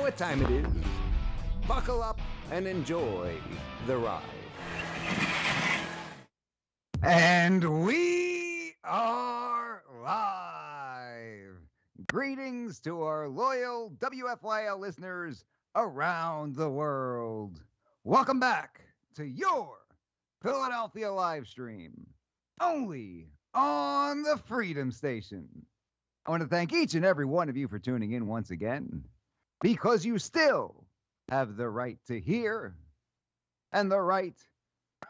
what time it is. Buckle up and enjoy the ride. And we are live. Greetings to our loyal WFYL listeners around the world. Welcome back to your Philadelphia live stream, only on the Freedom Station. I want to thank each and every one of you for tuning in once again, because you still have the right to hear and the right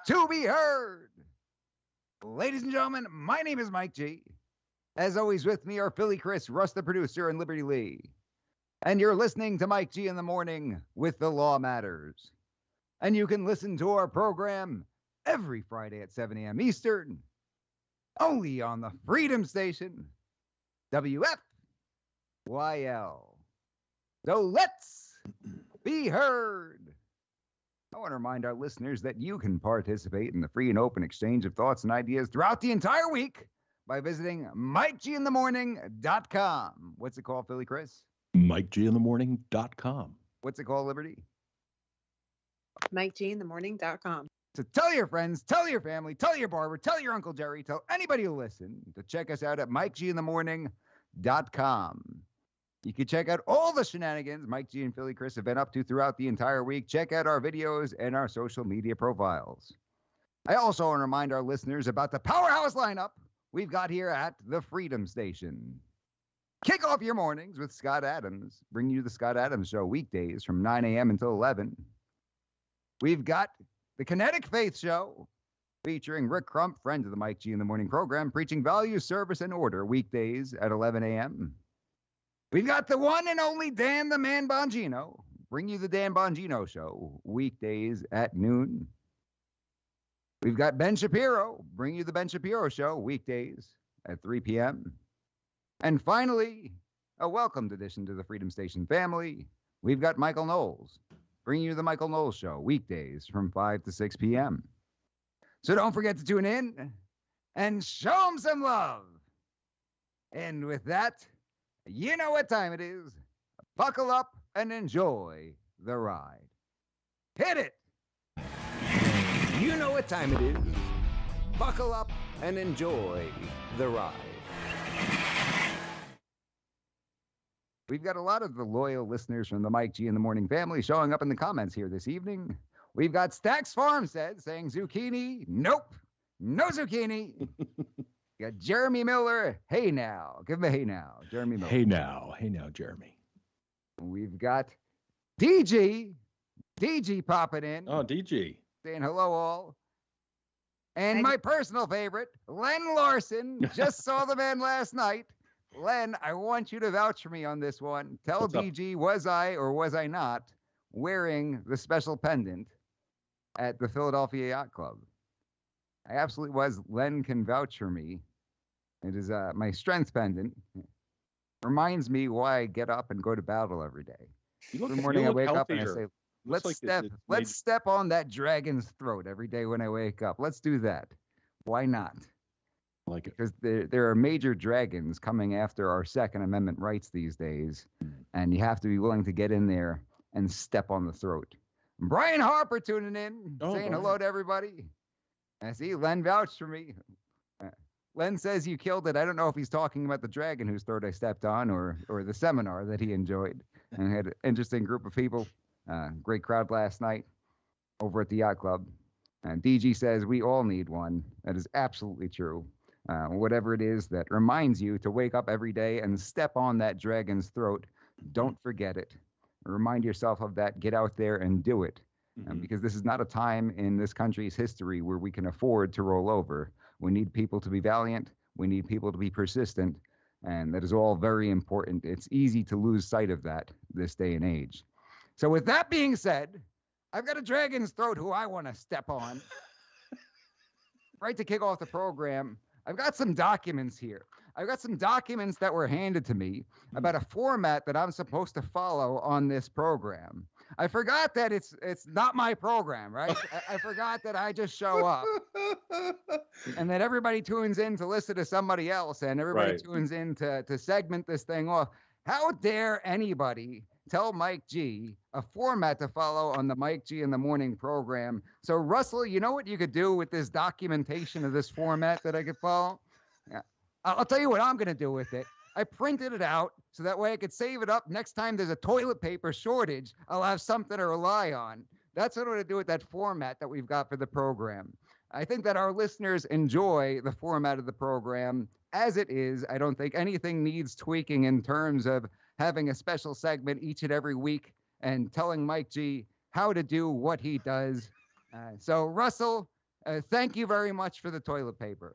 to be heard. Ladies and gentlemen, my name is Mike G. As always, with me are Philly Chris, Russ the producer, and Liberty Lee. And you're listening to Mike G in the Morning with The Law Matters. And you can listen to our program every Friday at 7 a.m. Eastern, only on the Freedom Station, WFYL. So let's be heard. I want to remind our listeners that you can participate in the free and open exchange of thoughts and ideas throughout the entire week by visiting MikeGinthemorning.com. What's it called, Philly Chris? MikeGinthemorning.com. What's it called, Liberty? MikeGinthemorning.com. So tell your friends, tell your family, tell your barber, tell your Uncle Jerry, tell anybody who listen to check us out at MikeGinthemorning.com. You can check out all the shenanigans Mike G and Philly Chris have been up to throughout the entire week. Check out our videos and our social media profiles. I also want to remind our listeners about the powerhouse lineup we've got here at the Freedom Station. Kick off your mornings with Scott Adams, bringing you the Scott Adams Show weekdays from 9 a.m. until 11. We've got the Kinetic Faith Show, featuring Rick Crump, friend of the Mike G in the Morning program, preaching values, service, and order weekdays at 11 a.m. We've got the one and only Dan the Man Bongino, bring you the Dan Bongino Show weekdays at noon. We've got Ben Shapiro, bring you the Ben Shapiro Show weekdays at 3 p.m. And finally, a welcomed addition to the Freedom Station family, we've got Michael Knowles, bringing you the Michael Knowles Show weekdays from 5 to 6 p.m. So don't forget to tune in and show them some love. And with that, you know what time it is. Buckle up and enjoy the ride. Hit it! You know what time it is. Buckle up and enjoy the ride. We've got a lot of the loyal listeners from the Mike G in the Morning family showing up in the comments here this evening. We've got Stax Farmstead saying zucchini. Nope, no zucchini. Got Jeremy Miller. Hey now. Give him a hey now. Jeremy Miller. Hey now, Jeremy. We've got DG. DG popping in. Oh, DG. Saying hello all. And my personal favorite, Len Larson. Just saw the man last night. Len, I want you to vouch for me on this one. Tell What's up? DG, was I or was I not wearing the special pendant at the Philadelphia Yacht Club? I absolutely was. Len can vouch for me. It is my strength pendant. Reminds me why I get up and go to battle every day. Every morning I wake up and I say, let's step on that dragon's throat every day when I wake up. Let's do that. Why not? I like it. Because there are major dragons coming after our Second Amendment rights these days, and you have to be willing to get in there and step on the throat. Brian Harper tuning in, saying hello to everybody. I see Len vouched for me. Len says you killed it. I don't know if he's talking about the dragon whose throat I stepped on or the seminar that he enjoyed. And had an interesting group of people. Great crowd last night over at the Yacht Club. DG says we all need one. That is absolutely true. Whatever it is that reminds you to wake up every day and step on that dragon's throat, don't forget it. Remind yourself of that. Get out there and do it. Because this is not a time in this country's history where we can afford to roll over. We need people to be valiant. We need people to be persistent. And that is all very important. It's easy to lose sight of that this day and age. So with that being said, I've got a dragon's throat who I want to step on. Right to kick off the program, I've got some documents here. I've got some documents that were handed to me about a format that I'm supposed to follow on this program. I forgot that it's not my program, right? I forgot that I just show up and that everybody tunes in to listen to somebody else and everybody tunes in to segment this thing off. How dare anybody tell Mike G a format to follow on the Mike G in the Morning program. So, Russell, you know what you could do with this documentation of this format that I could follow? Yeah. I'll tell you what I'm going to do with it. I printed it out so that way I could save it up. Next time there's a toilet paper shortage, I'll have something to rely on. That's what I'm going to do with that format that we've got for the program. I think that our listeners enjoy the format of the program as it is. I don't think anything needs tweaking in terms of having a special segment each and every week and telling Mike G how to do what he does. So, Russell, thank you very much for the toilet paper.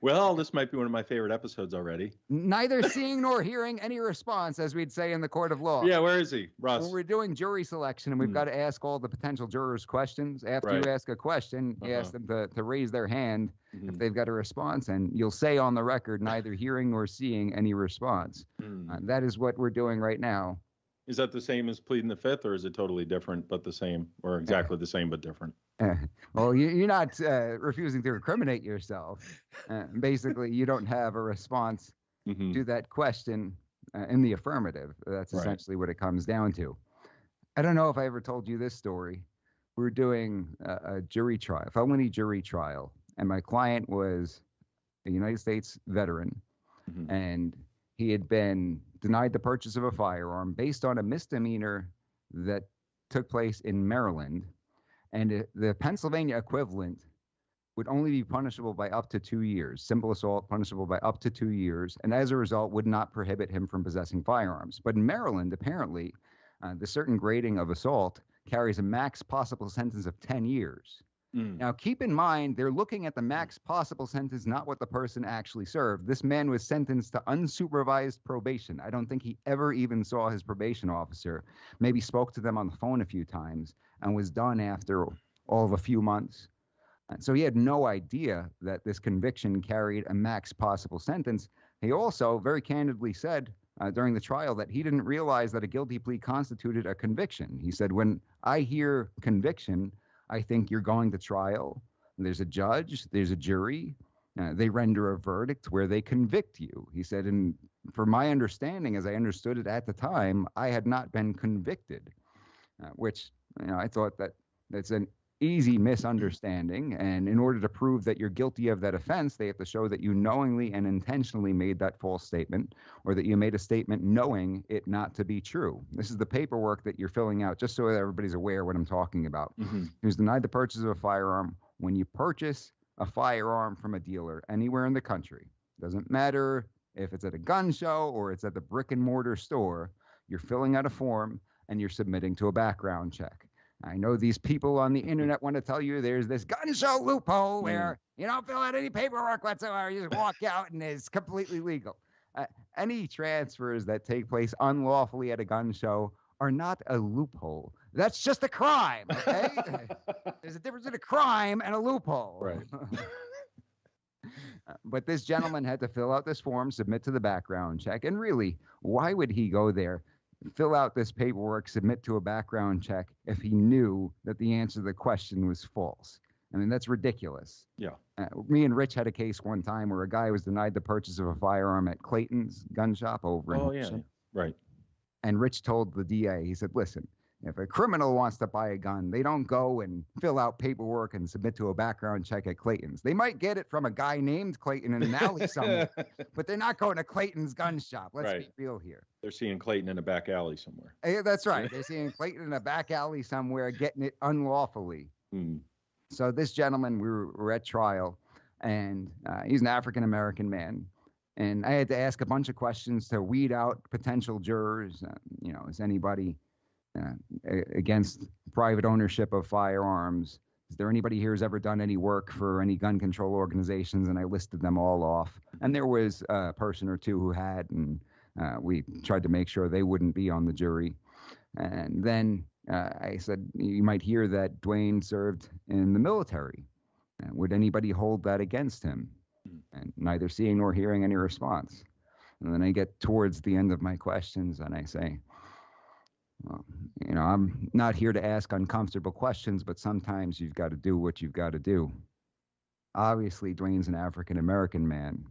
Well, this might be one of my favorite episodes already. Neither seeing nor hearing any response, as we'd say in the court of law. Yeah, where is he, Russ? Well, we're doing jury selection, and we've got to ask all the potential jurors questions. After you ask a question, you ask them to raise their hand if they've got a response, and you'll say on the record, neither hearing nor seeing any response. That is what we're doing right now. Is that the same as pleading the fifth, or is it totally different but the same, or exactly the same but different? Well, you're not refusing to incriminate yourself. Basically, you don't have a response to that question in the affirmative. That's essentially what it comes down to. I don't know if I ever told you this story. We're doing a jury trial, felony jury trial, and my client was a United States veteran, and he had been denied the purchase of a firearm based on a misdemeanor that took place in Maryland. And the Pennsylvania equivalent would only be punishable by up to 2 years. Simple assault punishable by up to 2 years, and as a result would not prohibit him from possessing firearms. But in Maryland, apparently, the certain grading of assault carries a max possible sentence of 10 years. Now, keep in mind, they're looking at the max possible sentence, not what the person actually served. This man was sentenced to unsupervised probation. I don't think he ever even saw his probation officer, maybe spoke to them on the phone a few times, and was done after all of a few months. And so he had no idea that this conviction carried a max possible sentence. He also very candidly said during the trial that he didn't realize that a guilty plea constituted a conviction. He said, when I hear conviction, I think you're going to trial. There's a judge, there's a jury. They render a verdict where they convict you. He said, and for my understanding, as I understood it at the time, I had not been convicted, which I thought that that's an easy misunderstanding. And in order to prove that you're guilty of that offense, they have to show that you knowingly and intentionally made that false statement, or that you made a statement knowing it not to be true. This is the paperwork that you're filling out, just so that everybody's aware what I'm talking about. He was denied the purchase of a firearm. When you purchase a firearm from a dealer anywhere in the country, doesn't matter if it's at a gun show or it's at the brick and mortar store, you're filling out a form and you're submitting to a background check. I know these people on the internet want to tell you there's this gun show loophole where you don't fill out any paperwork whatsoever. You just walk out and it's completely legal. Any transfers that take place unlawfully at a gun show are not a loophole. That's just a crime, okay? There's a difference between a crime and a loophole. Right. But this gentleman had to fill out this form, submit to the background check. And really, why would he go there, fill out this paperwork, submit to a background check if he knew that the answer to the question was false? I mean, that's ridiculous. Yeah. Me and Rich had a case one time where a guy was denied the purchase of a firearm at Clayton's gun shop over in Houston. Right. And Rich told the DA, he said, listen, if a criminal wants to buy a gun, they don't go and fill out paperwork and submit to a background check at Clayton's. They might get it from a guy named Clayton in an alley somewhere, but they're not going to Clayton's gun shop. Let's be real here. They're seeing Clayton in a back alley somewhere. That's right. They're seeing Clayton in a back alley somewhere getting it unlawfully. So this gentleman, we were at trial, and he's an African-American man. And I had to ask a bunch of questions to weed out potential jurors. Is anybody against private ownership of firearms? Is there anybody here who's ever done any work for any gun control organizations? And I listed them all off. And there was a person or two who had, and we tried to make sure they wouldn't be on the jury. And then I said, you might hear that Dwayne served in the military. Would anybody hold that against him? And neither seeing nor hearing any response. And then I get towards the end of my questions and I say, well, I'm not here to ask uncomfortable questions, but sometimes you've got to do what you've got to do. Obviously, Dwayne's an African-American man,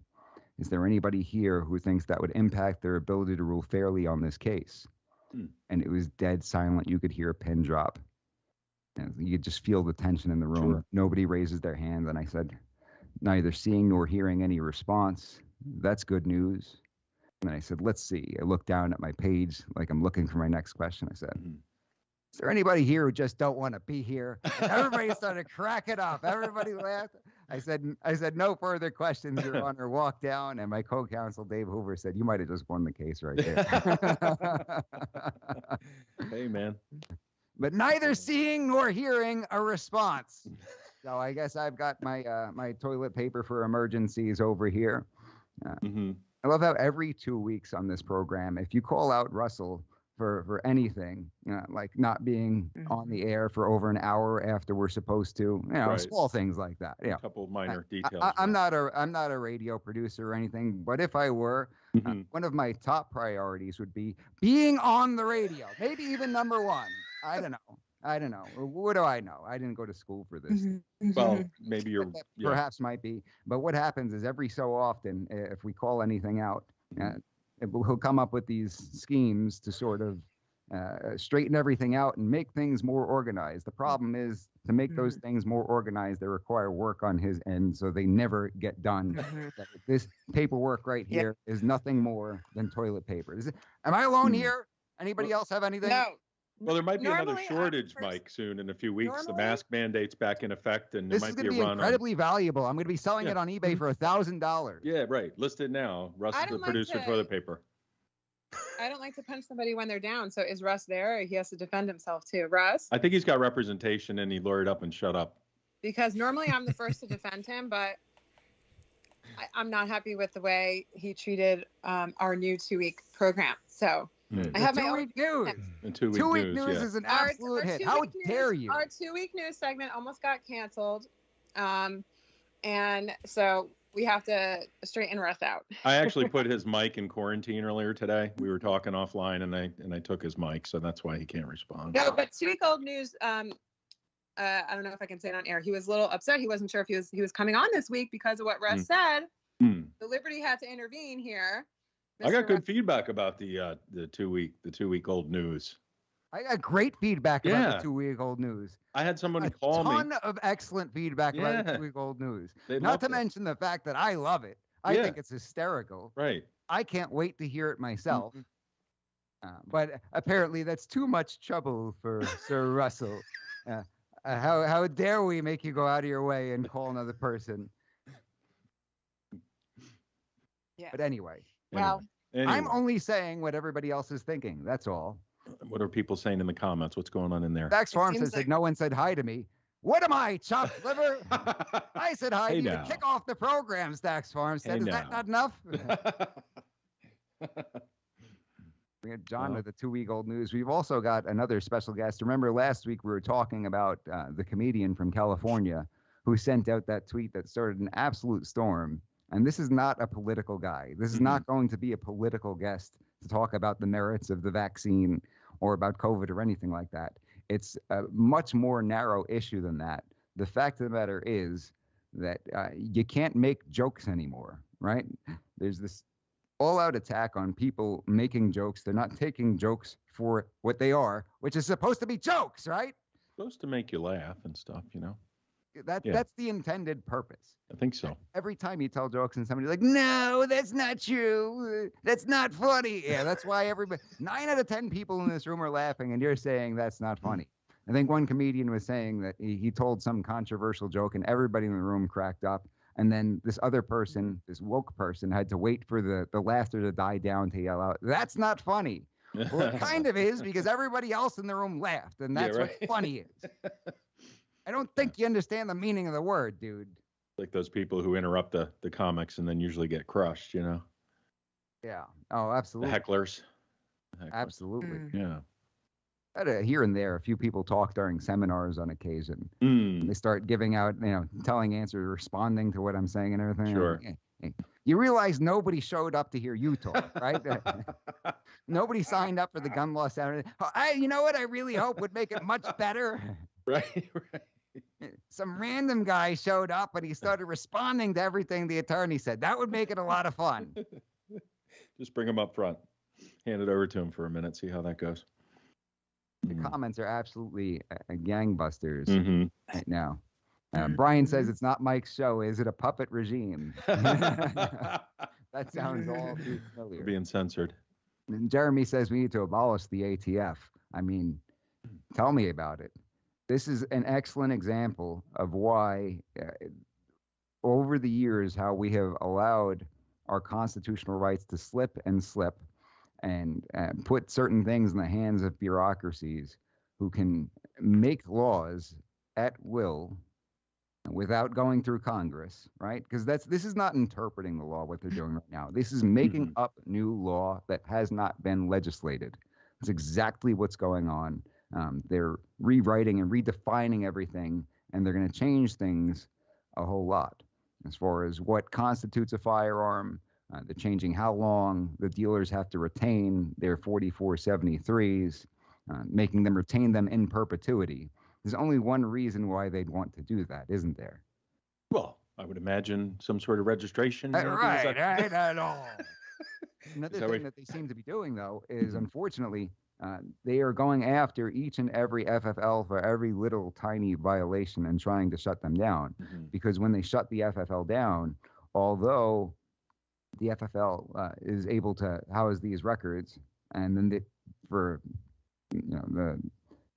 is there anybody here who thinks that would impact their ability to rule fairly on this case? And it was dead silent. You could hear a pin drop. And you could just feel the tension in the room. Sure. Nobody raises their hand. And I said, neither seeing nor hearing any response. That's good news. And I said, let's see. I looked down at my page like I'm looking for my next question. I said, is there anybody here who just don't want to be here? And everybody started cracking up. Everybody laughed. I said, no further questions, Your Honor. Walk down. And my co-counsel, Dave Hoover, said, you might have just won the case right there. Hey, man. But neither seeing nor hearing a response. So I guess I've got my my toilet paper for emergencies over here. I love how every 2 weeks on this program, if you call out Russell for anything, like not being on the air for over an hour after we're supposed to, Right. small things like that. Yeah, A couple of minor details. I'm not a radio producer or anything, but if I were, one of my top priorities would be being on the radio. Maybe even number one. I don't know. What do I know? I didn't go to school for this. Well, maybe you're Perhaps might be. But what happens is every so often, if we call anything out, he'll come up with these schemes to sort of straighten everything out and make things more organized. The problem is to make those things more organized, they require work on his end, so they never get done. This paperwork right here is nothing more than toilet paper. Am I alone here? Anybody else have anything? No. Well, there might be another Normally, shortage, I'm Mike, soon in a few weeks. The Normally- mask mandate's back in effect, and there This is might going be to a be run incredibly valuable. I'm going to be selling Yeah. it on eBay for $1,000. Yeah, right. List it now. Russ I is the don't like producer of to- toilet paper. I don't like to punch somebody when they're down. So is Russ there? Or he has to defend himself too. Russ? I think he's got representation, and he lawyered up and shut up. Because normally I'm the first to defend him, but I'm not happy with the way he treated our new 2-week program. So I have my own. Two-week news. And 2 week Two-week news. news Yeah. is an Our absolute hit. 2-week How news- dare you? Our 2-week news segment almost got canceled. And so we have to straighten Russ out. I actually put his mic in quarantine earlier today. We were talking offline, and I took his mic, so that's why he can't respond. No, but 2-week-old news. I don't know if I can say it on air. He was a little upset. He wasn't sure if he was coming on this week because of what Russ said. The Liberty had to intervene here. I got Mr. good Russ- feedback about the 2 week old news. I got great feedback about Yeah. the 2-week-old news. I had someone A call ton me. of excellent feedback about the Yeah. 2-week-old news. They Not loved to it. mention the fact that I love it. I Yeah. think it's hysterical. Right. I can't wait to hear it myself. Mm-hmm. But apparently that's too much trouble for Sir Russell. How dare we make you go out of your way and call another person? Yeah. But anyway, Well, Anyway, I'm only saying what everybody else is thinking. That's all. what are people saying in the comments? What's going on in there? Dax Farm seems says that like- no one said hi to me. What am I, chopped liver? I said hi Hey to you now. to kick off the program, Dax Farm said. Hey Is that now. not enough? We got John Well. with the 2-week-old news. We've also got another special guest. Remember last week we were talking about the comedian from California who sent out that tweet that started an absolute storm. And this is not a political guy. This is not going to be a political guest to talk about the merits of the vaccine or about COVID or anything like that. It's a much more narrow issue than that. The fact of the matter is that you can't make jokes anymore, right? There's this all-out attack on people making jokes. They're not taking jokes for what they are, which is supposed to be jokes, right? Supposed to make you laugh and stuff, you know? Yeah. That's the intended purpose. I think so. Every time you tell jokes and somebody's like, no, that's not true. That's not funny. Yeah, that's why 9 out of 10 people in this room are laughing and you're saying that's not funny. I think one comedian was saying that he told some controversial joke and everybody in the room cracked up. And then this other person, this woke person, had to wait for the laughter to die down to yell out, that's not funny. Well, it kind of is because everybody else in the room laughed. And that's right. what funny is. I don't think you understand the meaning of the word, dude. Like those people who interrupt the comics and then usually get crushed, you know? Yeah. Oh, The absolutely. hecklers. Absolutely. Yeah. Here and there, a few people talk during seminars on occasion. Mm. They start giving out, telling answers, responding to what I'm saying and everything. Sure. Hey. You realize nobody showed up to hear you talk, right? Nobody signed up for the gun law Saturday. You know what I really hope would make it much better? Right. some random guy showed up and he started responding to everything the attorney said. That would make it a lot of fun. Just bring him up front. Hand it over to him for a minute. See how that goes. The comments are absolutely gangbusters Mm-hmm. right now. Brian says it's not Mike's show. Is it a puppet regime? That sounds all too familiar. We're being censored. And Jeremy says we need to abolish the ATF. I mean, tell me about it. This is an excellent example of why, over the years, how we have allowed our constitutional rights to slip and put certain things in the hands of bureaucracies who can make laws at will without going through Congress, right? Because this is not interpreting the law, what they're doing right now. This is making up new law that has not been legislated. That's exactly what's going on. They're rewriting and redefining everything, and they're going to change things a whole lot as far as what constitutes a firearm. They're changing how long the dealers have to retain their 4473s, making them retain them in perpetuity. There's only one reason why they'd want to do that, isn't there? Well, I would imagine some sort of registration. Right at all. Another thing that they seem to be doing, though, is unfortunately, they are going after each and every FFL for every little tiny violation and trying to shut them down. Because when they shut the FFL down, although the FFL is able to house these records, and then for the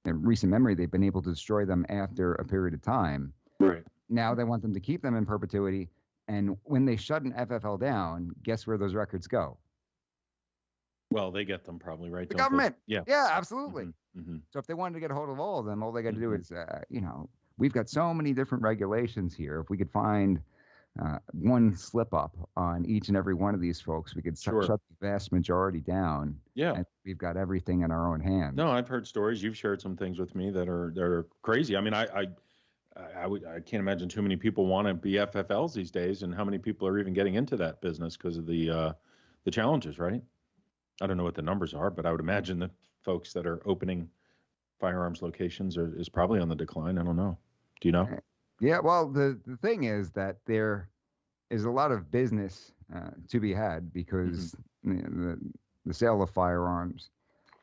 in recent memory, they've been able to destroy them after a period of time. Right. Now they want them to keep them in perpetuity. And when they shut an FFL down, guess where those records go? Well, they get them probably, right? The government. Yeah. Yeah, absolutely. Mm-hmm. So if they wanted to get a hold of all of them, all they got to do is, we've got so many different regulations here. If we could find one slip up on each and every one of these folks, we could shut the vast majority down. Yeah. And we've got everything in our own hands. No, I've heard stories. You've shared some things with me that are crazy. I mean, I can't imagine too many people want to be FFLs these days, and how many people are even getting into that business because of the challenges, right? I don't know what the numbers are, but I would imagine the folks that are opening firearms locations is probably on the decline. I don't know. Do you know? Yeah, well, the thing is that there is a lot of business to be had because the sale of firearms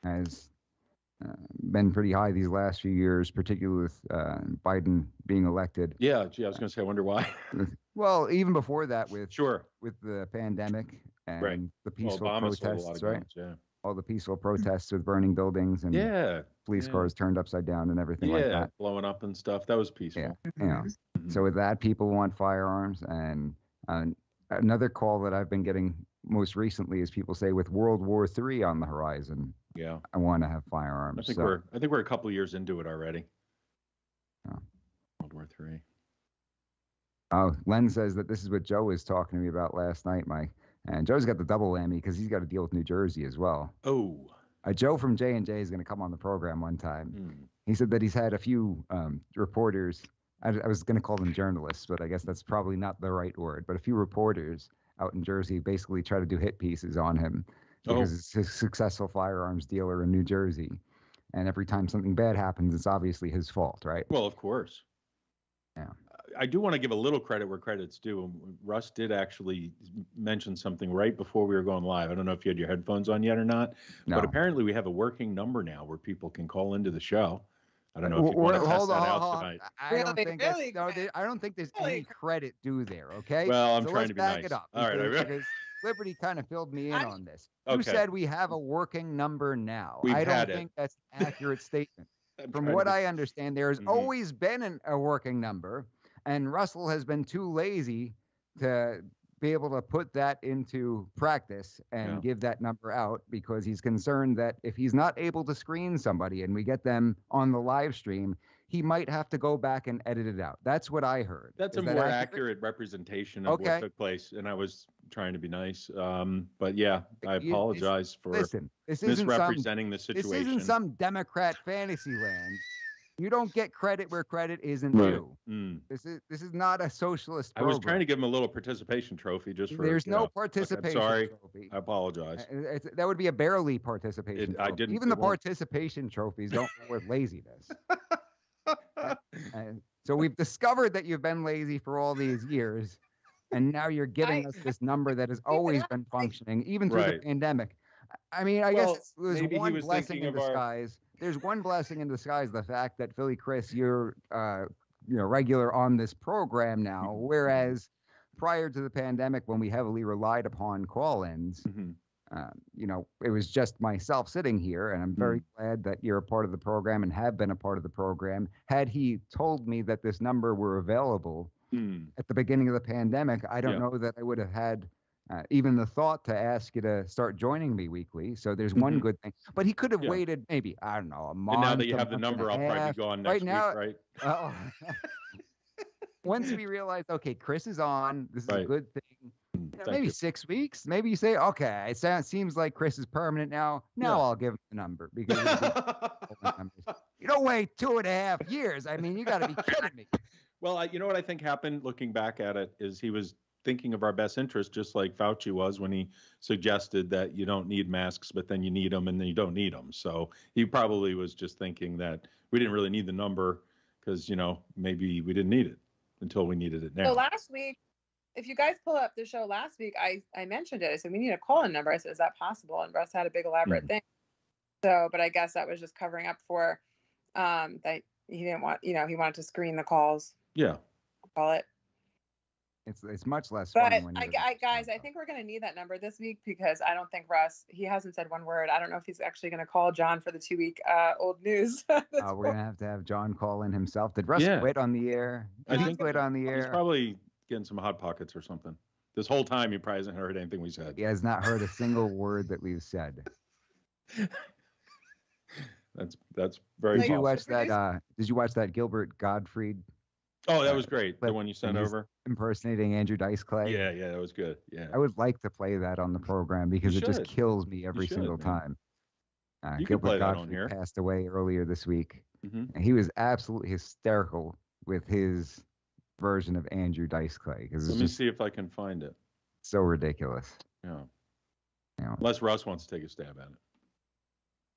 has been pretty high these last few years, particularly with Biden being elected. Yeah, gee, I was going to say, I wonder why. Well, even before that, with the pandemic and the peaceful protests, right? Guns, yeah. All the peaceful protests with burning buildings and police cars turned upside down and everything like that. Blowing up and stuff. That was peaceful. Yeah. So with that, people want firearms. And another call that I've been getting most recently is people say, with World War III on the horizon, I want to have firearms. I think we're a couple of years into it already. World War III. Oh, Len says that this is what Joe was talking to me about last night, Mike. And Joe's got the double whammy because he's got to deal with New Jersey as well. Oh. Joe from J&J is going to come on the program one time. He said that he's had a few reporters. I was going to call them journalists, but I guess that's probably not the right word. But a few reporters out in Jersey basically try to do hit pieces on him because it's a successful firearms dealer in New Jersey. And every time something bad happens, it's obviously his fault, right? Well, of course. Yeah. I do want to give a little credit where credit's due. Russ did actually mention something right before we were going live. I don't know if you had your headphones on yet or not, but apparently we have a working number now where people can call into the show. I don't know if you want to test that out tonight. I don't think there's any credit due there, okay? Well, I'm trying to be back nice. It up all right. Because Liberty kind of filled me in on this. You said we have a working number now. I don't think that's an accurate statement. From what I understand, there has always been a working number. And Russell has been too lazy to be able to put that into practice and give that number out because he's concerned that if he's not able to screen somebody and we get them on the live stream, he might have to go back and edit it out. That's what I heard. That's more accurate representation of what took place. And I was trying to be nice. But yeah, I apologize for misrepresenting the situation. This isn't some Democrat fantasy land. You don't get credit where credit isn't due. This is not a socialist program. I was trying to give him a little participation trophy just for. There's no participation trophy. I apologize. That would be a barely participation trophy. I didn't. Even the participation trophies don't worth laziness. So we've discovered that you've been lazy for all these years, and now you're giving us this number that has always been functioning, even through the pandemic. I mean, I guess there's one blessing in disguise. There's one blessing in disguise, the fact that Philly Chris, you're regular on this program now, whereas prior to the pandemic, when we heavily relied upon call-ins, it was just myself sitting here, and I'm very glad that you're a part of the program and have been a part of the program. Had he told me that this number were available at the beginning of the pandemic, I don't know that I would have had even the thought to ask you to start joining me weekly. So there's one good thing. But he could have waited maybe, I don't know, a month. And now that you have the number, I'll probably be gone next week, right? Once we realize, okay, Chris is on, this is a good thing. Maybe 6 weeks. Maybe you say, okay, it seems like Chris is permanent now. Now I'll give him the number because you don't wait 2.5 years. I mean, you got to be kidding me. Well, you know what I think happened looking back at it is he was thinking of our best interest, just like Fauci was when he suggested that you don't need masks, but then you need them and then you don't need them. So he probably was just thinking that we didn't really need the number because, maybe we didn't need it until we needed it now. So last week, if you guys pull up the show last week, I mentioned it. I said, we need a call-in number. I said, is that possible? And Russ had a big elaborate thing. So, but I guess that was just covering up for that he didn't want, he wanted to screen the calls. Yeah. Call it. It's much less but fun when guys, I think we're going to need that number this week because I don't think Russ, he hasn't said one word. I don't know if he's actually going to call John for the 2-week old news. We're going to have John call in himself. Did Russ quit on the air? I think he quit on the air. He's probably getting some Hot Pockets or something. This whole time he probably hasn't heard anything we said. He has not heard a single word that we've said. That's very Did you watch that? Did you watch that Gilbert Gottfried? Oh, that was great. The one you sent over. Impersonating Andrew Dice Clay. Yeah, that was good. Yeah. I would like to play that on the program because it just kills me every single time. Gilbert Gottfried passed away earlier this week. And he was absolutely hysterical with his version of Andrew Dice Clay. Let me see if I can find it. So ridiculous. Yeah. Unless Russ wants to take a stab at it.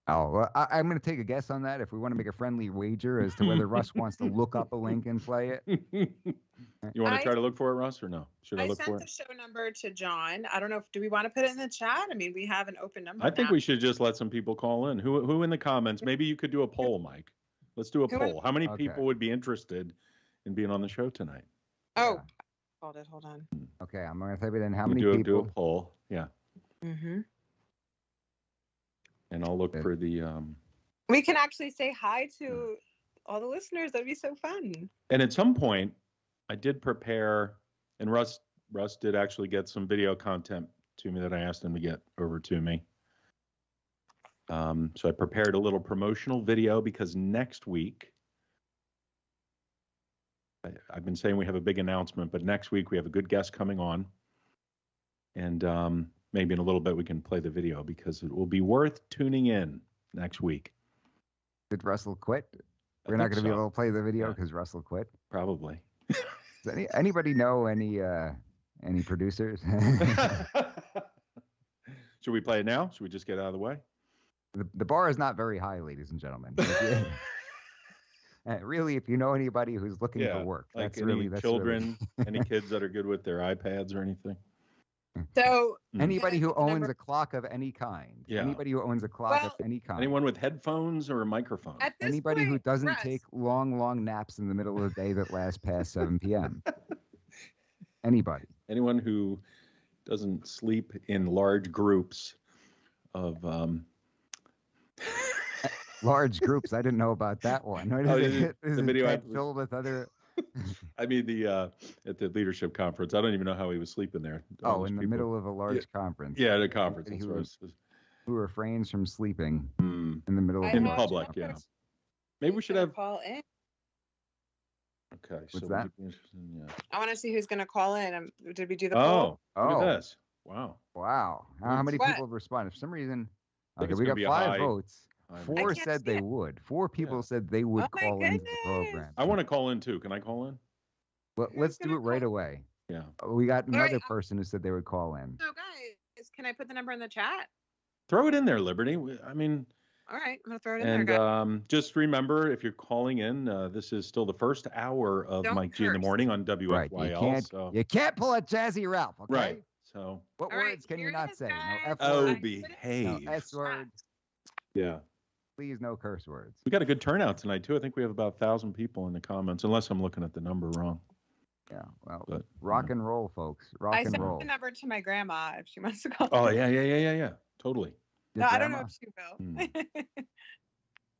Oh, well, I'm going to take a guess on that if we want to make a friendly wager as to whether Russ wants to look up a link and play it. You want to try to look for it, Russ, or no? Should I look for it? I sent the show number to John. I don't know. Do we want to put it in the chat? I mean, we have an open number. I think we should just let some people call in. Who in the comments? Maybe you could do a poll, Mike. Let's do a poll. How many people would be interested in being on the show tonight? Oh, hold on. Okay, I'm going to type it in. How many people? Do a poll. Yeah. Mm-hmm. And I'll look for the. We can actually say hi to all the listeners. That'd be so fun. And at some point, I did prepare, and Russ did actually get some video content to me that I asked him to get over to me. So I prepared a little promotional video because next week, I've been saying we have a big announcement, but next week we have a good guest coming on. And maybe in a little bit we can play the video because it will be worth tuning in next week. Did Russell quit? We're not going to be able to play the video because Russell quit? Probably. Does anybody know any producers? Should we play it now? Should we just get out of the way? The bar is not very high, ladies and gentlemen. Really, if you know anybody who's looking for work, like that's really children, any kids that are good with their iPads or anything. So anybody who owns a clock of any kind. Yeah. Anybody who owns a clock of any kind. Anyone with headphones or a microphone. Anybody who doesn't take long naps in the middle of the day that last past 7 p.m. Anybody. Anyone who doesn't sleep in large groups of large groups. I didn't know about that one. The video filled with other. I mean, at the leadership conference, I don't even know how he was sleeping there. In the middle of a large conference. Yeah, at a conference. Who refrains from sleeping in the middle of in public. Yeah. Maybe we should have call in. Okay. What's that? I want to see who's going to call in. Did we do the poll? Look at this. Wow. How many people have responded? For some reason, we got 5 votes. 4 said they would. 4 people said they would call into the program. I want to call in too. Can I call in? Well, let's do it right away. Yeah. We got another person who said they would call in. So guys, can I put the number in the chat? Throw it in there, Liberty. I mean, All right, I'm gonna throw it in And there, guys. just remember, if you're calling in, this is still the first hour of Don't Mike G in the curse. morning on Right. WFYL. So You can't pull a Jazzy Ralph, okay? right. So What All right, words can you here it not is, say? No guys. F oh, I words, put it in behave. no S words. Yeah. Please, no curse words. We got a good turnout tonight too. I think we have about 1,000 people in the comments, unless I'm looking at the number wrong. Yeah, well, But rock and roll, folks. Rock I and sent roll. the number to my grandma if she wants to call. Oh yeah. Totally. Your No, I don't know grandma? if she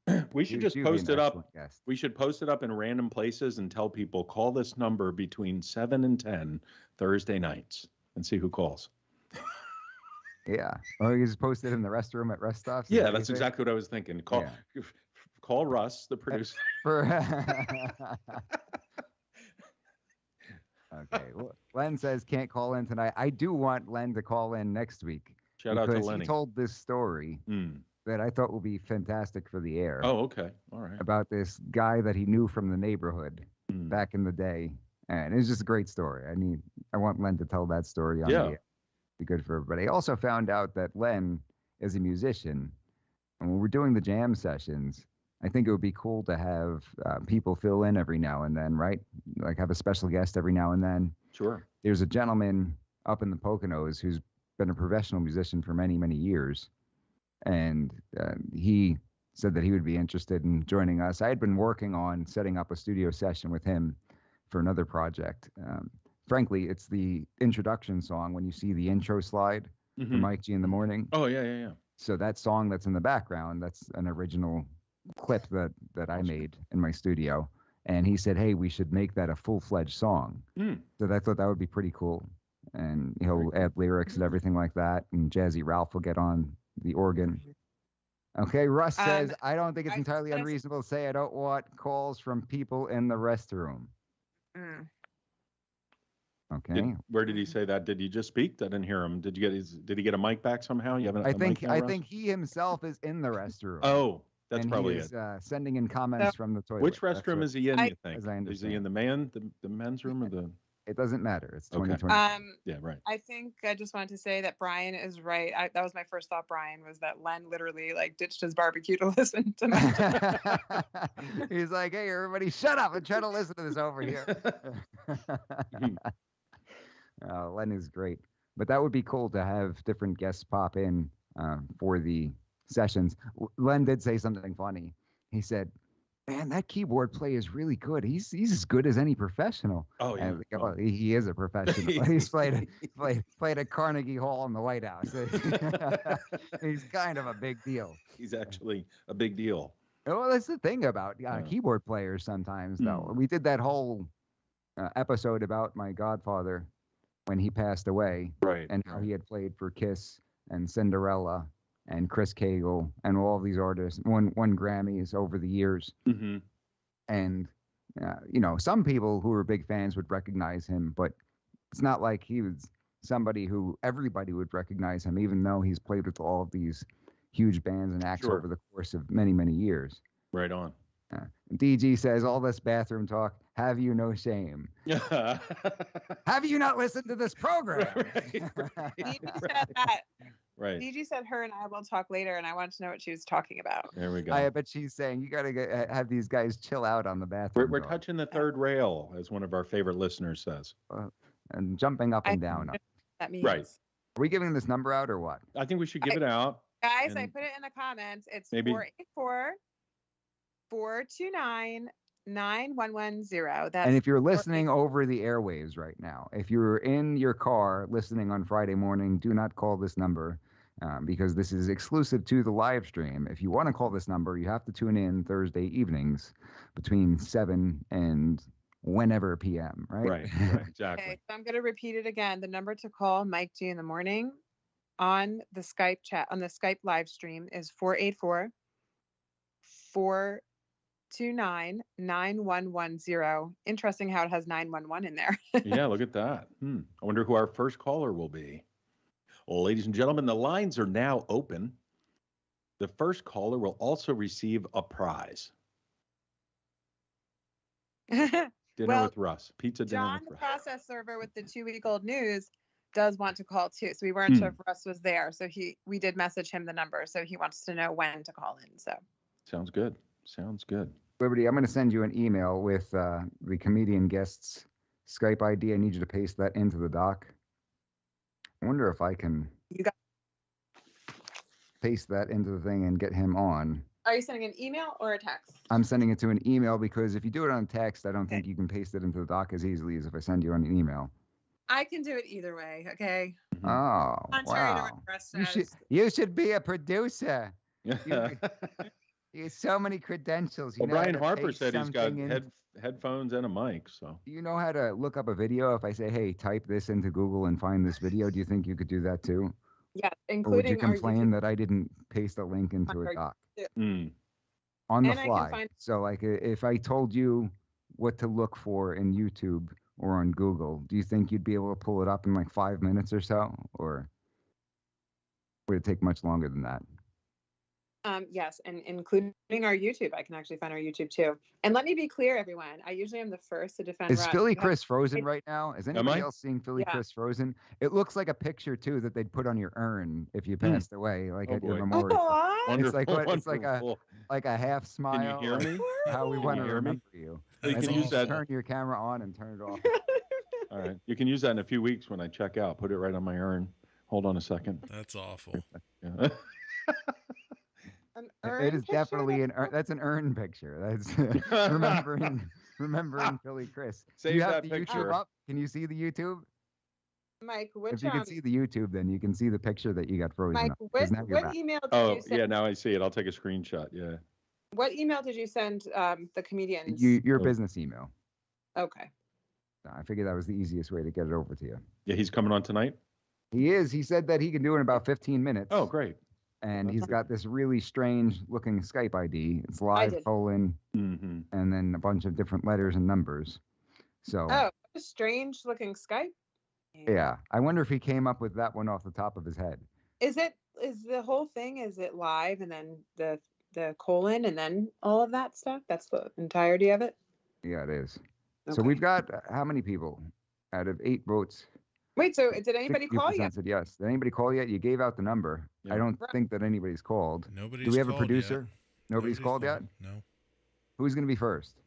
will. We should just She'd be post an it up. excellent guest. We should post it up in random places and tell people call this number between 7 and 10 Thursday nights and see who calls. Yeah. Oh, you just posted in the restroom at rest stops? Is Yeah, that what that's you say? exactly what I was thinking. Call Russ, the producer. Okay. Well, Len says can't call in tonight. I do want Len to call in next week. Shout out to because Lenny. he told this story that I thought would be fantastic for the air. Oh, okay. All right. About this guy that he knew from the neighborhood back in the day. And it was just a great story. I want Len to tell that story on the air. Be good for everybody. I also found out that Len is a musician. And when we're doing the jam sessions, I think it would be cool to have people fill in every now and then, right? Like have a special guest every now and then. Sure. There's a gentleman up in the Poconos who's been a professional musician for many, many years. And he said that he would be interested in joining us. I had been working on setting up a studio session with him for another project. Frankly, it's the introduction song when you see the intro slide for Mike G in the morning. Oh, yeah. So that song that's in the background, that's an original clip that I made in my studio. And he said, hey, we should make that a full-fledged song. So I thought that would be pretty cool. And he'll add lyrics and everything like that. And Jazzy Ralph will get on the organ. Okay, Russ says, I don't think it's entirely unreasonable to say I don't want calls from people in the restroom. Okay. Where did he say that? Did he just speak? I didn't hear him. Did he get a mic back somehow? You have I think he himself is in the restroom. Oh, that's and probably he is, it. Sending in comments from the toilet. Which restroom is he in, you think? As I understand. Is he in the men's room or the? It doesn't matter. It's 2020. Yeah, right. I think I just wanted to say that Brian is right. That was my first thought, Brian, was that Len literally ditched his barbecue to listen to my He's like, hey, everybody shut up and try to listen to this over here. Len is great. But that would be cool to have different guests pop in for the sessions. Len did say something funny. He said, man, that keyboard play is really good. He's as good as any professional. Oh, yeah. He is a professional. He's played at Carnegie Hall in the White House. He's kind of a big deal. He's actually a big deal. Well, that's the thing about keyboard players sometimes, though. We did that whole episode about my godfather when he passed away. Right. And how he had played for Kiss and Cinderella and Chris Cagle and all of these artists, won Grammys over the years. And, some people who were big fans would recognize him, but it's not like he was somebody who everybody would recognize him, even though he's played with all of these huge bands and acts over the course of many, many years. Right on. DG says, all this bathroom talk, have you no shame? Have you not listened to this program? DG said that. Right. DG said her and I will talk later, and I wanted to know what she was talking about. There we go. I bet she's saying you got to have these guys chill out on the bathroom. We're touching the third rail, as one of our favorite listeners says. And jumping up and down. That means. Right. Are we giving this number out or what? I think we should give it out. Guys, I put it in the comments. It's 484-429-9110. And if you're listening over the airwaves right now, if you're in your car listening on Friday morning, do not call this number because this is exclusive to the live stream. If you want to call this number, you have to tune in Thursday evenings between 7 and whenever p.m., right? Right, exactly. Okay, so I'm going to repeat it again. The number to call Mike G in the morning on the Skype chat, on the Skype live stream is 484-429-9110. Interesting how it has 911 in there. Yeah, look at that. I wonder who our first caller will be. Well, ladies and gentlemen, the lines are now open. The first caller will also receive a prize. Dinner with Russ. Pizza dinner John, with the Russ. process server with the 2-week-old news, does want to call too. So we weren't sure if Russ was there. So we did message him the number. So he wants to know when to call in. So Sounds good. Sounds good. Liberty, I'm going to send you an email with the comedian guest's Skype ID. I need you to paste that into the doc. I wonder if I can paste that into the thing and get him on. Are you sending an email or a text? I'm sending it to an email because if you do it on text, I don't think you can paste it into the doc as easily as if I send you on an email. I can do it either way. Okay. Oh, Contrary to wow. what Russ You says. you should be a producer. You have so many credentials. You Well, know how Brian to Harper paste said he's got something in- headphones and a mic. So Do you know how to look up a video? If I say, hey, type this into Google and find this video, do you think you could do that too? Yes, Or would you including our complain YouTube. that I didn't paste a link into Our a doc mm. on the And I can fly? find- So like if I told you what to look for in YouTube or on Google, do you think you'd be able to pull it up in like 5 minutes or so? Or would it take much longer than that? Yes, and including our YouTube. I can actually find our YouTube too. And let me be clear, everyone. I usually am the first to defend Is Russ. Philly You have- Chris frozen right now? Is anybody I? else seeing Philly Yeah. Chris frozen? It looks like a picture too that they'd put on your urn if you passed away, like Oh, at your boy. memorial. Aw. Wonderful. like what- it's like a- wonderful. Like a half smile. Can you hear like me? How we want to you hear me? remember you. You And can then use you that. turn your camera on and turn it off. All right. You can use that in a few weeks when I check out. Put it right on my urn. Hold on a second. That's awful. Yeah. An It urn is picture? definitely an urn. That's an urn picture. That's remembering Philly Chris. Do Save you have that the picture. YouTube up? Can you see the YouTube? Mike, If which you can see the YouTube, then you can see the picture that you got frozen Mike, up. 'cause now you're what back. email did Oh, you send? yeah. Now I see it. I'll take a screenshot. Yeah. What email did you send the comedians? Your Oh. business email. Okay. I figured that was the easiest way to get it over to you. Yeah. He's coming on tonight. He is. He said that he can do it in about 15 minutes. Oh, great. And he's got this really strange looking Skype ID. It's live did. colon Mm-hmm. and then a bunch of different letters and numbers. So Oh, a strange looking Skype. yeah, I wonder if he came up with that one off the top of his head. Is the whole thing? Is it live and then the colon and then all of that stuff? That's the entirety of it. Yeah, it is. So Okay. we've got how many people out of 8 votes? Wait. So did anybody call 60% yet? said yes. Did anybody call yet? You gave out the number. Yeah. I don't Right. think that anybody's called. Nobody's Do we have a called yet. producer? Nobody's called yet? No. Who's going to be first?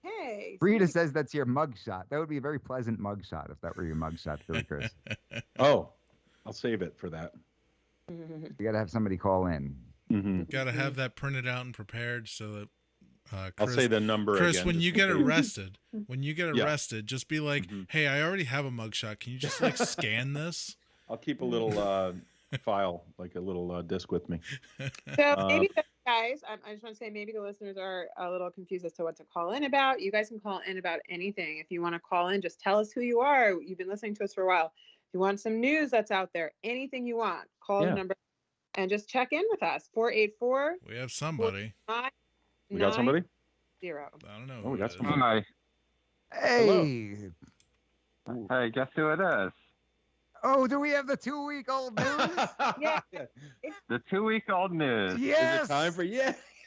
Hey. Frida sweet. says that's your mugshot. That would be a very pleasant mugshot if that were your mugshot, Philly Chris. Oh, I'll save it for that. You got to have somebody call in. Mm-hmm. Got to have that printed out and prepared so that I'll Chris, say the number Chris, again. when just you in get case. arrested, Yeah. just be like, Mhm. "Hey, I already have a mugshot. Can you just like scan this?" I'll keep a little file, like a little disc with me. So maybe the guys, I just want to say maybe the listeners are a little confused as to what to call in about. You guys can call in about anything. If you want to call in, just tell us who you are. You've been listening to us for a while. If you want some news that's out there, anything you want, call Yeah. the number and just check in with us. 484 We have somebody. We got somebody? 90. I don't know. Oh, we who got it is. somebody. Hi. Hey. Hey, guess who it is? Oh, do we have the 2-week-old news? Yeah. The 2-week-old news. Yes. Is it time for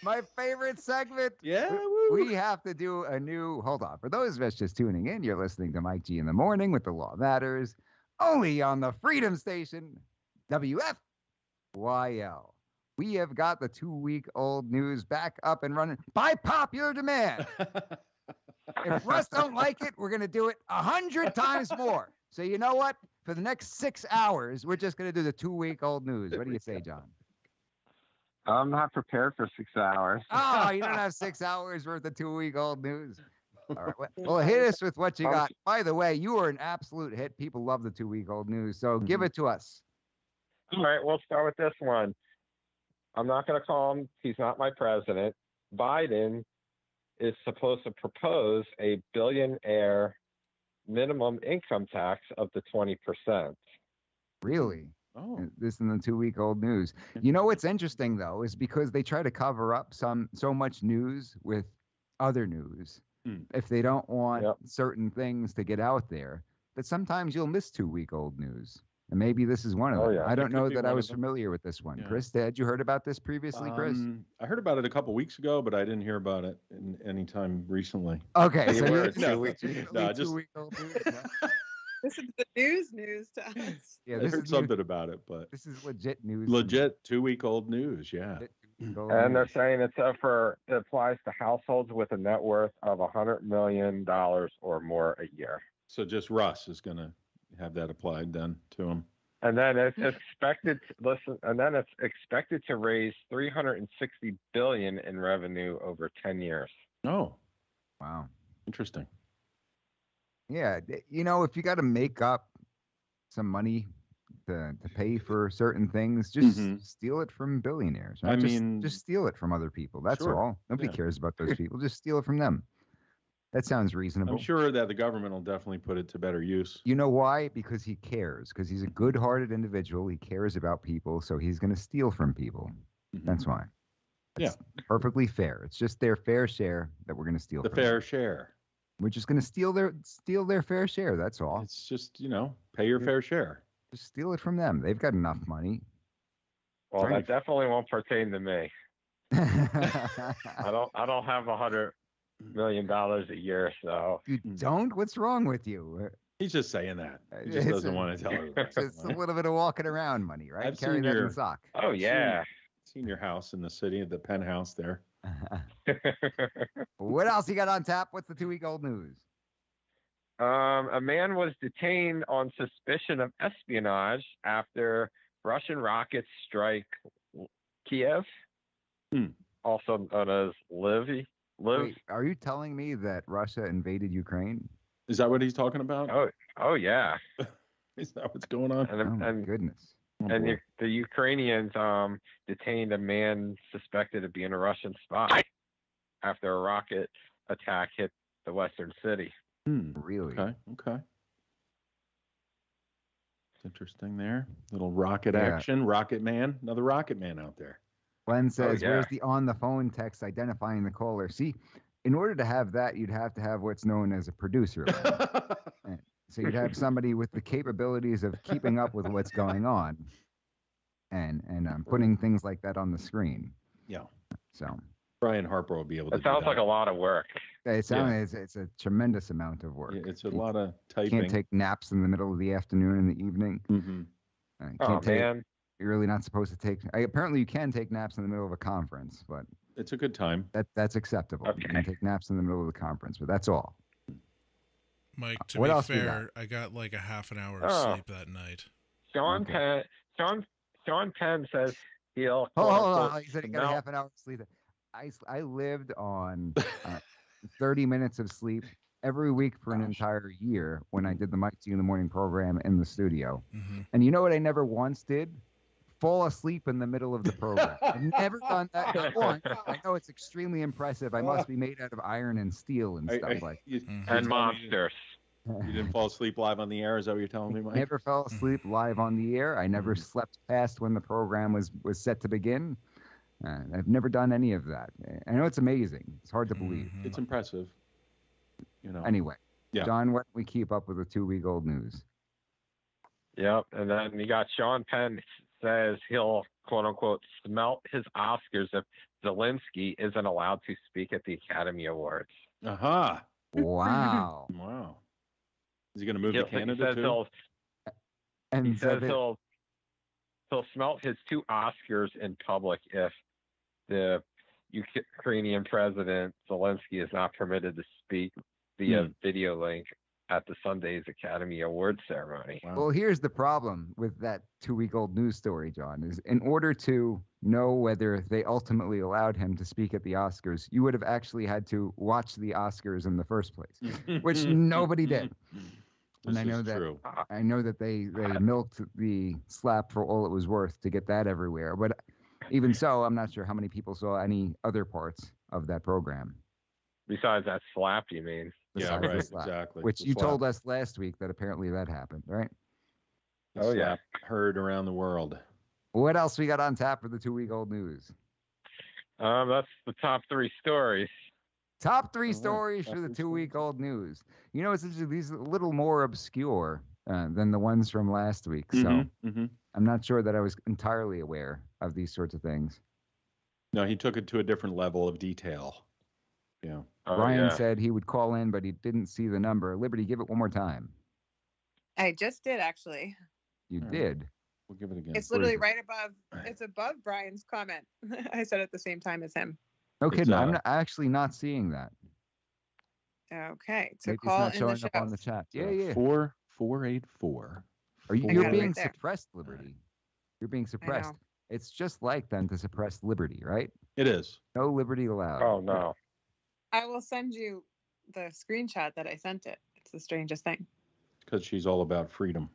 My favorite segment. Yeah. We have to do a new. Hold on. For those of us just tuning in, you're listening to Mike G in the Morning with The Law Matters, only on the Freedom Station, WFYL. We have got the 2-week-old news back up and running by popular demand. If Russ don't like it, we're going to do it 100 times more. So you know what? For the next 6 hours, we're just going to do the 2-week-old news. What do you say, John? I'm not prepared for 6 hours. Oh, you don't have 6 hours worth of 2-week-old news. All right. Well, hit us with what you got. By the way, you are an absolute hit. People love the 2-week-old news. So give it to us. All right, we'll start with this one. I'm not going to call him. He's not my president. Biden is supposed to propose a billionaire minimum income tax of the 20%. Really? Oh. This in the 2-week-old news. You know what's interesting though is because they try to cover up so much news with other news. Hmm. If they don't want Yep. certain things to get out there, that sometimes you'll miss 2-week-old news. And maybe this is one of them. Oh, yeah. I don't It could know be that I one of was them. familiar with this one. Yeah. Chris, had you heard about this previously, Chris? I heard about it a couple weeks ago, but I didn't hear about it any time recently. Okay, so you you're were- no, no, just- two-week-old news. This is the news to us. Yeah, I this heard is something about it, but This is legit news. legit 2-week-old news. Yeah. Legit two-week-old And they're news. saying it applies to households with a net worth of $100 million or more a year. So just Russ is going to have that applied then to him. And then it's expected to raise $360 billion in revenue over 10 years. Oh, Wow. interesting. Yeah, if you got to make up some money to pay for certain things, just Mhm. steal it from billionaires. I Just- mean- just steal it from other people. That's Sure, all. Nobody yeah. cares about those people. Just steal it from them. That sounds reasonable. I'm sure that the government will definitely put it to better use. You know why? Because he cares. Because he's a good-hearted individual. He cares about people, so he's going to steal from people. Mhm. That's why. Yeah. It's perfectly fair. It's just their fair share that we're going to steal. The from fair them. share. We're just going to steal their fair share. That's all. It's just, pay your fair share. Just steal it from them. They've got enough money. Well, Right. that definitely won't pertain to me. I don't have $100 million a year, so You don't? What's wrong with you? He's just saying that. He just It's doesn't a- want to tell everybody. It's a little bit of walking around money, right? I've Carry seen that in your- the sock. oh yeah. Seen your house in the city, the penthouse there. What else you got on tap? What's the 2-week-old news? A man was detained on suspicion of espionage after Russian rockets strike Kiev, also known as Lviv. Wait, are you telling me that Russia invaded Ukraine? Is that what he's talking about? Oh yeah, Is that what's going on? Oh and my and, goodness. Oh, and boy. the Ukrainians detained a man suspected of being a Russian spy after a rocket attack hit the western city. Really? Okay. It's interesting there. Little rocket Yeah. action. Rocket Man. Another Rocket Man out there. Glenn says, yeah. where's the on the phone text identifying the caller? See, in order to have that, you'd have to have what's known as a producer. So you'd have somebody with the capabilities of keeping up with what's going on and putting things like that on the screen. Yeah. So Brian Harper will be able to It sounds do like that. a lot of work. it's a tremendous amount of work. Yeah, it's a You lot of typing. can't take naps in the middle of the afternoon and the evening. Mhm. You Oh can't take, man. you're really not supposed to take. Apparently, you can take naps in the middle of a conference, but It's a good time. that's acceptable. You can Okay. take naps in the middle of the conference, but that's all. Mike, to What be else we fair, I got like a half an hour of Oh. sleep that night. Sean Okay. Sean Penn says he'll Hold quote, on. unquote, He said he got a smell- half an hour of sleep. I lived on 30 minutes of sleep every week for an entire year when I did the Mike G in the Morning program in the studio. Hmm. And you know what I never once did? Fall asleep in the middle of the program. I've never done that not once. I know it's extremely impressive. I must be made out of iron and steel and stuff like you, Mhm. you're and telling me monsters. You didn't fall asleep live on the air. Is that what you're telling me, Mike? Never fell asleep live on the air. I never slept past when the program was set to begin. I've never done any of that. I know it's amazing. It's hard to believe. Mhm. It's impressive. Anyway, Yeah. John, why don't we keep up with the 2-week-old news? Yep. And then you got Sean Penn says he'll quote unquote smelt his Oscars if Zelensky isn't allowed to speak at the Academy Awards. Aha. Wow. Wow. Is he going to move to He Canada says too? And he so says that- he'll smelt his 2 Oscars in public if the Ukrainian president Zelensky is not permitted to speak via video link at the Sunday's Academy Awards ceremony. Wow. Well, here's the problem with that 2-week-old news story, John, is in order to know whether they ultimately allowed him to speak at the Oscars, you would have actually had to watch the Oscars in the first place, which nobody did. And I This know is that- true. I know that they milked the slap for all it was worth to get that everywhere. But even so, I'm not sure how many people saw any other parts of that program. Besides that slap, you mean? Yeah, besides the right. slap, Exactly. Which The you slap. told us last week that apparently that happened, right? The Oh, yeah. slap heard around the world. What else we got on tap for the 2-week-old news? That's the top 3 stories. Top 3 All right. stories Top for the 3 stories. 2-week-old news. You know, it's interesting, these are a little more obscure than the ones from last week. So Mhm. I'm not sure that I was entirely aware of these sorts of things. No, he took it to a different level of detail. Yeah. Oh, Brian yeah. said he would call in, but he didn't see the number. Liberty, give it one more time. I just did actually. You All right. did. We'll give it again. It's Where literally is it? right above. It's above Brian's comment. I said it at the same time as him. No It's, kidding. I'm actually not seeing that. Okay, to Maybe it's call not in showing the up on show. the chat. So Yeah, yeah. 4484. Are you, I you're got it being right there. suppressed, Liberty. You're being suppressed. know. It's just like them to suppress liberty, right? It is. No liberty allowed. Oh no. I will send you the screenshot that I sent it. It's the strangest thing. Because she's all about freedom.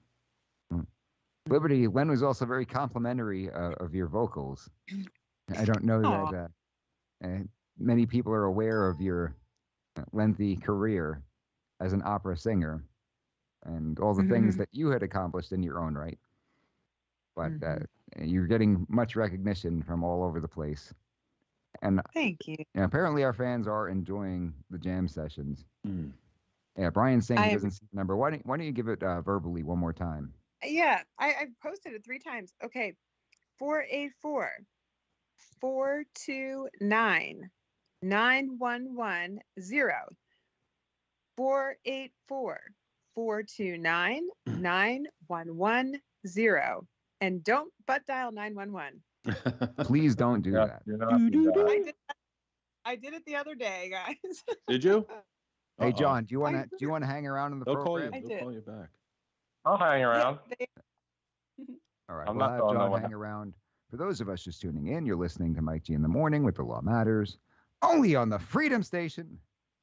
Liberty, Len was also very complimentary of your vocals. I don't know Aw. that many people are aware of your lengthy career as an opera singer and all the things Mhm. that you had accomplished in your own right. But Mhm. you're getting much recognition from all over the place. And Thank you. apparently our fans are enjoying the jam sessions. Mm. Yeah, Brian's saying I he am- doesn't see the number. Why don't you give it verbally one more time? Yeah, I posted it 3 times. Okay, 484 429 9110 484 429 9110 and don't butt dial 911. Please don't do Yeah, that. you're not doing that. I did it the other day, guys. Did you? Hey, Uh-oh. John, do you want to hang around in the They'll call you. program? I They'll did. call you back. I'll hang around. All right, I'm we'll not have going John nowhere. hang around. For those of us just tuning in, you're listening to Mike G in the Morning with The Law Matters, only on the Freedom Station,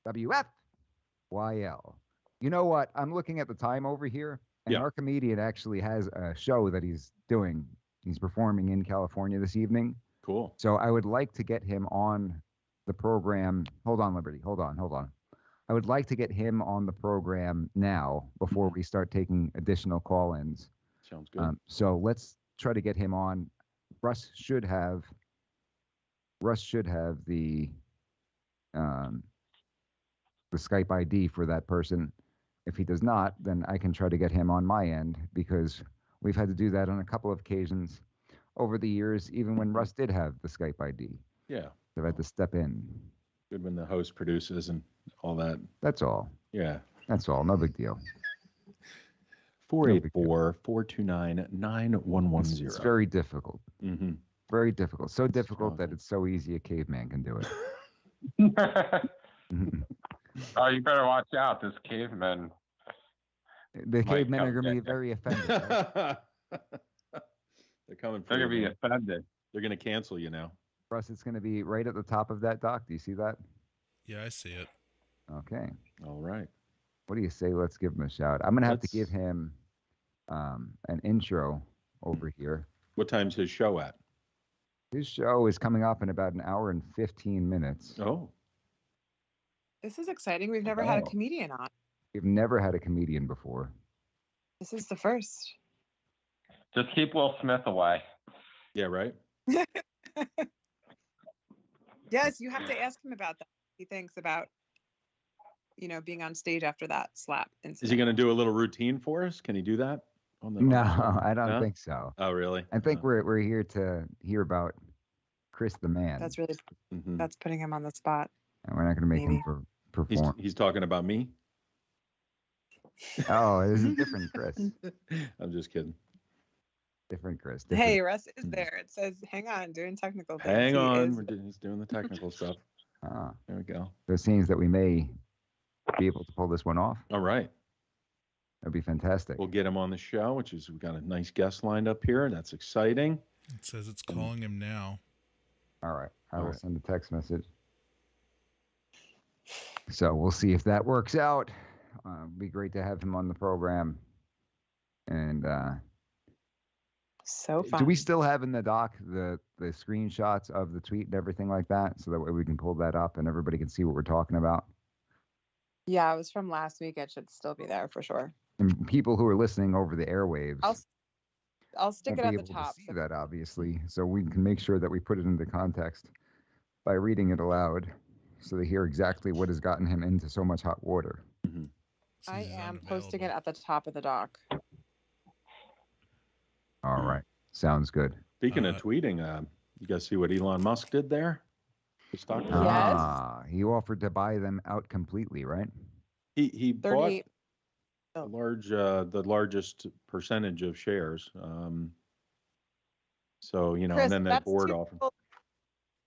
WFYL. You know what? I'm looking at the time over here, and Yeah. our comedian actually has a show that he's doing. He's performing in California this evening. Cool. So I would like to get him on the program. Hold on, Liberty. Hold on. I would like to get him on the program now before we start taking additional call-ins. Sounds good. So let's try to get him on. Russ should have the Skype ID for that person. If he does not, then I can try to get him on my end because we've had to do that on a couple of occasions over the years, even when Russ did have the Skype ID. Yeah. I've had to step in. Good when the host produces and all that. That's all. Yeah. That's all. No big deal. 484 429 It's 9110. very difficult. Mm-hmm. Very difficult. So difficult that Struggle. it's so easy a caveman can do it. Oh, you better watch out. This caveman. The Might cavemen are come going to be get you. very offended. Right? They're coming for They're you. gonna be man. offended. They're going to cancel you now. Russ, it's going to be right at the top of that doc. Do you see that? Yeah, I see it. Okay. All right. What do you say? Let's give him a shout. I'm going to have to Let's- give him an intro over here. What time's his show at? His show is coming up in about an hour and 15 minutes. Oh, This is exciting. We've never had a Wow. comedian on. We've never had a comedian before. This is the first. Just keep Will Smith away. yeah, right. Yes, you have to ask him about that. He thinks about, being on stage after that slap incident. Is he going to do a little routine for us? Can he do that? On the No, on the show? I don't No? think so. Oh, really? I think we're here to hear about Chris the Man. That's really Mhm. that's putting him on the spot. And we're not going to make him Maybe. perform. He's talking about me. Oh, this is different Chris. I'm just kidding. Different Chris. Hey, Different. Russ is there. It says, "Hang on, doing technical things." Hang He on, is- he's doing the technical stuff. Ah, There we go. so it seems that we may be able to pull this one off. All right, That'd be fantastic. we'll get him on the show. We've got a nice guest lined up here. That's exciting. It says it's calling him now. All right. I All will right. send a text message. So we'll see if that works out. It'd be great to have him on the program. And so fun. do we still have in the doc the screenshots of the tweet and everything like that? So that way we can pull that up and everybody can see what we're talking about. Yeah, it was from last week. It should still be there for sure. And people who are listening over the airwaves I'll stick won't it be at the able top. to see that, obviously. So we can make sure that we put it into context by reading it aloud so they hear exactly what has gotten him into so much hot water. Mhm. Says I he's am posting it unavailable. at the top of the doc. All right. Sounds good. Speaking of Uh, tweeting, you guys see what Elon Musk did there? The stock price? Yes. Ah, he offered to buy them out completely, right? He bought 38. the largest percentage of shares. So and Chris, then that board offer.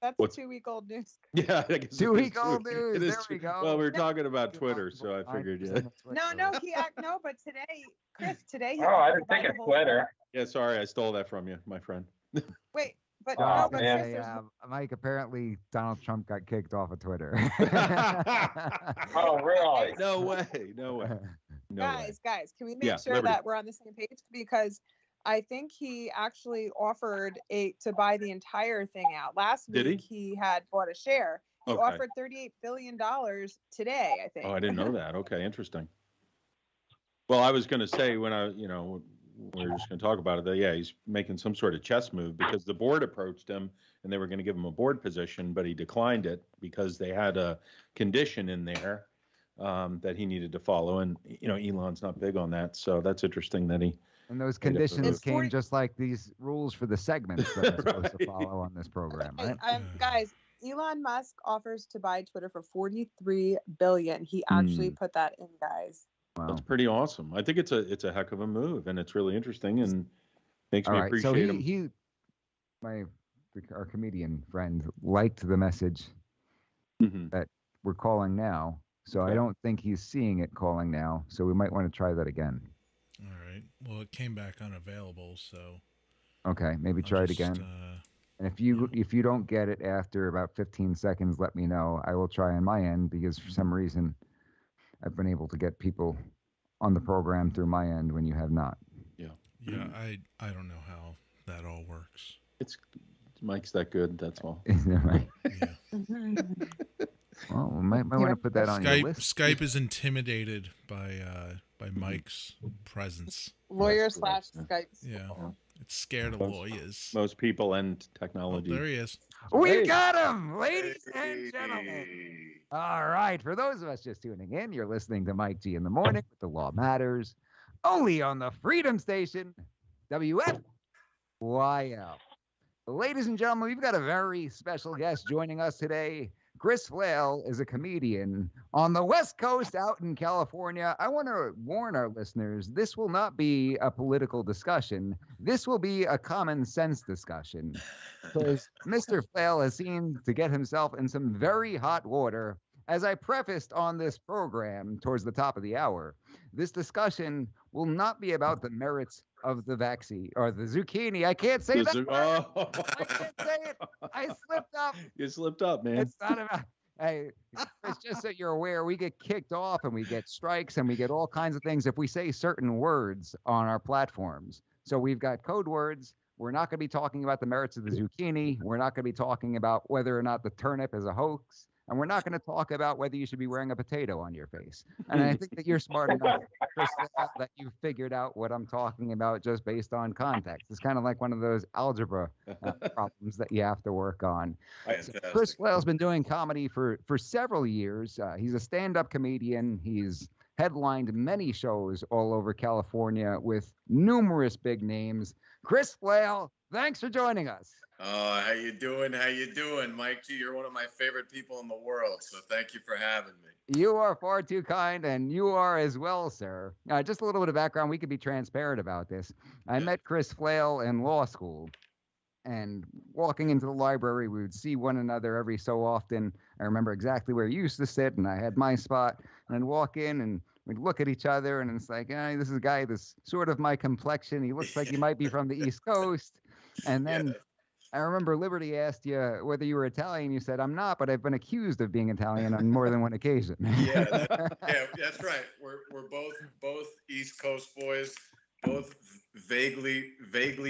That's What's- 2-week-old news. Yeah, I guess 2 it is week old true. news. It is There we true. go. Well, we were talking about Twitter, so I figured. Yeah. No, but today, Chris, today. Oh, I didn't think it's Twitter. Yeah, sorry, I stole that from you, my friend. Wait, but Oh, no, but man. Chris, there's Mike, apparently Donald Trump got kicked off of Twitter. Oh, really? No way. No way. No way. guys, can we make Yeah, sure Liberty. that we're on the same page? Because I think he actually offered to buy the entire thing out. Last Did week he had bought a share. He Okay. offered $38 billion today, I think. Oh, I didn't know that. Okay, interesting. Well, I was going to say when we were just going to talk about it, that, yeah, he's making some sort of chess move because the board approached him and they were going to give him a board position, but he declined it because they had a condition in there that he needed to follow. And, Elon's not big on that. So that's interesting that he. And those Made up the conditions rules. came just like these rules for the segments that I'm supposed to Right. follow on this program, right? Guys, Elon Musk offers to buy Twitter for $43 billion. He actually put that in, guys. Wow. That's pretty awesome. I think it's a heck of a move, and it's really interesting and makes All me right. So appreciate him. our comedian friend liked the message Mhm. that we're calling now. So I Okay. don't think he's seeing it calling now. So we might want to try that again. All right. Well, it came back unavailable, so Okay, maybe I'll try it just, again. And if you don't get it after about 15 seconds, let me know. I will try on my end because for some reason I've been able to get people on the program through my end when you have not. yeah, I don't know how that all works. It's Mike's that good. That's all. Is that right? Yeah. Well, we might want to put that on your list. Skype is intimidated by Mike's presence. Lawyer That's correct, / Skype. Yeah, it's scared of Most- lawyers. Most people and Oh, technology. there he is. We Hey. got him, ladies and gentlemen. All right. For those of us just tuning in, you're listening to Mike G in the morning with The Law Matters, only on the Freedom Station, WFYL. Ladies and gentlemen, we've got a very special guest joining us today. Chris Flail is a comedian on the West Coast out in California. I want to warn our listeners, this will not be a political discussion. This will be a common sense discussion. Because Mr. Flail has seemed to get himself in some very hot water. As I prefaced on this program towards the top of the hour, this discussion will not be about the merits of the vaccine or the zucchini. I can't say that. Oh. I can't say it. I slipped up. You slipped up, man. It's not about. Hey, it's just so you're aware, we get kicked off and we get strikes and we get all kinds of things if we say certain words on our platforms. So we've got code words. We're not going to be talking about the merits of the zucchini. We're not going to be talking about whether or not the turnip is a hoax. And we're not going to talk about whether you should be wearing a potato on your face. And I think that you're smart enough, Chris, that you figured out what I'm talking about just based on context. It's kind of like one of those algebra problems that you have to work on. So Chris Flail's been doing comedy for several years. He's a stand-up comedian. He's headlined many shows all over California with numerous big names. Chris Flail, thanks for joining us. Oh, how you doing? How you doing, Mike G? You're one of my favorite people in the world, so thank you for having me. You are far too kind, and you are as well, sir. Just a little bit of background. We could be transparent about this. I met Chris Flail in law school, and walking into the library, we would see one another every so often. I remember exactly where you used to sit, and I had my spot, and I'd walk in, and we'd look at each other, and it's like, this is a guy that's sort of my complexion. He looks like he might be from the East Coast. And then I remember Liberty asked you whether you were Italian. You said, I'm not, but I've been accused of being Italian on more than one occasion. Yeah, that's right. We're both East Coast boys, both vaguely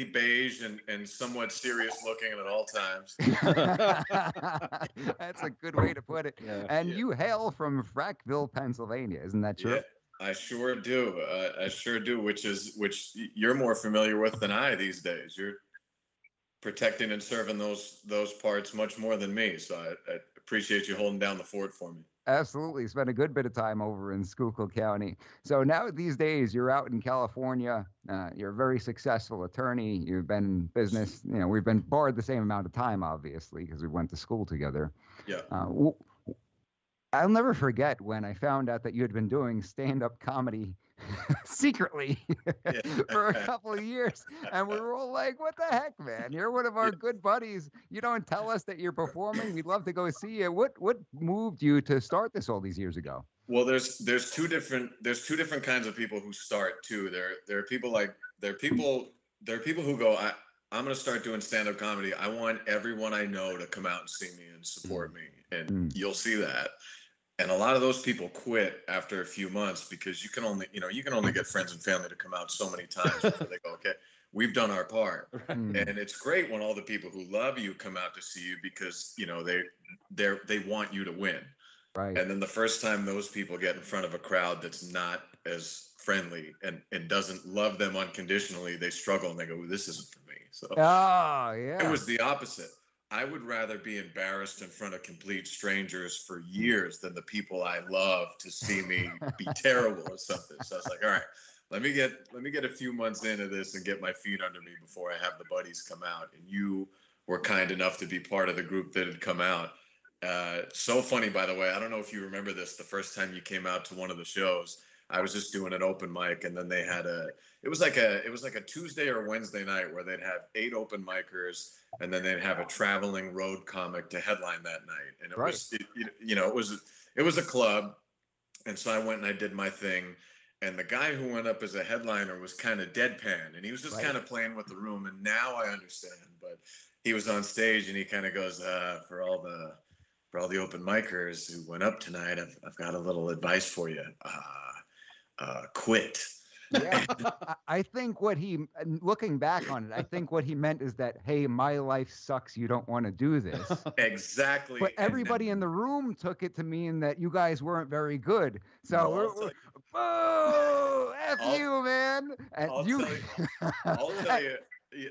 beige and somewhat serious looking at all times. That's a good way to put it. Yeah. And you hail from Frackville, Pennsylvania. Isn't that true? Yeah, I sure do. Which you're more familiar with than I these days. You're protecting and serving those parts much more than me. So I appreciate you holding down the fort for me. Absolutely. Spent a good bit of time over in Schuylkill County. So now these days you're out in California. You're a very successful attorney. You've been in business. We've been barred the same amount of time, obviously, because we went to school together. Yeah. I'll never forget when I found out that you had been doing stand-up comedy secretly for a couple of years, and we were all like, "What the heck, man? You're one of our good buddies. You don't tell us that you're performing. We'd love to go see you." What moved you to start this all these years ago? Well, there's two different kinds of people who start too. There are people who go, I'm going to start doing stand-up comedy. I want everyone I know to come out and see me and support me, and you'll see that. And a lot of those people quit after a few months because you can only get friends and family to come out so many times before they go, okay, we've done our part. And it's great when all the people who love you come out to see you because, they want you to win. Right. And then the first time those people get in front of a crowd that's not as friendly and doesn't love them unconditionally, they struggle and they go, this isn't for me. So it was the opposite. I would rather be embarrassed in front of complete strangers for years than the people I love to see me be terrible or something. So I was like, all right, let me get a few months into this and get my feet under me before I have the buddies come out. And you were kind enough to be part of the group that had come out. So funny, by the way. I don't know if you remember this. The first time you came out to one of the shows, I was just doing an open mic, and then they had it was like a Tuesday or Wednesday night where they'd have 8 open micers, and then they'd have a traveling road comic to headline that night. And it was a club, and so I went and I did my thing. And the guy who went up as a headliner was kind of deadpan, and he was just kind of playing with the room. And now I understand, but he was on stage and he kind of goes, for all the open micers who went up tonight, I've got a little advice for you. Quit. Yeah, I think looking back on it, I think what he meant is that, hey, my life sucks. You don't want to do this. Exactly. But everybody in the room took it to mean that you guys weren't very good. So, boo, F you, man. I'll tell you.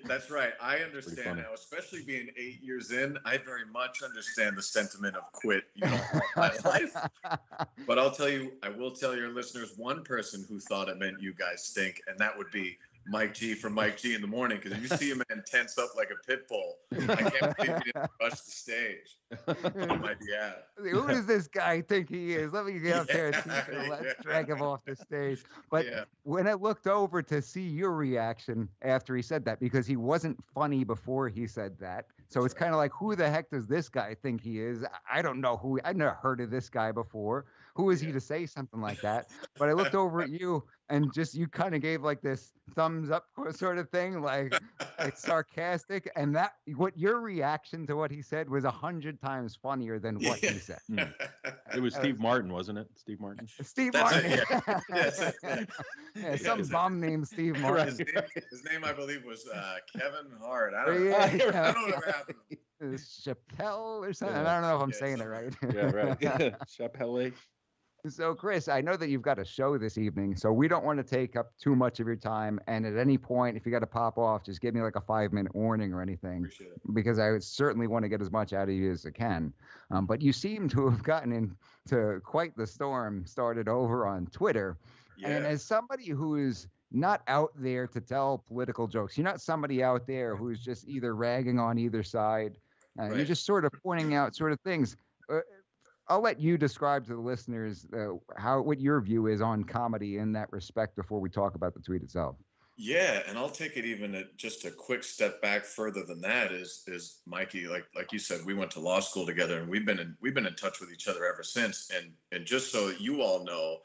That's right. I understand now, especially being 8 years in. I very much understand the sentiment of quit. You don't want my life. But I will tell your listeners one person who thought it meant you guys stink, and that would be Mike G from Mike G in the Morning. Because if you see a man tense up like a pit bull, I can't believe he didn't rush the stage on my behalf. Who does this guy think he is? Let me get up there and let's drag him off the stage. But when I looked over to see your reaction after he said that, because he wasn't funny before he said that. So it's kind of like, who the heck does this guy think he is? I don't know I've never heard of this guy before. Who is he to say something like that? But I looked over at you and just, you kind of gave like this thumbs up sort of thing, like sarcastic. And what your reaction to what he said was 100 times funnier than what he said. It was Steve Martin, wasn't it? Steve Martin. Steve Martin. Some bum named Steve Martin. His name, I believe, was Kevin Hart. I don't know what happened. Chappelle or something. I don't know if I'm saying it right. Yeah, right. Chappelle. So, Chris, I know that you've got a show this evening, so we don't want to take up too much of your time. And at any point, if you got to pop off, just give me like a 5-minute warning or anything. Appreciate it. Because I would certainly want to get as much out of you as I can. But you seem to have gotten into quite the storm started over on Twitter. Yeah. And as somebody who is not out there to tell political jokes, you're not somebody out there who's just either ragging on either side. Right. You're just sort of pointing out sort of things. I'll let you describe to the listeners what your view is on comedy in that respect before we talk about the tweet itself. Yeah, and I'll take it even just a quick step back further than that. Is Mikey, like you said, we went to law school together, and we've been in touch with each other ever since. And just so you all know,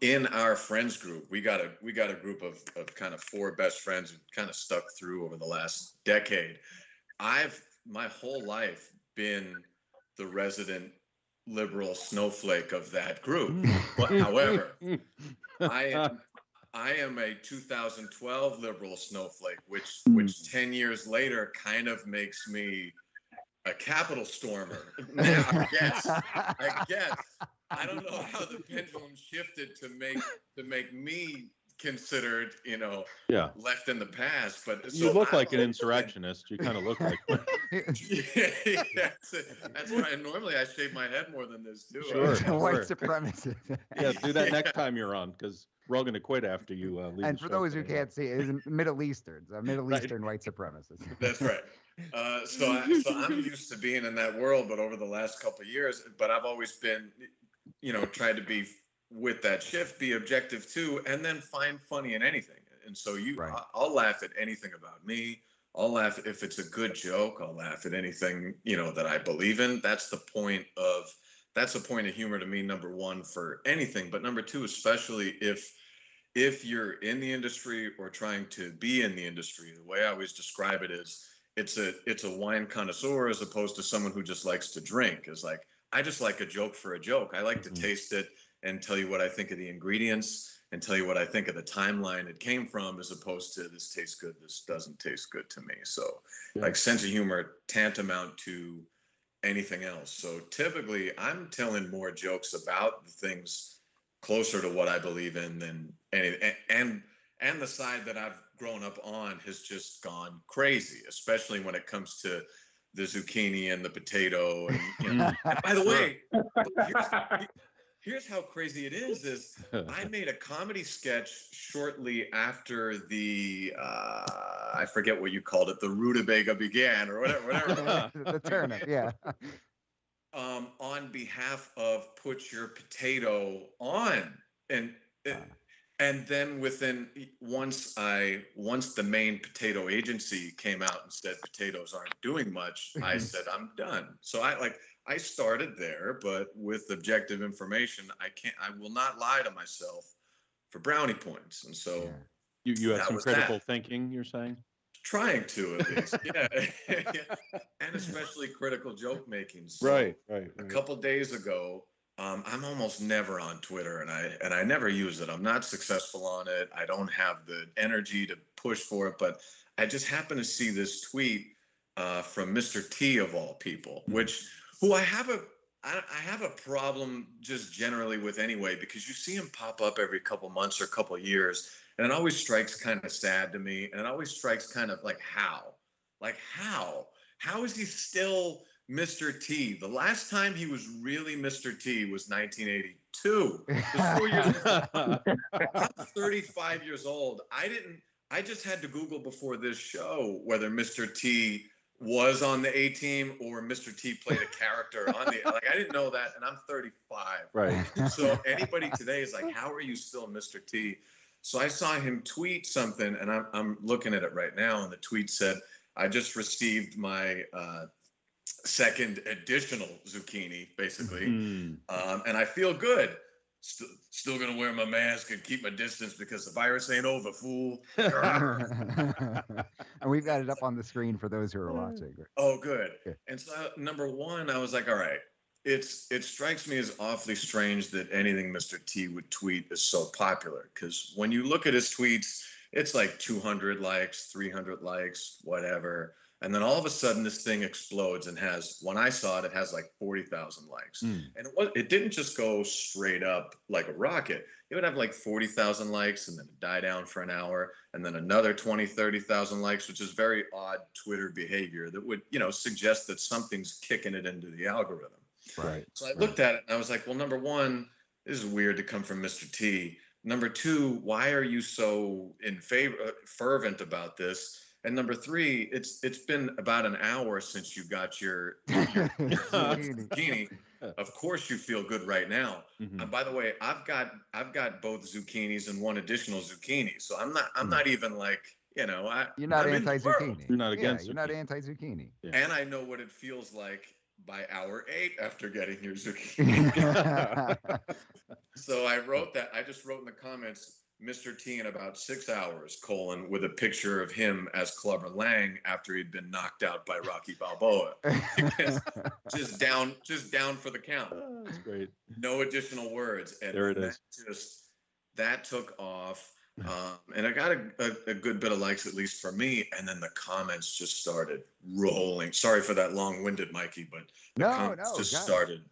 in our friends group, we got a group of kind of 4 best friends who kind of stuck through over the last decade. I've my whole life been the resident liberal snowflake of that group. But however, I am a 2012 liberal snowflake, which 10 years later kind of makes me a Capitol stormer. Now, I guess I don't know how the pendulum shifted to make me considered, Yeah. left in the past. But You so look like an I've insurrectionist. You kind of look like one. that's why normally I shave my head more than this too. Sure. White supremacist. Yeah, do that next time you're on, because we're all going to quit after you leave. And the for show those who today. can't see, it is Middle Easterns, a Middle Right. Eastern white supremacist. That's right. So I'm used to being in that world, but over the last couple of years, but I've always been, tried to be with that shift, be objective too, and then find funny in anything. And so Right. I'll laugh at anything about me. I'll laugh if it's a good joke. I'll laugh at anything, that I believe in. That's the point of humor to me, number one, for anything. But number two, especially if you're in the industry or trying to be in the industry, the way I always describe it is it's a wine connoisseur as opposed to someone who just likes to drink. Is like, I just like a joke for a joke. I like to taste it and tell you what I think of the ingredients and tell you what I think of the timeline it came from, as opposed to this tastes good, this doesn't taste good to me. So like sense of humor tantamount to anything else. So typically I'm telling more jokes about the things closer to what I believe in than and the side that I've grown up on has just gone crazy, especially when it comes to the zucchini and the potato. And by the way, here's how crazy it is I made a comedy sketch shortly after the I forget what you called it, the rutabaga began or whatever. The turnip, yeah. On behalf of Put Your Potato On. And then once the main potato agency came out and said potatoes aren't doing much, I said I'm done. So I started there, but with objective information, I will not lie to myself for brownie points. And so you had that some was critical that. thinking, you're saying? Trying to, at least. Yeah. And especially critical joke making. So Right. A couple days ago, I'm almost never on Twitter, and I never use it. I'm not successful on it. I don't have the energy to push for it, but I just happened to see this tweet from Mr. T of all people, who I have a problem just generally with anyway, because you see him pop up every couple months or couple years, and it always strikes kind of sad to me, and it always strikes kind of like how is he still Mr. T? The last time he was really Mr. T was 1982. I'm 35 years old. I just had to Google before this show whether Mr. T was on the A Team or Mr. T played a character on the, I didn't know that, and I'm 35. Right. So anybody today is like, how are you still Mr. T? So I saw him tweet something, and I'm looking at it right now, and the tweet said, I just received my second additional zucchini, basically, and I feel good. Still gonna wear my mask and keep my distance because the virus ain't over, fool. And we've got it up on the screen for those who are watching. Oh, good. Yeah. And so number one, I was like, all right, it strikes me as awfully strange that anything Mr. T would tweet is so popular, because when you look at his tweets, it's like 200 likes, 300 likes, whatever. And then all of a sudden this thing explodes and when I saw it, it has like 40,000 likes. And it didn't just go straight up like a rocket. It would have like 40,000 likes and then die down for an hour, and then another 20, 30,000 likes, which is very odd Twitter behavior that would, suggest that something's kicking it into the algorithm. Right. So I looked at it and I was like, well, number one, this is weird to come from Mr. T. Number two, why are you so fervent about this? And number three, it's been about an hour since you got your zucchini. Of course, you feel good right now. And by the way, I've got both zucchinis and one additional zucchini, so I'm not even like you're not anti-zucchini. You're not against. You're not anti-zucchini. Yeah. And I know what it feels like by hour 8 after getting your zucchini. So I just wrote in the comments, Mr. T in about 6 hours, with a picture of him as Clubber Lang after he'd been knocked out by Rocky Balboa. just down for the count. Oh, that's great. No additional words. And there it is. That took off. And I got a good bit of likes, at least for me. And then the comments just started rolling. Sorry for that long-winded, Mikey, but the comments started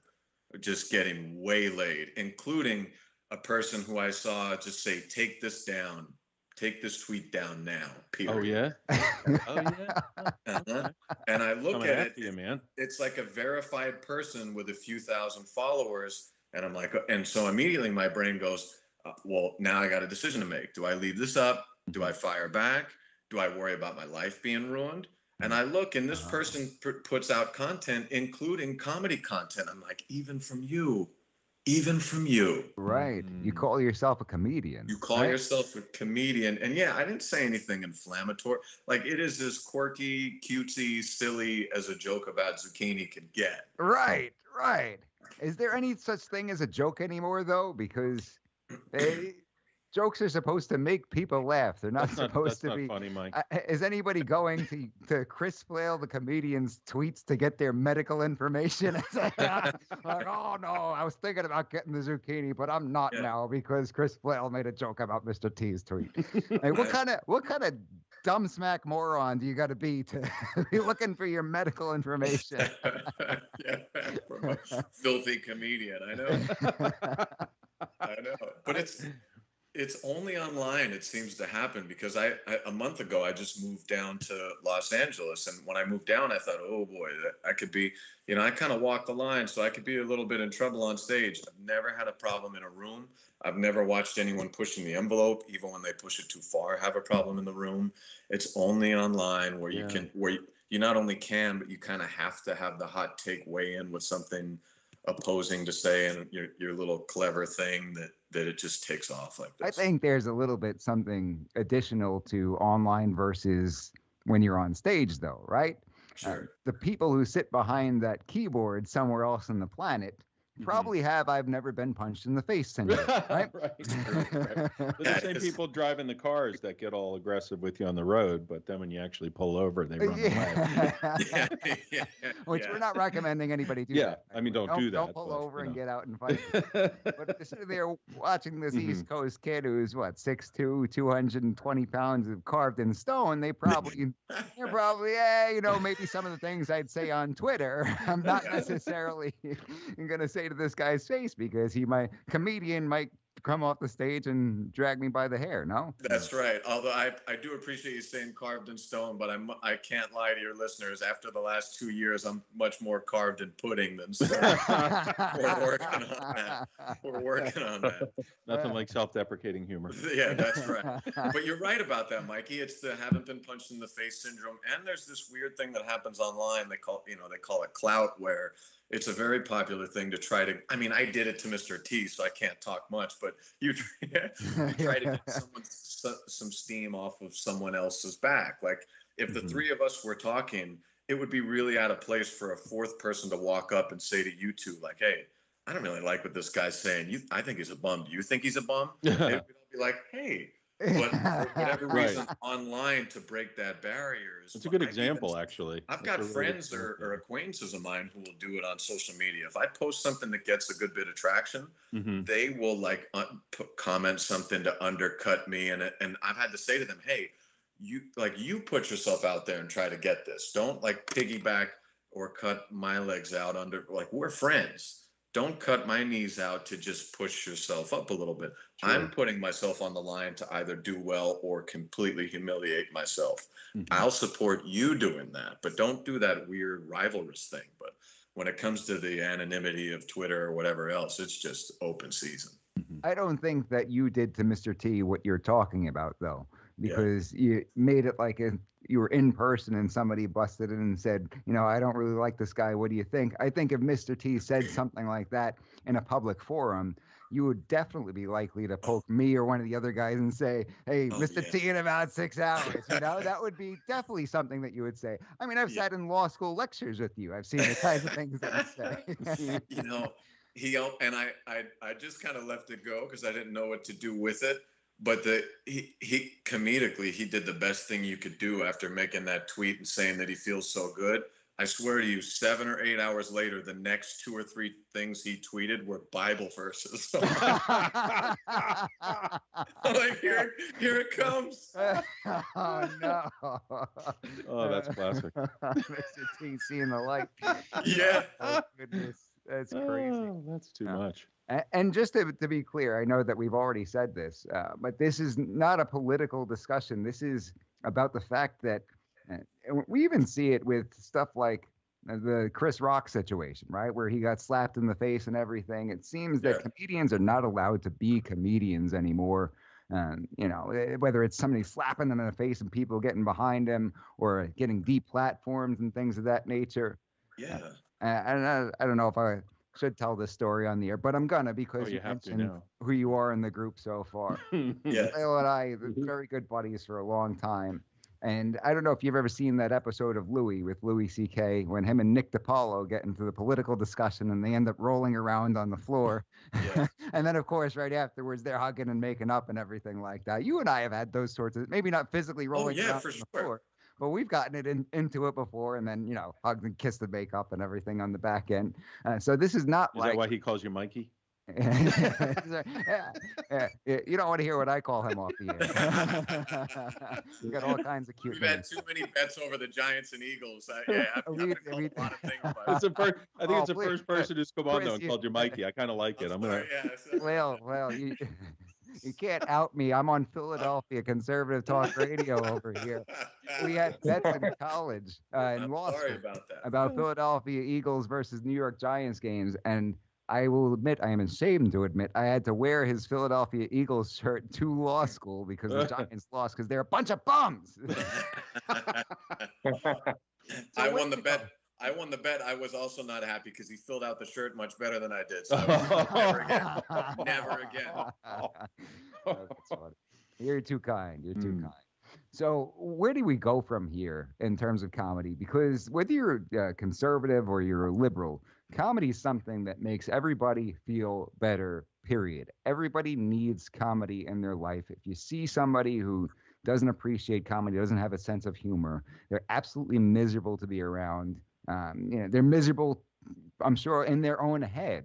just getting waylaid, including a person who I saw just say, "Take this down, take this tweet down now." Period. Oh yeah. Oh yeah. Uh-huh. And I look Coming at it, after you, man. it's like a verified person with a few thousand followers, and I'm like, and so immediately my brain goes, well, now I got a decision to make. Do I leave this up? Do I fire back? Do I worry about my life being ruined? And I look, and this person puts out content, including comedy content. I'm like, even from you. Right. You call yourself a comedian. You call yourself a comedian. And yeah, I didn't say anything inflammatory. Like, it is as quirky, cutesy, silly as a joke about zucchini could get. Right. Is there any such thing as a joke anymore, though? Because jokes are supposed to make people laugh. They're not supposed to be funny, Mike. Is anybody going to Chris Flail, the comedian's tweets to get their medical information? Like, oh no, I was thinking about getting the zucchini, but I'm not now because Chris Flail made a joke about Mr. T's tweet. Like, what kind of dumb smack moron do you got to be looking for your medical information? From a filthy comedian. I know. But it's only online it seems to happen, because I a month ago I just moved down to Los Angeles, and when I moved down I thought, oh boy, I could be, I kind of walk the line, so I could be a little bit in trouble on stage. I've never had a problem in a room. I've never watched anyone pushing the envelope, even when they push it too far, have a problem in the room. It's only online where you can, you not only can, but you kind of have to have the hot take weigh in with something opposing to say, and your little clever thing that it just takes off like this. I think there's a little bit something additional to online versus when you're on stage, though, right? Sure. The people who sit behind that keyboard somewhere else on the planet probably have "I've never been punched in the face" syndrome, right? Right. They're the same people driving the cars that get all aggressive with you on the road, but then when you actually pull over, they run away. Which we're not recommending anybody do that. I mean, don't do that. Don't pull over and get out and fight. But if you're sitting there watching this East Coast kid who's 6'2", 220 pounds of carved in stone, they're probably, maybe some of the things I'd say on Twitter, I'm not necessarily going to say to this guy's face, because comedian might come off the stage and drag me by the hair. No, that's right. Although I do appreciate you saying carved in stone, but I can't lie to your listeners. After the last 2 years, I'm much more carved in pudding than stone. We're working on that. Nothing like self-deprecating humor. Yeah, that's right. But you're right about that, Mikey. It's the haven't been punched in the face syndrome. And there's this weird thing that happens online. They call it clout, where it's a very popular thing to try to, I did it to Mr. T, so I can't talk much, but you try to get some steam off of someone else's back. Like, if the three of us were talking, it would be really out of place for a fourth person to walk up and say to you two, like, hey, I don't really like what this guy's saying. I think he's a bum. Do you think he's a bum? And we'd all be like, hey. But for whatever reason, online, to break that barrier is. It's a good example, actually. I've got friends or acquaintances of mine who will do it on social media. If I post something that gets a good bit of traction, they will comment something to undercut me, and I've had to say to them, hey, you put yourself out there and try to get this. Don't piggyback or cut my legs out under. We're friends. Don't cut my knees out to just push yourself up a little bit. Sure. I'm putting myself on the line to either do well or completely humiliate myself. I'll support you doing that, but don't do that weird rivalrous thing. But when it comes to the anonymity of Twitter or whatever else, it's just open season. I don't think that you did to Mr. T what you're talking about, though, because you made it like you were in person and somebody busted in and said, I don't really like this guy. What do you think? I think if Mr. T said something like that in a public forum, you would definitely be likely to poke me or one of the other guys and say, hey, Mr. T in about 6 hours. That would be definitely something that you would say. I've sat in law school lectures with you. I've seen the kinds of things that you say. I just kind of left it go because I didn't know what to do with it. But he comedically, he did the best thing you could do after making that tweet and saying that he feels so good. I swear to you, 7 or 8 hours later, the next 2 or 3 things he tweeted were Bible verses. I'm like, here it comes. Oh, no. Oh, that's classic. Mr. T seeing the light. Yeah. Oh, goodness. That's crazy. Oh, that's too much. And just to be clear, I know that we've already said this, but this is not a political discussion. This is about the fact that and we even see it with stuff like the Chris Rock situation, right? Where he got slapped in the face and everything. It seems that comedians are not allowed to be comedians anymore. Whether it's somebody slapping them in the face and people getting behind him or getting deplatformed and things of that nature. Yeah. And I don't know if I should tell this story on the air, but I'm gonna because you mentioned who you are in the group so far. Yeah. Phil and I, very good buddies for a long time. And I don't know if you've ever seen that episode of Louis with Louis C.K. when him and Nick DiPaolo get into the political discussion and they end up rolling around on the floor. Yeah. And then, of course, right afterwards, they're hugging and making up and everything like that. You and I have had those sorts of, maybe not physically rolling around for on the sure. floor, but we've gotten it into it before and then, hugged and kissed and make up and everything on the back end. So this is not Is that why he calls you Mikey? yeah. You don't want to hear what I call him off the air. You got all kinds of cute We've had names. too many bets over the Giants and Eagles. I've been called a lot of things. But I think it's the first person who's come on now and called you Mikey. I kind of like it. Well, you can't out me. I'm on Philadelphia conservative talk radio over here. We had bets in college in law school about Philadelphia Eagles versus New York Giants games, and I will admit, I am ashamed to admit, I had to wear his Philadelphia Eagles shirt to law school because the Giants lost because they're a bunch of bums. I won the bet. I was also not happy because he filled out the shirt much better than I did. So never again. Never again. That's funny. You're too kind. You're too kind. So where do we go from here in terms of comedy? Because whether you're conservative or you're a liberal, comedy is something that makes everybody feel better, period. Everybody needs comedy in their life. If you see somebody who doesn't appreciate comedy, doesn't have a sense of humor, they're absolutely miserable to be around. They're miserable, I'm sure, in their own head.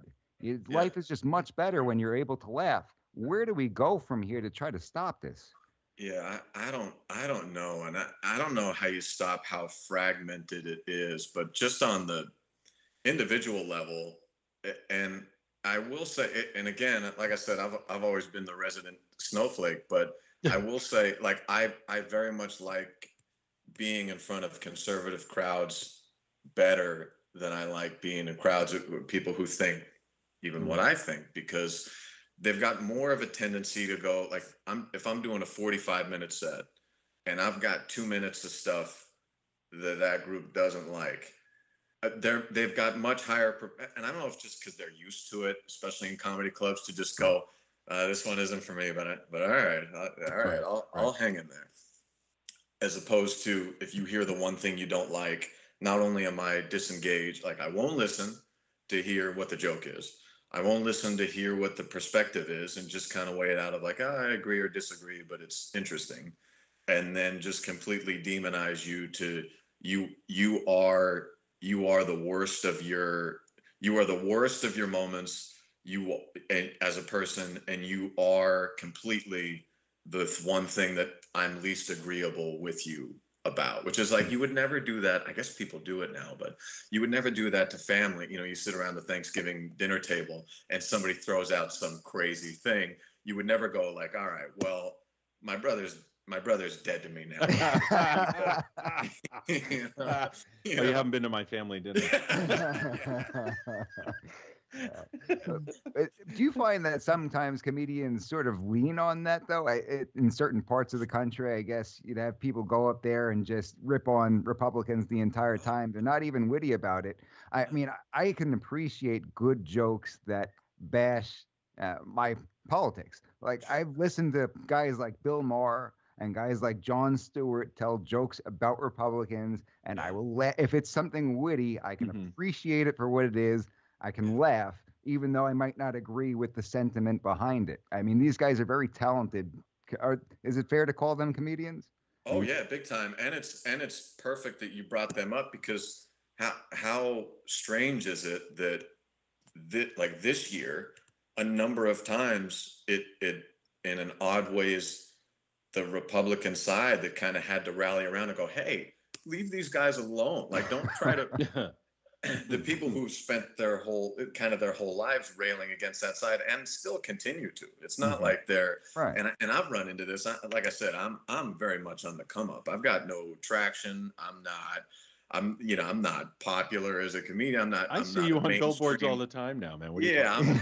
Life is just much better when you're able to laugh. Where do we go from here to try to stop this? Yeah, I don't know. And I don't know how you stop how fragmented it is, but just on the individual level, and I will say, and again, like I said, I've always been the resident snowflake, but I will say, like, I very much like being in front of conservative crowds better than I like being in crowds with people who think even what I think, because they've got more of a tendency to go like, if I'm doing a 45-minute set and I've got 2 minutes of stuff that group doesn't like, they've got much higher, and I don't know if just because they're used to it, especially in comedy clubs, to just go, this one isn't for me, but all right, I'll hang in there. As opposed to if you hear the one thing you don't like, not only am I disengaged, like I won't listen to hear what the joke is. I won't listen to hear what the perspective is and just kind of weigh it out of like, I agree or disagree, but it's interesting. And then just completely demonize you to you are the worst of your moments as a person, and you are completely the one thing that I'm least agreeable with you about, which is like, you would never do that. I guess people do it now, but you would never do that to family. You sit around the Thanksgiving dinner table and somebody throws out some crazy thing. You would never go like, all right, well, my brother's dead to me now. You haven't been to my family dinner. Do you find that sometimes comedians sort of lean on that, though? In certain parts of the country, I guess you'd have people go up there and just rip on Republicans the entire time. They're not even witty about it. I mean, I can appreciate good jokes that bash my politics. Like, I've listened to guys like Bill Maher and guys like Jon Stewart tell jokes about Republicans, and I will if it's something witty, I can appreciate it for what it is. I can laugh, even though I might not agree with the sentiment behind it. I mean, these guys are very talented. Is it fair to call them comedians? Oh yeah, big time. And it's perfect that you brought them up, because how strange is it that like this year, a number of times it in an odd ways, the Republican side that kind of had to rally around and go, hey, leave these guys alone. Like, don't try to the people who spent their whole lives railing against that side and still continue to. It's not like they're Right. and I've run into this. Like I said, I'm very much on the come up. I've got no traction. I'm not popular as a comedian. I see you on billboards all the time now, man. What are you talking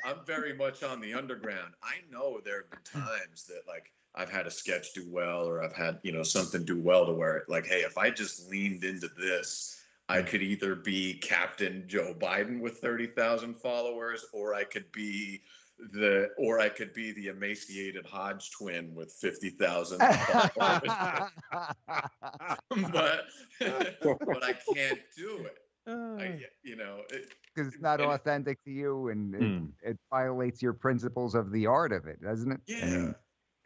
I'm very much on the underground. I know there have been times that like I've had a sketch do well, or I've had, something do well to where like, hey, if I just leaned into this, I could either be Captain Joe Biden with 30,000 followers, or I could be the emaciated Hodge twin with 50,000 followers. but I can't do it. Because it's not authentic to you, and it violates your principles of the art of it, doesn't it? Yeah.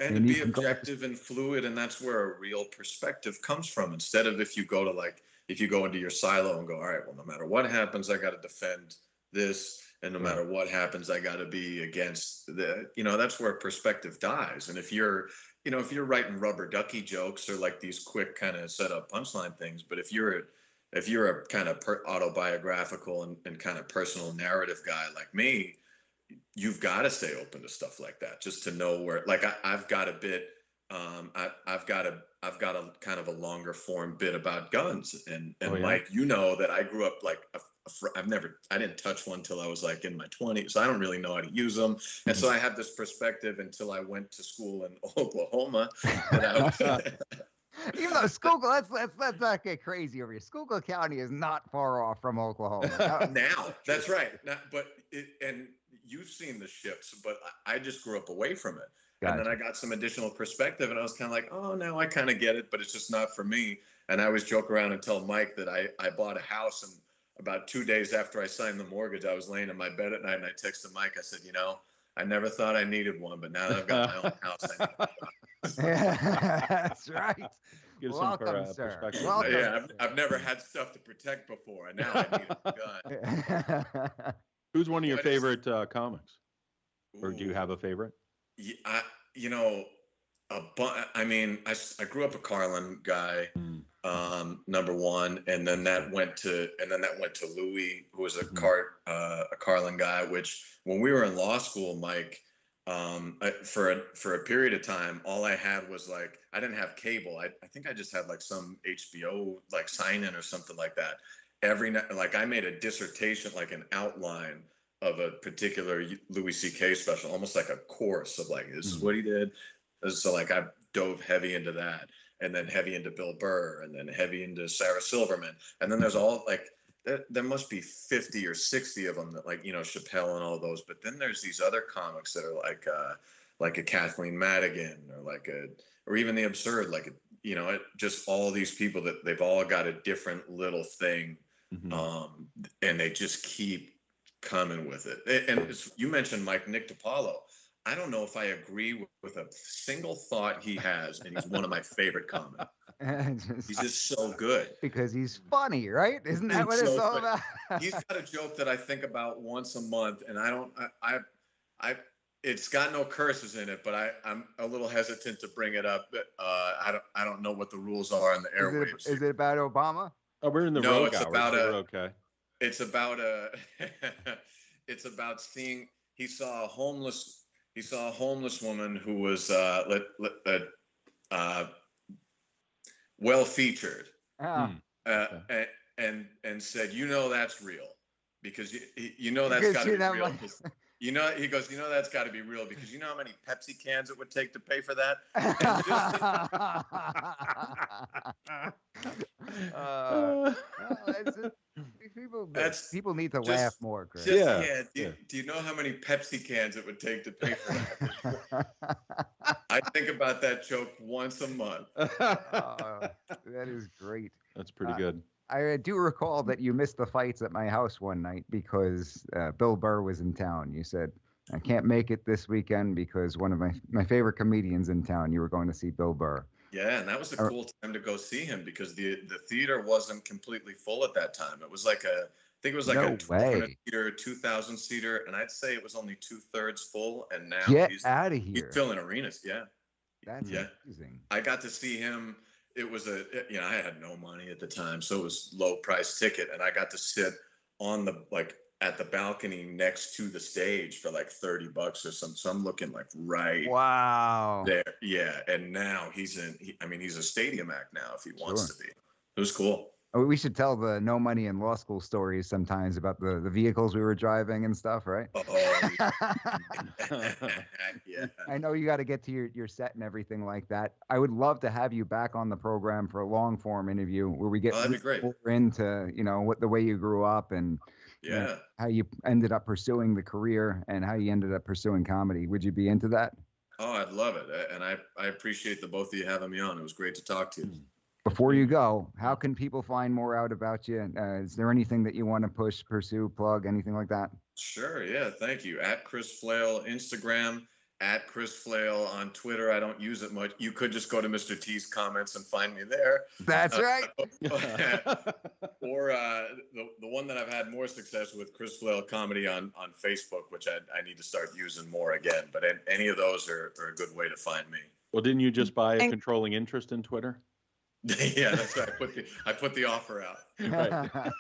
And to be objective and fluid, and that's where a real perspective comes from. Instead of if you go into your silo and go, all right, well, no matter what happens, I got to defend this, and no matter what happens, I got to be against that's where perspective dies. And if you're writing rubber ducky jokes or like these quick kind of set up punchline things, but if you're a kind of autobiographical and kind of personal narrative guy like me, you've got to stay open to stuff like that, just to know where, like I've got a bit, I've got a kind of a longer form bit about guns, and Mike, that I grew up like I didn't touch one till I was like in my 20s, so I don't really know how to use them, and so I had this perspective until I went to school in Oklahoma. Even though Schuylkill, let's not get crazy over here. Schuylkill County is not far off from Oklahoma. Now, that's right. And you've seen the shifts, but I just grew up away from it. Gotcha. And then I got some additional perspective, and I was kind of like, oh, now I kind of get it, but it's just not for me. And I always joke around and tell Mike that I bought a house, and about 2 days after I signed the mortgage, I was laying in my bed at night, and I texted Mike. I said, I never thought I needed one, but now that I've got my own house, I need one. That's right. Welcome, sir. Welcome. Yeah, I've never had stuff to protect before, and now I need a gun. Who's one of your favorite comics? Or do you have a favorite? Yeah, I grew up a Carlin guy, number one, and then that went to Louis, who was a Carlin guy. Which when we were in law school, Mike, for a period of time, all I had was like, I didn't have cable. I think I just had like some HBO like sign in or something like that. Every night, like I made a dissertation, like an outline of a particular Louis C.K. special, almost like a course of like, this is what he did. So like I dove heavy into that, and then heavy into Bill Burr, and then heavy into Sarah Silverman. And then there's all like, there must be 50 or 60 of them that like, Chappelle and all those. But then there's these other comics that are like a Kathleen Madigan, or even The Absurd, just all these people that they've all got a different little thing. And they just keep coming with it. And you mentioned Nick DiPaolo. I don't know if I agree with a single thought he has, and he's one of my favorite comics. He's just so good because he's funny, right? Isn't that what it's all about? He's got a joke that I think about once a month, and it's got no curses in it, but I'm a little hesitant to bring it up. I don't know what the rules are on the airwaves. Is it about Obama? Oh, we're in the road. No, okay. It's about it's about seeing. He saw a homeless woman who was well featured, and said, that's real, because that's got to be real. He goes, that's got to be real, because you know how many Pepsi cans it would take to pay for that. People need to laugh more, Chris. Do you know how many Pepsi cans it would take to pay for that? I think about that joke once a month. That is great. That's pretty good. I do recall that you missed the fights at my house one night because Bill Burr was in town. You said, I can't make it this weekend because one of my favorite comedians in town. You were going to see Bill Burr. Yeah, and that was a cool time to go see him because the theater wasn't completely full at that time. It was like a 1,200-seater, 2,000-seater, and I'd say it was only 2/3 full. And now out of here. He's filling arenas. Yeah, that's amazing. I got to see him. it was I had no money at the time, so it was low price ticket, and I got to sit on the at the balcony next to the stage for like $30 or something. So I'm looking like right Wow. there. Yeah. And now he's a stadium act now if he wants to be. It was cool. Oh, we should tell the no money in law school stories sometimes about the vehicles we were driving and stuff, right? Oh, yeah. I know you got to get to your set and everything like that. I would love to have you back on the program for a long form interview where we get that'd be great. more into, what the way you grew up and how you ended up pursuing the career and how you ended up pursuing comedy. Would you be into that? Oh, I'd love it. And I appreciate the both of you having me on. It was great to talk to you. Before you go, how can people find more out about you? Is there anything that you want to pursue, plug, anything like that? Sure. Yeah. Thank you. At Chris Flail, Instagram, at Chris Flail on Twitter. I don't use it much. You could just go to Mr. T's comments and find me there. That's right. Or the one that I've had more success with, Chris Flail Comedy on Facebook, which I need to start using more again. But any of those are a good way to find me. Well, didn't you just buy a controlling interest in Twitter? Yeah, that's right. I put the offer out. Right. I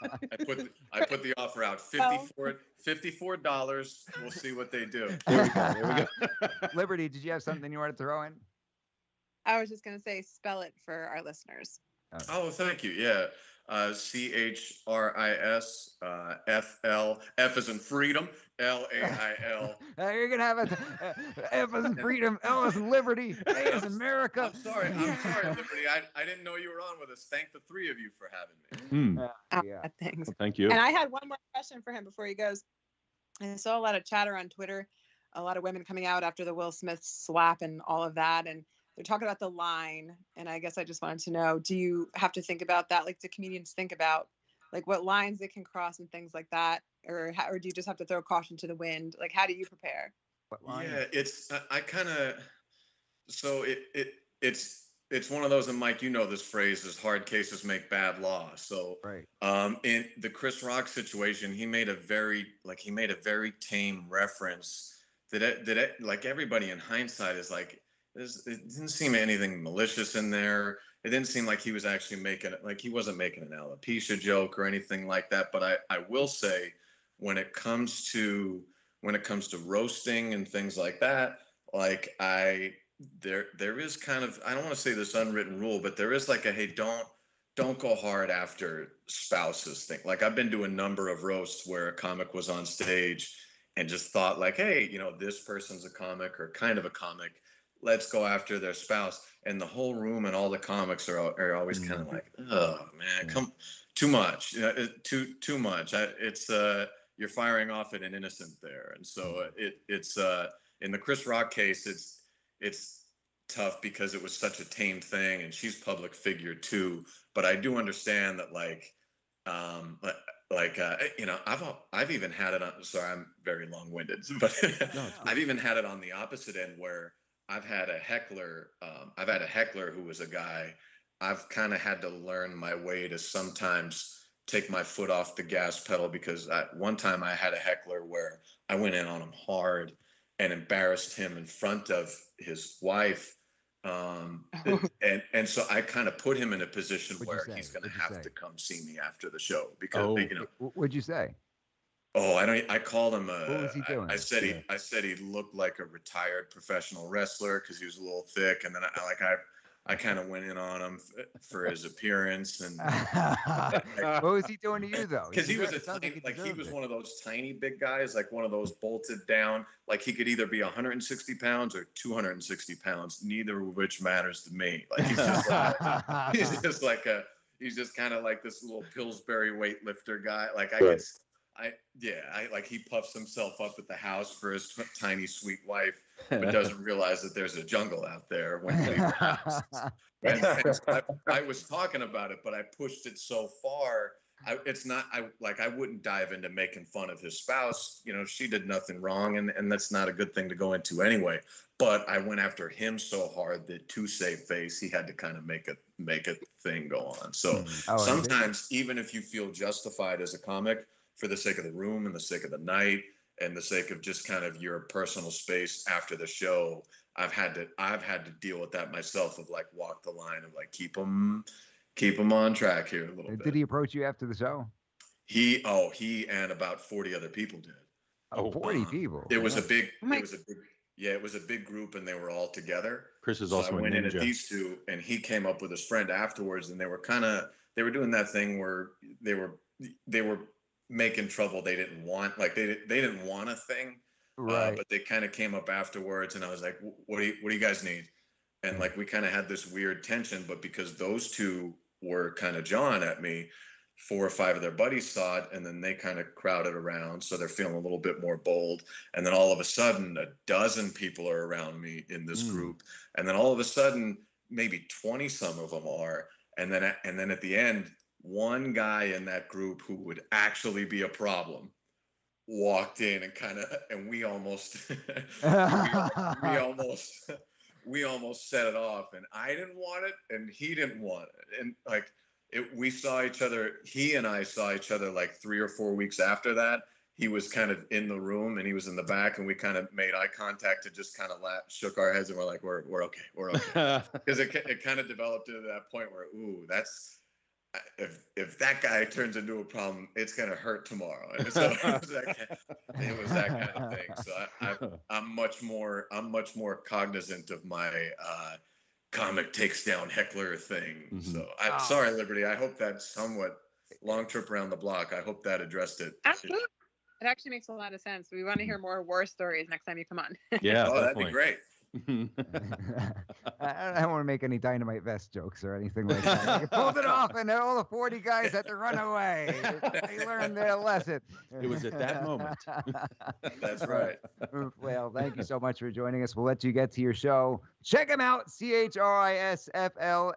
put the offer out. $54. We'll see what they do. There we go. Liberty, did you have something you wanted to throw in? I was just going to say, spell it for our listeners. Oh, thank you. Yeah. CHRIS, FL, F as in freedom, LAIL. You're going to have a F as in freedom, L as in liberty, A as in America. I'm sorry, Liberty. I didn't know you were on with us. Thank the three of you for having me. Thanks. Well, thank you. And I had one more question for him before he goes. I saw a lot of chatter on Twitter, a lot of women coming out after the Will Smith slap and all of that. And they're talking about the line. And I guess I just wanted to know, do you have to think about that? Like, do comedians think about like what lines they can cross and things like that? Or do you just have to throw caution to the wind? Like, how do you prepare? Yeah, it's it's one of those, and Mike, you know this phrase is hard cases make bad law. So right. In the Chris Rock situation, he made a very tame reference that like everybody in hindsight is like, it didn't seem anything malicious in there. It didn't seem like he was actually he wasn't making an alopecia joke or anything like that. But I will say, when it comes to roasting and things like that, like there is kind of, I don't want to say this unwritten rule, but there is like a, hey, don't go hard after spouses thing. Like, I've been to a number of roasts where a comic was on stage and just thought like, hey, this person's a comic or kind of a comic, let's go after their spouse. And the whole room and all the comics are always kind of like, oh man, come, too much, too much. You're firing off at an innocent there. And so it's in the Chris Rock case, it's tough because it was such a tame thing, and she's public figure too. But I do understand that, I've even had it on. Sorry, I'm very long-winded, but I've even had it on the opposite end where I've had a heckler. I've had a heckler who was a guy. I've kind of had to learn my way to sometimes take my foot off the gas pedal, because one time I had a heckler where I went in on him hard and embarrassed him in front of his wife. And so I kind of put him in a position where he's going to have to come see me after the show, because What'd you say? Oh, I called him. What was he doing? I said he looked like a retired professional wrestler because he was a little thick, and then I kind of went in on him for his appearance. And what was he doing to you though? Because he was he was one of those tiny big guys, like one of those bolted down. Like, he could either be 160 pounds or 260 pounds, neither of which matters to me. Like, he's just kind of like this little Pillsbury weightlifter guy. Like, he puffs himself up at the house for his tiny sweet wife, but doesn't realize that there's a jungle out there when he leaves the house. I was talking about it, but I pushed it so far. I wouldn't dive into making fun of his spouse. She did nothing wrong, and that's not a good thing to go into anyway. But I went after him so hard that, to save face, he had to kind of make a thing go on. So sometimes, even if you feel justified as a comic, for the sake of the room and the sake of the night and the sake of just kind of your personal space after the show, I've had to deal with that myself, of like walk the line of like keep them on track here a little bit. Did he approach you after the show? He and about 40 other people did. Oh, 40 people. It was a big group, and they were all together. Chris is So also I went a in at ninja. these two, and he came up with his friend afterwards, and they were doing that thing where they were making trouble. They didn't want, like, they didn't want a thing, Right. but they kind of came up afterwards, and I was like, what do you guys need? And like we kind of had this weird tension, but because those two were kind of jawing at me, 4 or 5 of their buddies saw it, and then they kind of crowded around, so they're feeling a little bit more bold. And then all of a sudden, a dozen people are around me in this group, and then all of a sudden, maybe 20 some of them are, and then at the end, one guy in that group who would actually be a problem walked in and we almost we almost set it off, and I didn't want it and he didn't want it, and like we saw each other, he and I saw each other like 3 or 4 weeks after that. He was kind of in the room and he was in the back, and we kind of made eye contact and just kind of shook our heads, and we're like, we're okay, because it kind of developed into that point where, ooh, that's if that guy turns into a problem, it's gonna hurt tomorrow. And so it was that kind of thing. So I'm much more cognizant of my comic takes down heckler thing. Mhm. So I'm sorry, Liberty. I hope that somewhat long trip around the block. I hope that addressed it. Absolutely. It actually makes a lot of sense. We want to hear more war stories next time you come on. Yeah, Oh, that'd be great. I don't want to make any dynamite vest jokes or anything like that. You pulled it off, and all the 40 guys had to run away. They learned their lesson. It was at that moment. That's right. Well, thank you so much for joining us. We'll let you get to your show. Check him out, CHRISFLAIL.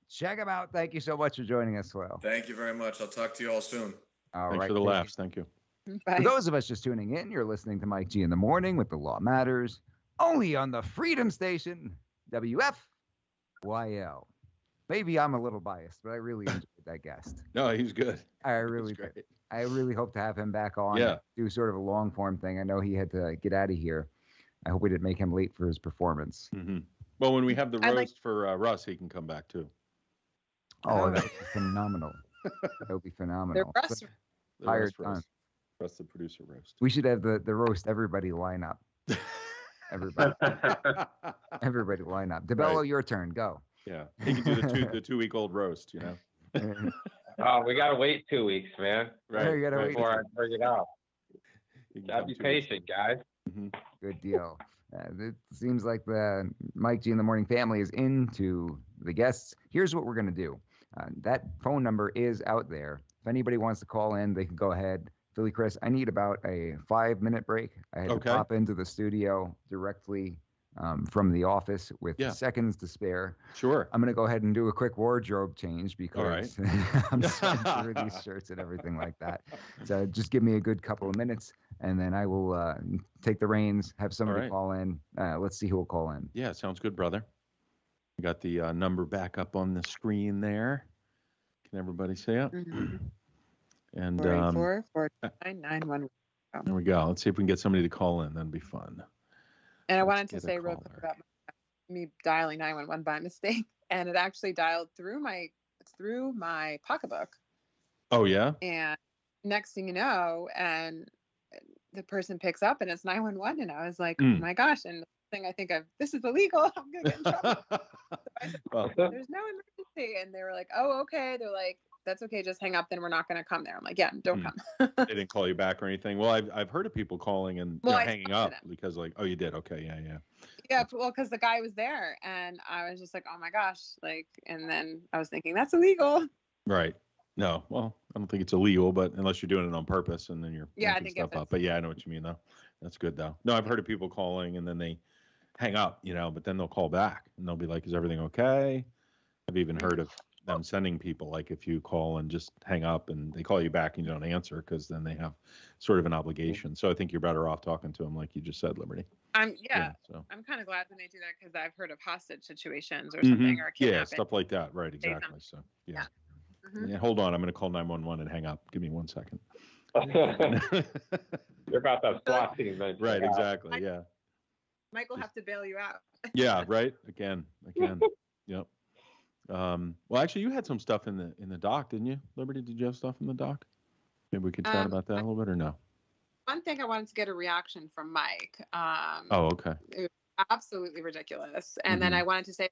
Check him out. Thank you so much for joining us, Will. Thank you very much. I'll talk to you all soon. All Thanks right, for the take it laughs. Thank you. Bye. For those of us just tuning in, you're listening to Mike G in the Morning with The Law Matters, only on the Freedom Station, WFYL. Maybe I'm a little biased, but I really enjoyed that guest. No, he's good. I really He's great. did. I really hope to have him back on. Yeah. Do sort of a long form thing. I know he had to get out of here. I hope we didn't make him late for his performance. Mm-hmm. Well, when we have the I roast like- for Russ, he can come back too. Oh, that would be phenomenal. That would be phenomenal. Russ- The Hired roast for on. us. Russ, the producer roast. We should have the roast everybody line up. Everybody line up. DeBello, Right. your turn. Go. Yeah, he can do the 2-week-old roast. You know. Oh, we gotta wait 2 weeks, man, You gotta wait. before I bring it up. He can Gotta come be 2 weeks. patient, guys. Mhm. Good deal. It seems like the Mike G in the Morning family is into the guests. Here's what we're going to do. That phone number is out there. If anybody wants to call in, they can go ahead. Philly Chris, I need about a 5-minute break. I had Okay. to pop into the studio directly from the office with Yeah. seconds to spare. Sure. I'm going to go ahead and do a quick wardrobe change because I'm sweating through these shirts and everything like that. So just give me a good couple of minutes, and then I will take the reins, have somebody right. call in. Let's see who will call in. Yeah, sounds good, brother. We got the number back up on the screen there. Can everybody see it? Mhm. And 484-4991. there we go. Let's see if we can get somebody to call in. That'd be fun. And I Let's wanted to get a say real quick caller. about me dialing 911 by mistake, and it actually dialed through my pocketbook. Oh yeah. And next thing you know, and the person picks up, and it's 911, and I was like, oh my gosh! And the thing I think of, this is illegal. I'm gonna get in trouble. Well, There's no emergency, and they were like, oh okay. They're like, that's okay, just hang up. Then we're not gonna come there. I'm like, yeah, don't come. they didn't call you back or anything. Well, I've heard of people calling and Well, I hanging talked up to them. because like, oh, you did. Okay, yeah. Yeah, well, because the guy was there, and I was just like, oh my gosh, like, and then I was thinking that's illegal. Right. No, well, I don't think it's illegal, but unless you're doing it on purpose and then you're Yeah, I making think stuff if it's- up. But yeah, I know what you mean though. That's good though. No, I've heard of people calling and then they hang up, but then they'll call back and they'll be like, is everything okay? I've even heard of them sending people, like if you call and just hang up and they call you back and you don't answer, because then they have sort of an obligation. So I think you're better off talking to them, like you just said, Liberty. Yeah, So. I'm kind of glad when they do that, because I've heard of hostage situations or something, or Yeah, kidnapping. stuff like that. Right, Say exactly. So, yeah. Mhm. Yeah, hold on. I'm going to call 911 and hang up. Give me 1 second. You're about that SWAT team, man. Right, exactly. Yeah. Mike will have to bail you out. Yeah, right. Again. Yep. Well, actually, you had some stuff in the doc, didn't you? Liberty, did you have stuff in the doc? Maybe we could chat about that a little bit, or no? One thing I wanted to get a reaction from Mike. Oh, okay. It was absolutely ridiculous. And then I wanted to say,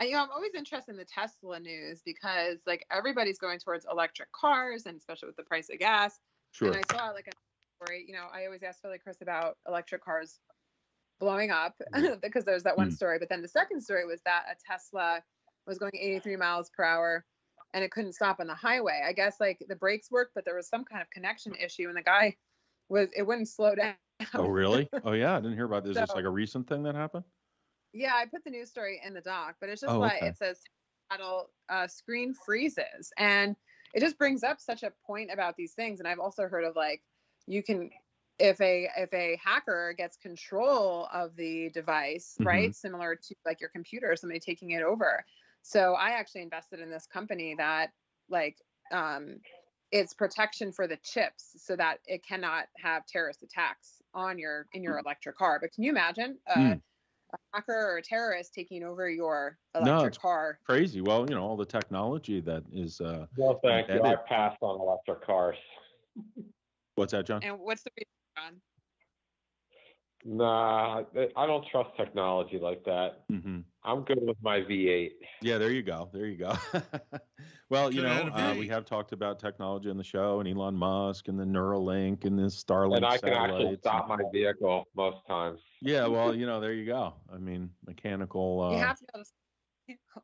I'm always interested in the Tesla news because like everybody's going towards electric cars, and especially with the price of gas. Sure. And I saw like a story. I always ask Philly Chris about electric cars blowing up because there's that one story. But then the second story was that a Tesla was going 83 miles per hour and it couldn't stop on the highway. I guess like the brakes worked, but there was some kind of connection issue, and the guy it wouldn't slow down. Oh, really? Oh, yeah. I didn't hear about this. Is this like a recent thing that happened? Yeah, I put the news story in the doc, but it's just it says screen freezes, and it just brings up such a point about these things. And I've also heard of like you can if a hacker gets control of the device, right, similar to like your computer, somebody taking it over. So I actually invested in this company that like it's protection for the chips so that it cannot have terrorist attacks in your electric car. But can you imagine a hacker or a terrorist taking over your electric car? Crazy. Well, all the technology that is. Well, thank you. I passed on electric cars. What's that, John? And what's the reason, John? Nah, I don't trust technology like that. I'm good with my V8. Yeah, there you go. Well, we have talked about technology on the show, and Elon Musk, and the Neuralink, and the Starlink and I can satellites. actually stop my vehicle most times. Yeah, well, there you go. I mean, mechanical. You have to be able to.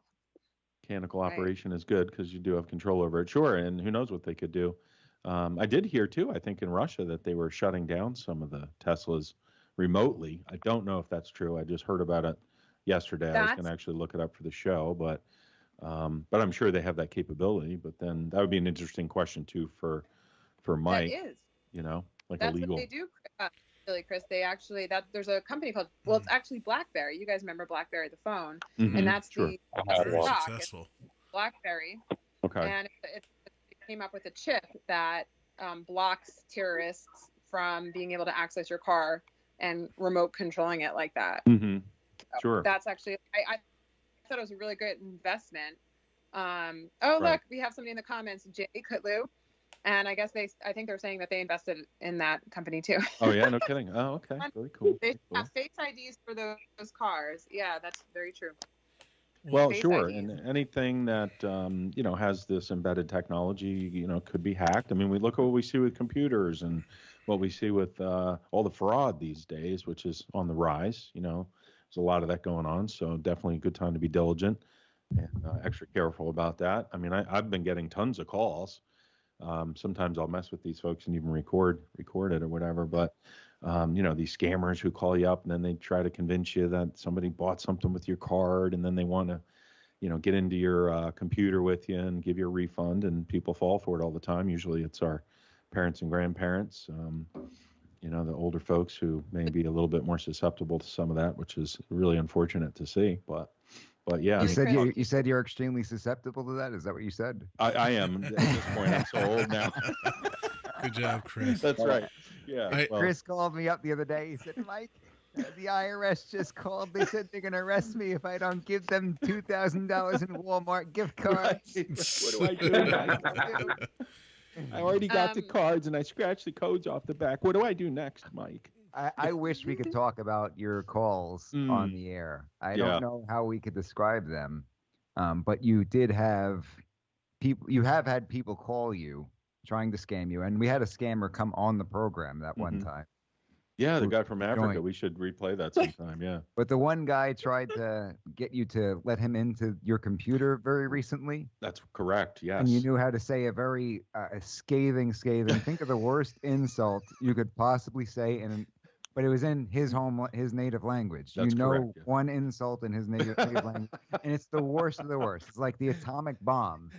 Mechanical operation is good because you do have control over it. Sure, and who knows what they could do. I did hear too, I think in Russia, that they were shutting down some of the Teslas remotely. I don't know if that's true. I just heard about it yesterday. I was going to actually look it up for the show, but I'm sure they have that capability. But then that would be an interesting question too for Mike. That is. Like that's illegal. What they do, really, Chris. They actually there's a company called it's actually BlackBerry. You guys remember BlackBerry, the phone, and that's very successful. BlackBerry. Okay. And it came up with a chip that blocks terrorists from being able to access your car and remote controlling it like that. Sure. That's actually, I thought it was a really good investment. Look, we have somebody in the comments, Jay Kutlu, and I think they're saying that they invested in that company too. Oh yeah, no kidding. Oh, okay, really cool. They have Face IDs for those cars. Yeah, that's very true. Well, Face sure, IDs. and anything that has this embedded technology, could be hacked. I mean, we look at what we see with computers and what we see with all the fraud these days, which is on the rise. There's a lot of that going on, so definitely a good time to be diligent and extra careful about that. I mean, I've been getting tons of calls. Sometimes I'll mess with these folks and even record it or whatever, but these scammers who call you up and then they try to convince you that somebody bought something with your card, and then they want to, get into your computer with you and give you a refund, and people fall for it all the time. Usually it's our parents and grandparents, the older folks who may be a little bit more susceptible to some of that, which is really unfortunate to see. But yeah. You said you're extremely susceptible to that? Is that what you said? I am at this point. I'm so old now. Good job, Chris. That's right. Yeah. Chris called me up the other day. He said, Mike, the IRS just called. They said they're going to arrest me if I don't give them $2,000 in Walmart gift cards. What do I do? I already got the cards and I scratched the codes off the back. What do I do next, Mike? I wish we could talk about your calls on the air. I don't know how we could describe them, but you did have people. You have had people call you trying to scam you, and we had a scammer come on the program that one time. Yeah, the guy from Africa. We should replay that sometime. Yeah. But the one guy tried to get you to let him into your computer very recently. That's correct. Yes. And you knew how to say a very scathing. Think of the worst insult you could possibly say but it was in his native language. That's correct, yeah. One insult in his native language, and it's the worst of the worst. It's like the atomic bomb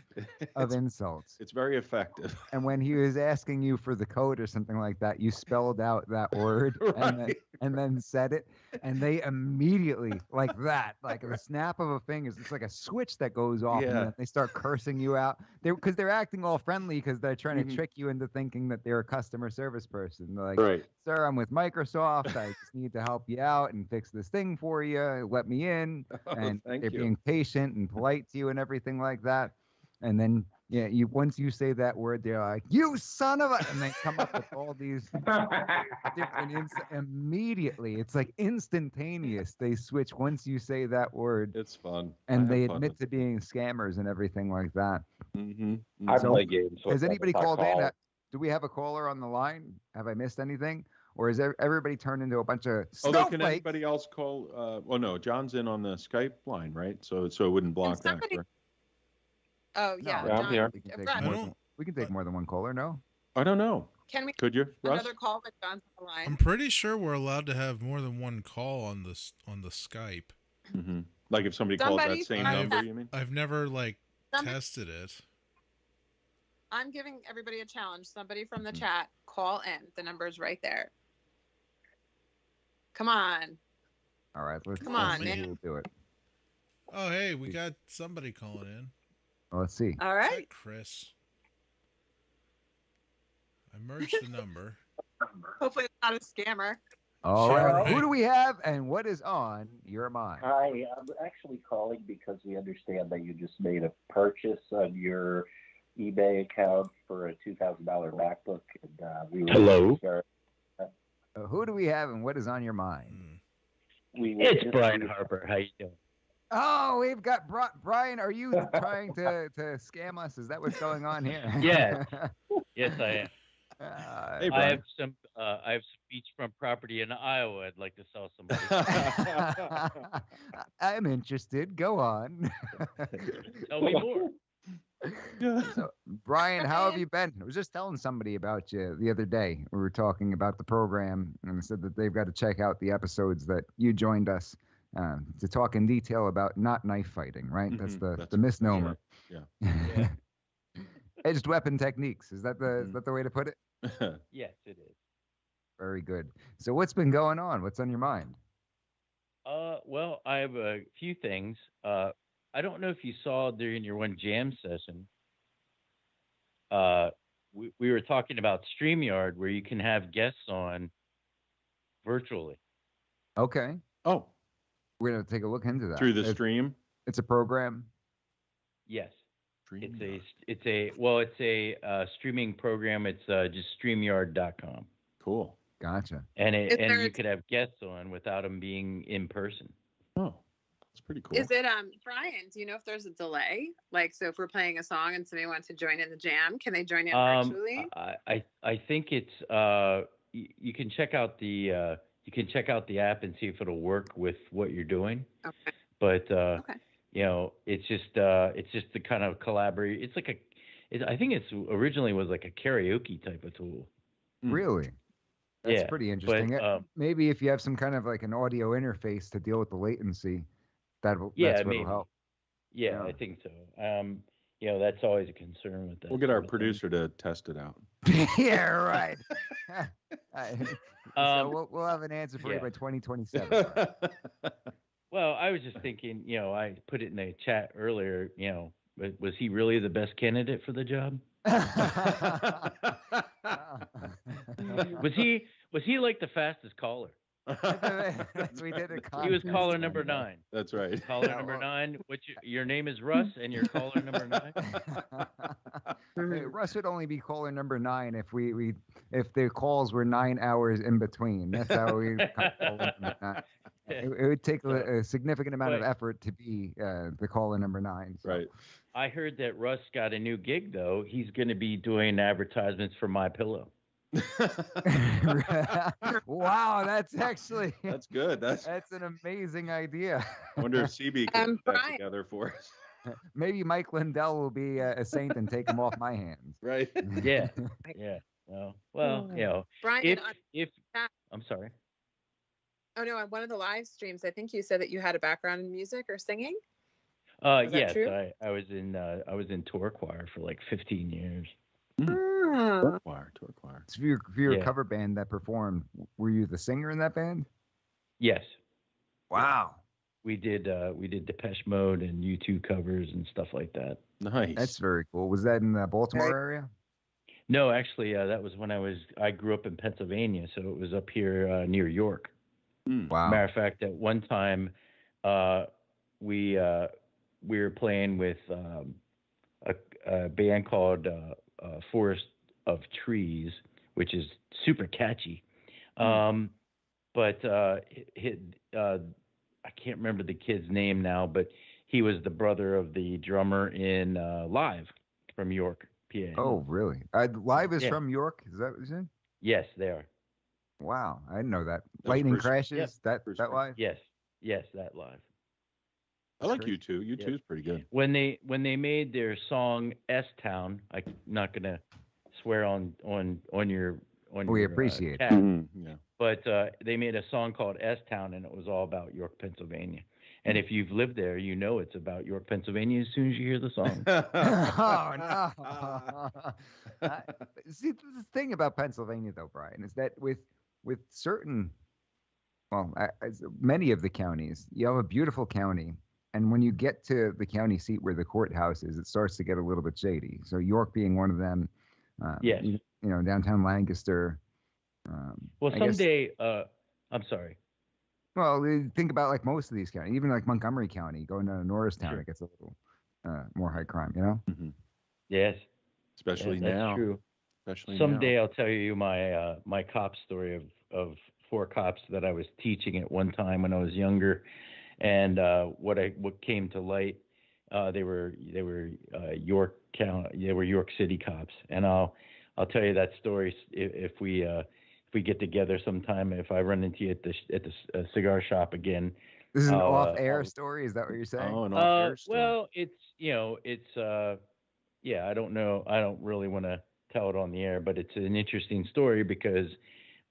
of insults. It's very effective. And when he was asking you for the code or something like that, you spelled out that word, right. and then said it, and they immediately, like that, like the snap of a finger, it's like a switch that goes off, and Yeah. then they start cursing you out. Because they're acting all friendly because they're trying to Mhm. trick you into thinking that they're a customer service person. They're like, Right. "Sir, I'm with Microsoft. I just need to help you out and fix this thing for you. Let me in." Oh, And thank they're you. being patient and polite to you and everything like that. And then, yeah, once you say that word, they're like, "You son of a," and they come up with all these different immediately. It's like instantaneous. They switch once you say that word, It's fun. and they admit to being scammers and everything like that. Mm-hmm. I So, play games. with has them anybody if I called in? call. Do we have a caller on the line? Have I missed anything? Or is everybody turned into a bunch of Although, can snowflakes? anybody else call? Oh no, John's in on the Skype line, right? So it wouldn't block that. somebody- For... Oh No, yeah, Yeah, I'm John. here. We can take Brett, more I than, don't- we can take more than one caller. No. I don't know. can we Could you, Russ? another call with John's on the line? I'm pretty sure we're allowed to have more than one call on the Skype. Mm-hmm. Like if somebody called that Somebody same tried number, that. you mean? I've never Somebody- tested it. I'm giving everybody a challenge. Somebody from the Mhm. chat, call in. The number's right there. Come on. All right. Let's Come on, see man. who will do it. Oh, hey, we got somebody calling in. Well, let's see. All Is right. that Chris? I merged the number. Hopefully it's not a scammer. All Sure, right. right. Who do we have, and what is on your mind? Hi, I'm actually calling because we understand that you just made a purchase on your eBay account for a $2,000 MacBook, and we were Hello? Who do we have, and what is on your mind? Hmm. It's Brian Harper. How you doing? Oh, we've got Brian. Are you trying to scam us? Is that what's going on here? Yes. Yes, I am. Uh, Hey, I Brian. have some beachfront property in Iowa I'd like to sell somebody. I'm interested. Go on. Tell me more. So, Brian, how have you been? I was just telling somebody about you the other day. We were talking about the program, and I said that they've got to check out the episodes that you joined us to talk in detail about not knife fighting, right? That's Mhm. the misnomer. Yeah. Yeah. Edged weapon techniques. Is that is Mhm. that the way to put it? Yes, it is. Very good. So what's been going on? What's on your mind? Well, I have a few things. I don't know if you saw during your one jam session. We were talking about StreamYard, where you can have guests on virtually. Okay. Oh, We're going to take a look into that. through the It's- stream. It's a program. Yes, Stream. it's a streaming program. It's just StreamYard.com, Cool. Gotcha. and Is there you a- could have guests on without them being in person. Oh, that's pretty cool. Is it Brian, do you know if there's a delay? Like, so if we're playing a song and somebody wants to join in the jam, can they join in virtually? I think it's you can check out the app and see if it'll work with what you're doing. Okay. But Okay. you know, it's just the kind of collaborate. It's like I think it's originally was like a karaoke type of tool. Mm. Really? That's Yeah, pretty interesting. but, Maybe if you have some kind of like an audio interface to deal with the latency, that's Yeah, what'll maybe. help. Yeah, Yeah. I think so. You know, that's always a concern with that. We'll get our sort of thing. producer to test it out. Yeah, right. Um, So we'll have an answer for you yeah. by 2027. Well, I was just thinking, you know, I put it in the chat earlier, you know, was he really the best candidate for the job? Was he like the fastest caller? We did a He was contest caller on number that. 9. That's right. Caller Yeah, number well- 9. Your name is Russ, and you're caller number 9. Hey, Russ would only be caller number 9 if the calls were 9 hours in between. That's how we call caller number 9. It would take a significant amount of Right. effort to be the caller number 9. So. Right. I heard that Russ got a new gig though. He's going to be doing advertisements for My Pillow. Wow, that's actually That's good. That's. that's an amazing idea. I wonder if CB can put that Brian. together for us. Maybe Mike Lindell will be a saint and take him off my hands. Right. Yeah. Yeah. Well, you know, Brian, if I'm sorry. oh no, on one of the live streams, I think you said that you had a background in music or singing. Is that Yes, true? I was in tour choir for like 15 years. Oh. Choir, tour choir. So for your Yeah. cover band that performed, were you the singer in that band? Yes. Wow. We did Depeche Mode and U2 covers and stuff like that. Nice. That's very cool. Was that in the Baltimore area? No, actually, that was when I grew up in Pennsylvania, so it was up here near York. Wow. Matter of fact, at one time, we were playing with a band called Forest of Trees, which is super catchy. But I can't remember the kid's name now, but he was the brother of the drummer in Live from York, PA. Oh, really? Live is Yeah. from York. Is that what you said? Yes, they are. Wow, I didn't know that. That's Lightning Bruce- Crashes. That live. Yes, that Live. I like Great. U2. U2 is pretty good. When they made their song S Town, I'm not gonna swear on your We appreciate it. chat, Yeah. but they made a song called S Town, and it was all about York, Pennsylvania. And if you've lived there, you know it's about York, Pennsylvania as soon as you hear the song. Oh no! See, the thing about Pennsylvania, though, Brian, is that with certain, well, as many of the counties, you have a beautiful county, and when you get to the county seat where the courthouse is, it starts to get a little bit shady. So York being one of them. Yes. You know, downtown Lancaster. Well, I guess- someday, I'm sorry. Well, you think about like most of these counties, even like Montgomery County, going down to Norristown, Sure. it gets a little more high crime, you know? Yes, Especially that's now. true. Especially Someday now. I'll tell you my my cop story of 4 cops that I was teaching at one time when I was younger, and what came to light. They were York County. They were York City cops, and I'll tell you that story if we get together sometime. If I run into you at the cigar shop again. This is an I'll, off-air story. Is that what you're saying? Oh, an off-air story. Well, yeah, I don't know. I don't really want to tell it on the air, but it's an interesting story because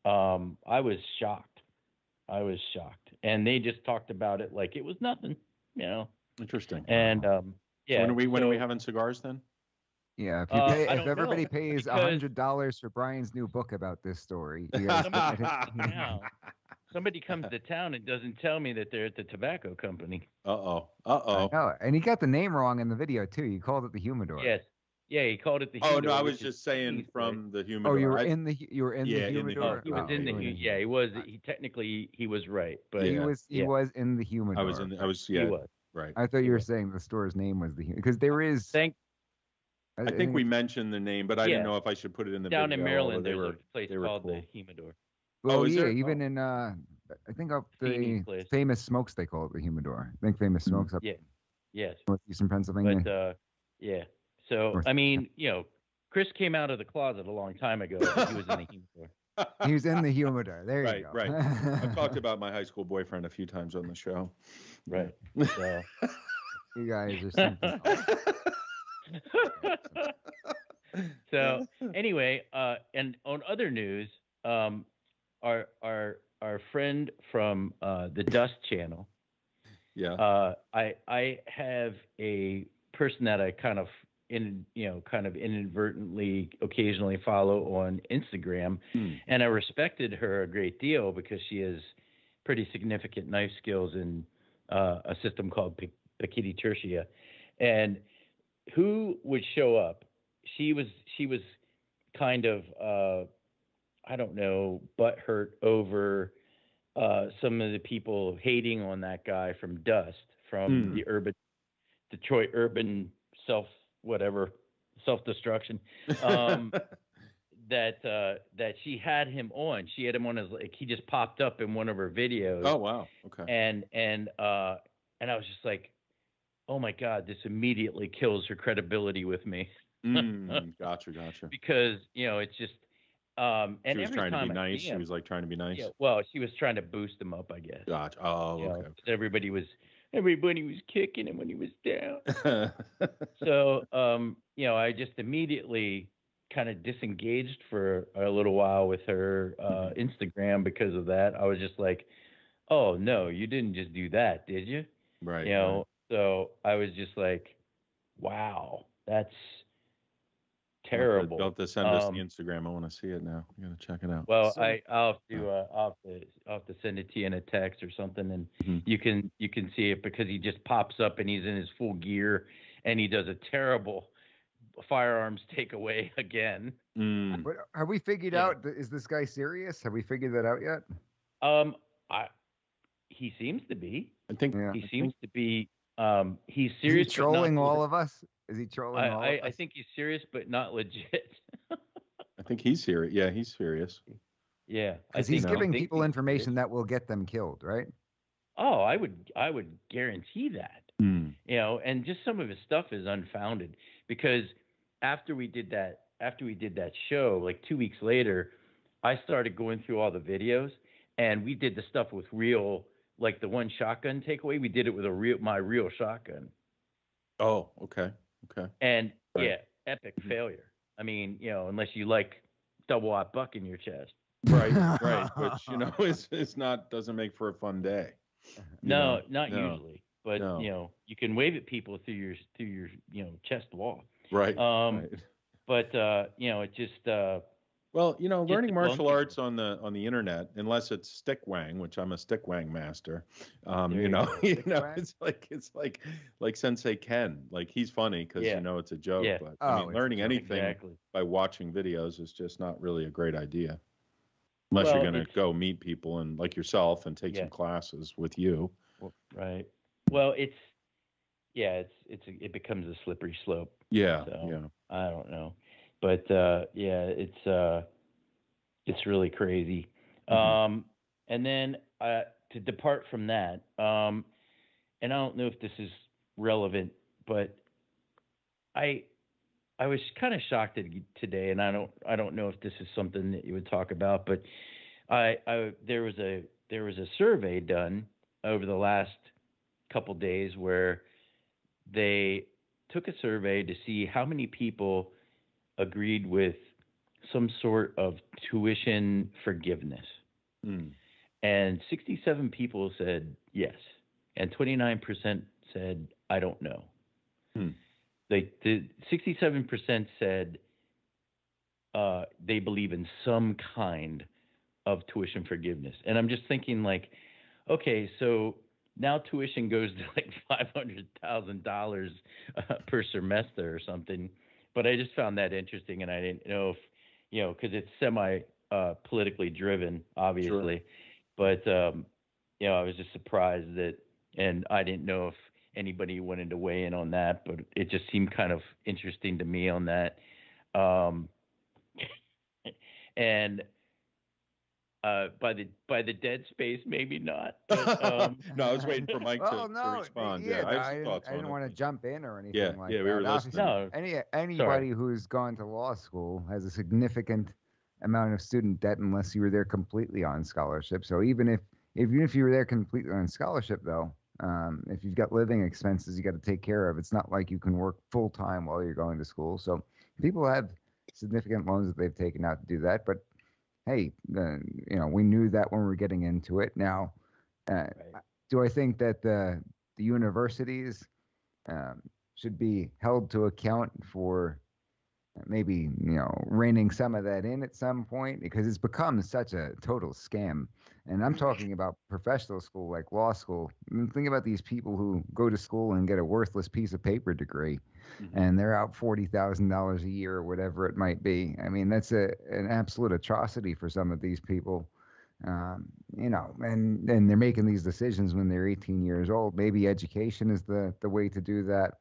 I was shocked. And they just talked about it like it was nothing, you know. Interesting. And yeah. So when are we so- having cigars then? Yeah, if, I if don't everybody know, pays because- $100 for Brian's new book about this story, you guys Now, somebody comes to town and doesn't tell me that they're at the tobacco company. Uh-oh. No, and he got the name wrong in the video too. You called it the Humidor. Yes. Yeah, he called it the Oh, no, humidor, I which was is just saying Kingsbury. from the humidor. Oh, you were I- in the Yeah, in the Humidor. He was Oh, in the you were yeah, he was right, but He Yeah. was in the Humidor. I was he yeah, was. right. I thought you were saying the store's name was the Humidor because there is. I think we mentioned the name, but I didn't Yeah. know if I should put it in the Down video. in Maryland, although there's a place they were called cool. the Humidor. Well, is yeah, there? even in I think up Feeney's the place. Famous Smokes they call it the Humidor. I think Famous Smokes up Yeah. Yes. northeastern Pennsylvania. But yeah. So North- I mean, you know, Chris came out of the closet a long time ago. But he was in the Humidor. He was in the Humidor. There you go. Right. I've talked about my high school boyfriend a few times on the show. Right. So. You guys are something else. So anyway, and on other news, our friend from the Dust Channel. Yeah. I have a person that I kind of inadvertently occasionally follow on Instagram, and I respected her a great deal because she has pretty significant knife skills in a system called Picchetti Tertia, and who would show up? She was kind of I don't know, butthurt over some of the people hating on that guy from Dust, from the Detroit urban self-destruction. That she had him on. She had him on as like he just popped up in one of her videos. Oh wow. Okay. And I was just like, oh my God, this immediately kills her credibility with me. Gotcha. Because, you know, it's just and She was every trying to time be I nice. see She him- was like trying to be nice. Yeah, well, she was trying to boost him up, I guess. Gotcha. Oh, You know, okay. 'cause everybody was kicking him when he was down. So, you know, I just immediately kind of disengaged for a little while with her Instagram because of that. I was just like, oh no, you didn't just do that, did you? Right. You know, so I was just like, wow, that's terrible. You'll have to send us the Instagram. I want to see it now. I'm gonna check it out. Well, I'll have to send it to you in a text or something, and you can see it because he just pops up and he's in his full gear, and he does a terrible firearms takeaway again. But have we figured out? Is this guy serious? Have we figured that out yet? He seems to be. I think he seems to be. He's serious. Is he trolling all of us? Is he trolling all of us? I think he's serious, but not legit. I think he's serious. Yeah, he's serious. Yeah, because he's giving people information that will get them killed, right? Oh, I would guarantee that. You know, and just some of his stuff is unfounded because after we did that show, like 2 weeks later, I started going through all the videos, and we did the stuff with real, like the one shotgun takeaway. We did it with my real shotgun. Oh, okay. And epic failure. I mean, you know, unless you like double-aught buck in your chest. Right. Which, you know, is not, doesn't make for a fun day. No, not usually. But you know, you can wave at people through your you know, chest wall. Right. But you know, it just well, you know, learning martial arts on the internet, unless it's stick wang, which I'm a stick wang master. You know, it's like Sensei Ken. Like, he's funny because you know it's a joke. Yeah. But I mean, learning anything by watching videos is just not really a great idea, unless you're going to go meet people and like yourself and take some classes with you. Right. Well, it becomes a slippery slope. Yeah. So, I don't know. But it's really crazy. And then to depart from that, and I don't know if this is relevant, but I was kind of shocked today, and I don't know if this is something that you would talk about, but there was a survey done over the last couple days where they took a survey to see how many people agreed with some sort of tuition forgiveness. And 67 people said yes, and 29% said I don't know. The 67% said they believe in some kind of tuition forgiveness. And I'm just thinking, like, okay, so now tuition goes to like $500,000 per semester or something. But I just found that interesting, and I didn't know if, you know, because it's semi politically driven, obviously. Sure. But you know, I was just surprised that, and I didn't know if anybody wanted to weigh in on that, but it just seemed kind of interesting to me on that. And by the dead space, maybe not. But, no, I was waiting for Mike to respond. I didn't want to jump in or anything like that. We were listening. Anybody who's gone to law school has a significant amount of student debt unless you were there completely on scholarship. So even if you were there completely on scholarship, though, if you've got living expenses you got to take care of, it's not like you can work full time while you're going to school. So people have significant loans that they've taken out to do that, but hey, you know, we knew that when we were getting into it. Now, do I think that the universities should be held to account for maybe, you know, reining some of that in at some point? Because it's become such a total scam. And I'm talking about professional school, like law school. Think about these people who go to school and get a worthless piece of paper degree, and they're out $40,000 a year or whatever it might be. I mean, that's an absolute atrocity for some of these people. You know, and they're making these decisions when they're 18 years old. Maybe education is the way to do that.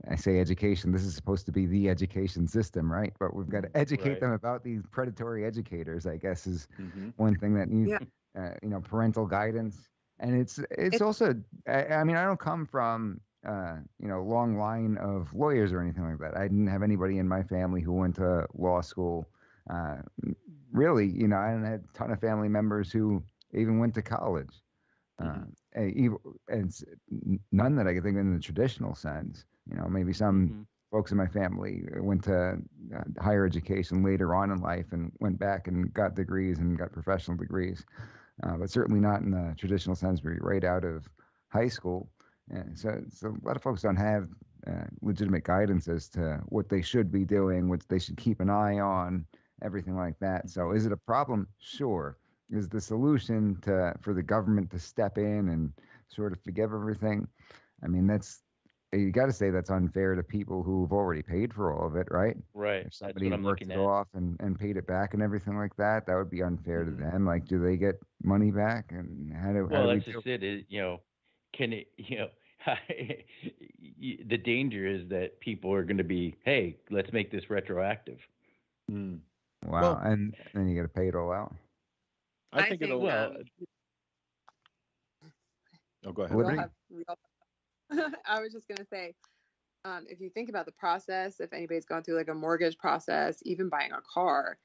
I say education, this is supposed to be the education system, right? But we've got to educate them about these predatory educators, I guess, is one thing that needs, you know, parental guidance. And it's also, I mean, I don't come from, you know, long line of lawyers or anything like that. I didn't have anybody in my family who went to law school. Really, you know, I had a ton of family members who even went to college. And none that I could think of in the traditional sense. You know, maybe some folks in my family went to higher education later on in life and went back and got degrees and got professional degrees, but certainly not in the traditional sense where you're right out of high school. And so a lot of folks don't have legitimate guidance as to what they should be doing, what they should keep an eye on, everything like that. So is it a problem? Sure. Is the solution for the government to step in and sort of forgive everything? I mean, you got to say that's unfair to people who've already paid for all of it, right? Right. If That's somebody what I'm worked looking it at. off and paid it back and everything like that, that would be unfair to them. Like, do they get money back? And how do Well, we that's do? just it. Can it? The danger is that people are going to be, hey, let's make this retroactive. Mm. Wow, Well- and then you got to pay it all out. I think it'll. Well, Oh, go ahead. we all Liberty? have, I was just going to say, if you think about the process, if anybody's gone through like a mortgage process, even buying a car,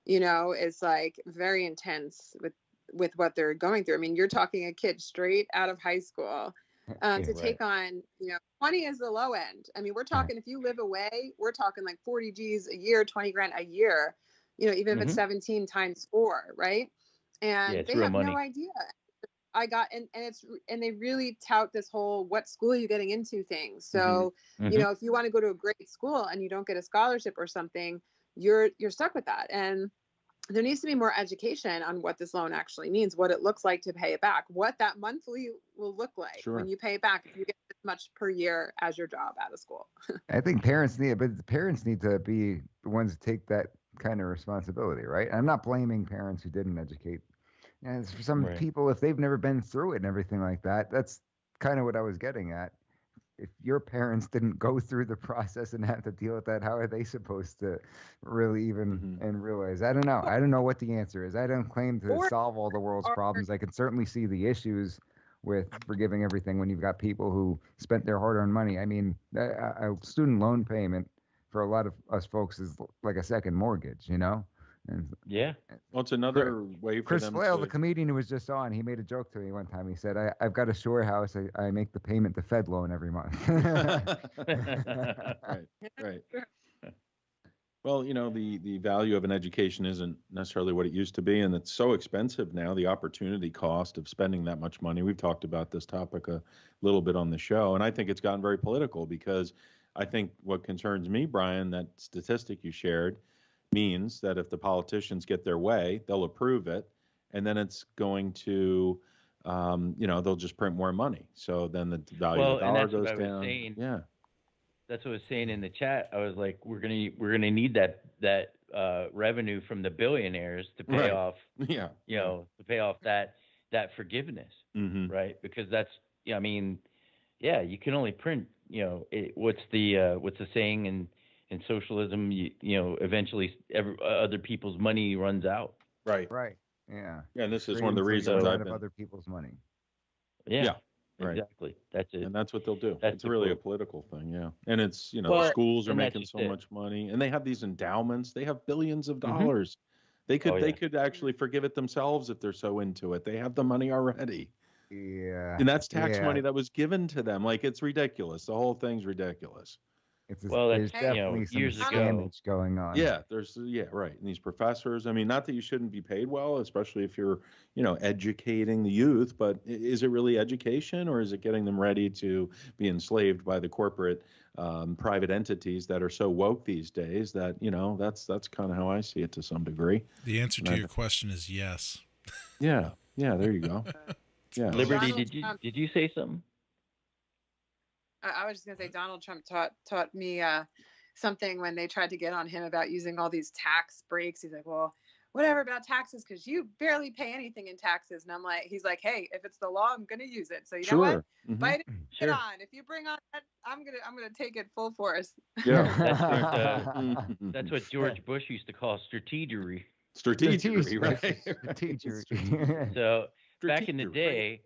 it's like very intense with what they're going through. I mean, you're talking a kid straight out of high school to take on, 20 is the low end. I mean, we're talking, if you live away, we're talking like 40 G's a year, 20 grand a year, even if it's 17 times 4, right? And it's they real have money. no idea. And they really tout this whole what school are you getting into thing. So, if you want to go to a great school and you don't get a scholarship or something, you're stuck with that. And there needs to be more education on what this loan actually means, what it looks like to pay it back, what that monthly will look like when you pay it back, if you get as much per year as your job out of school. I think parents need to be the ones to take that kind of responsibility, right? I'm not blaming parents who didn't educate. And for some people, if they've never been through it and everything like that, that's kind of what I was getting at. If your parents didn't go through the process and have to deal with that, how are they supposed to really even and realize? I don't know. I don't know what the answer is. I don't claim to solve all the world's problems. I can certainly see the issues with forgiving everything when you've got people who spent their hard-earned money. I mean, a student loan payment for a lot of us folks is like a second mortgage, And well, it's another way for Chris them Flail, to. the comedian who was just on, he made a joke to me one time. He said, I've got a shore house. I make the payment to Fed loan every month. Right. Well, the value of an education isn't necessarily what it used to be, and it's so expensive now, the opportunity cost of spending that much money. We've talked about this topic a little bit on the show, and I think it's gotten very political because I think what concerns me, Brian, that statistic you shared, means that if the politicians get their way, they'll approve it, and then it's going to, they'll just print more money. So then the value of the dollar goes down. Yeah, that's what I was saying in the chat. I was like, we're gonna need that revenue from the billionaires to pay off. Yeah. To pay off that forgiveness, right? Because that's, you can only print. What's the saying in socialism, eventually other people's money runs out. Right. Yeah. Yeah, and this is one of the reasons I've been other people's money. Yeah. Right. Exactly. That's it. And that's what they'll do. That's it's really a political thing, yeah. And it's, the schools are making so much money, and they have these endowments. They have billions of dollars. They could actually forgive it themselves if they're so into it. They have the money already. Yeah. And that's tax money that was given to them. Like, it's ridiculous. The whole thing's ridiculous. There's definitely some years damage going on. Yeah, right. And these professors, I mean, not that you shouldn't be paid well, especially if you're, educating the youth, but is it really education, or is it getting them ready to be enslaved by the corporate private entities that are so woke these days that, that's kind of how I see it to some degree. The answer to your question is yes. Yeah, there you go. Yeah. Liberty, did you say something? I was just going to say Donald Trump taught me something when they tried to get on him about using all these tax breaks. He's like, well, whatever about taxes, because you barely pay anything in taxes. And he's like, hey, if it's the law, I'm going to use it. So you know what? Biden, get on. If you bring on that, I'm gonna take it full force. Yeah, that's what George Bush used to call strategery. Strategery, right? Strategery. So back in the day,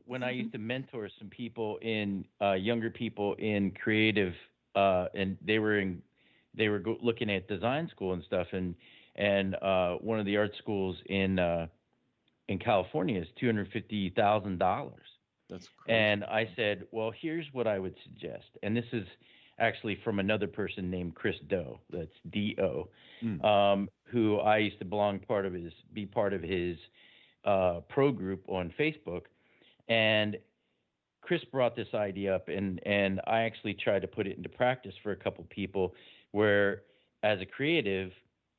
when I used to mentor some people younger people in creative, and they were looking at design school and stuff, and one of the art schools in California is $250,000. That's crazy. And I said, well, here's what I would suggest, and this is actually from another person named Chris Do. That's D-O, who I used to be part of his pro group on Facebook. And Chris brought this idea up, and I actually tried to put it into practice for a couple people, where as a creative,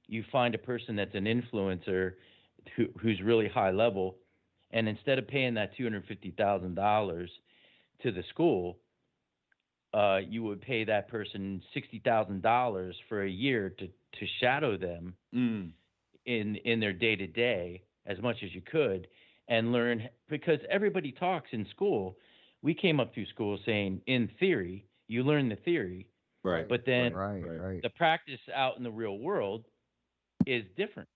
you find a person that's an influencer who's really high level, and instead of paying that $250,000 to the school, you would pay that person $60,000 for a year to shadow them in their day to day as much as you could, and learn, because everybody talks in school. We came up through school saying, in theory, you learn the theory, Right. but then Right. the practice out in the real world is different.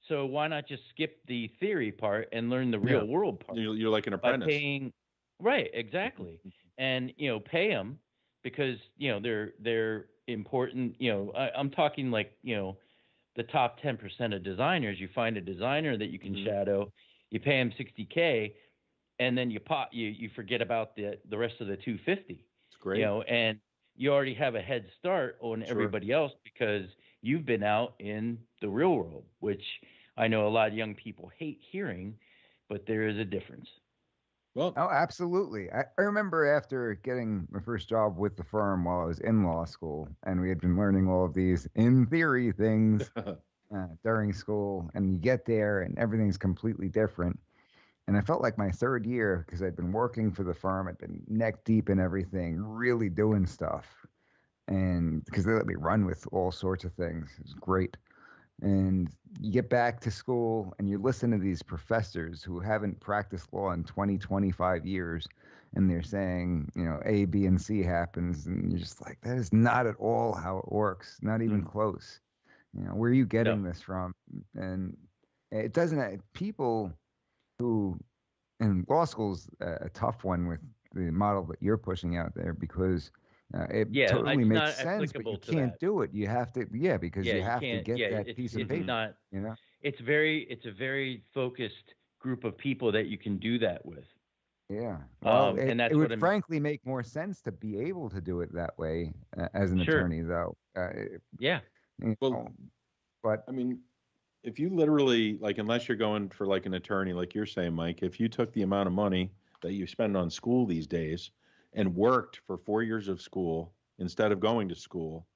So why not just skip the theory part and learn the real world part? You're like an By apprentice. paying, right, exactly, and pay them, because they're important. I'm talking like the top 10% of designers. You find a designer that you can shadow, you pay him $60K, and then you forget about the rest of the $250. It's great. And you already have a head start on everybody else because you've been out in the real world, which I know a lot of young people hate hearing, but there is a difference. Well, Oh, absolutely. I remember after getting my first job with the firm while I was in law school, and we had been learning all of these in theory things during school, and you get there and everything's completely different. And I felt like my third year, because I'd been working for the firm, I'd been neck deep in everything, really doing stuff. And because they let me run with all sorts of things, it was great. And you get back to school and you listen to these professors who haven't practiced law in 20, 25 years. And they're saying, A, B, and C happens. And you're just like, that is not at all how it works. Not even close. Where are you getting this from? And it doesn't, people who, and law school's a tough one with the model that you're pushing out there, because it totally makes sense, but you can't do it. You have to, because you have to get that piece of paper. It's a very focused group of people that you can do that with. Yeah. And that's it would frankly make more sense to be able to do it that way as an attorney, though. But I mean, if you literally, like, unless you're going for like an attorney, like you're saying, Mike, if you took the amount of money that you spend on school these days and worked for 4 years of school instead of going to school,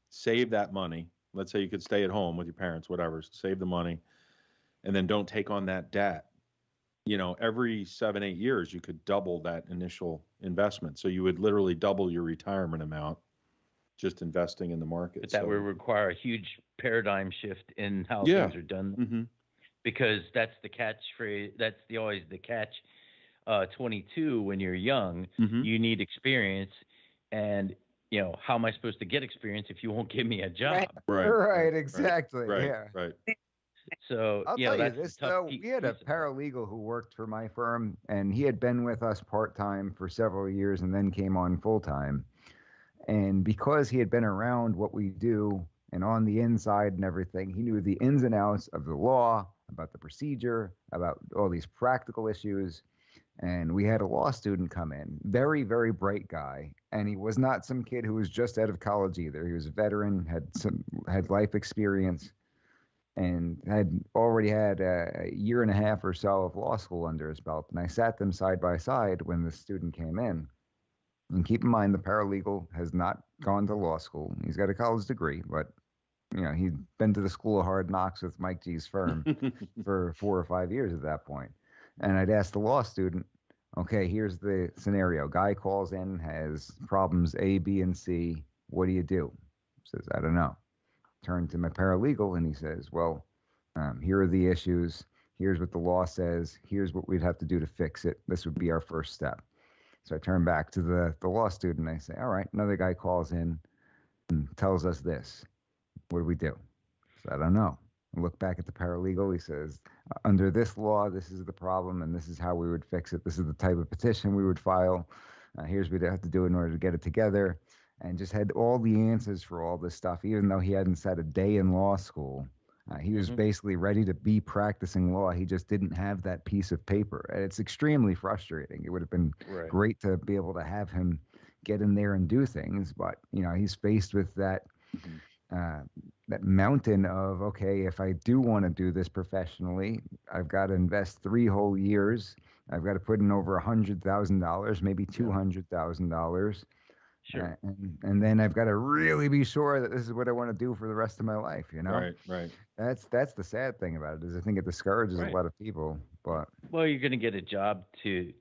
save that money. Let's say you could stay at home with your parents, whatever, save the money, and then don't take on that debt. Every 7-8 years, you could double that initial investment. So you would literally double your retirement amount just investing in the market. But that would require a huge paradigm shift in how things are done, because that's the catchphrase. That's always the catch. 22, when you're young, you need experience, and how am I supposed to get experience if you won't give me a job? Right, exactly. Right. So I'll tell you this, though. We had a paralegal who worked for my firm, and he had been with us part-time for several years and then came on full-time. And because he had been around what we do and on the inside and everything, he knew the ins and outs of the law, about the procedure, about all these practical issues. And we had a law student come in, very, very bright guy. And he was not some kid who was just out of college either. He was a veteran, had life experience, and had already had a year and a half or so of law school under his belt. And I sat them side by side when the student came in. And keep in mind, the paralegal has not gone to law school. He's got a college degree, but he'd been to the School of Hard Knocks with Mike G's firm for 4 or 5 years at that point. And I'd ask the law student, okay, here's the scenario. Guy calls in, has problems A, B, and C. What do you do? Says, I don't know. Turn to my paralegal, and he says, well, here are the issues. Here's what the law says. Here's what we'd have to do to fix it. This would be our first step. So I turn back to the law student, and I say, all right, another guy calls in and tells us this. What do we do? So I don't know. I look back at the paralegal. He says, under this law, this is the problem, and this is how we would fix it. This is the type of petition we would file. Here's what we have to do in order to get it together. And just had all the answers for all this stuff, even though he hadn't sat a day in law school. He was basically ready to be practicing law. He just didn't have that piece of paper. And it's extremely frustrating. It would have been great to be able to have him get in there and do things. But, he's faced with that that mountain of, okay, if I do want to do this professionally, I've got to invest 3 whole years I've got to put in over $100,000, maybe $200,000. Sure. And then I've got to really be sure that this is what I want to do for the rest of my life, you know? Right. That's the sad thing about it, is I think it discourages Right. a lot of people. But Well, you're going to get a job you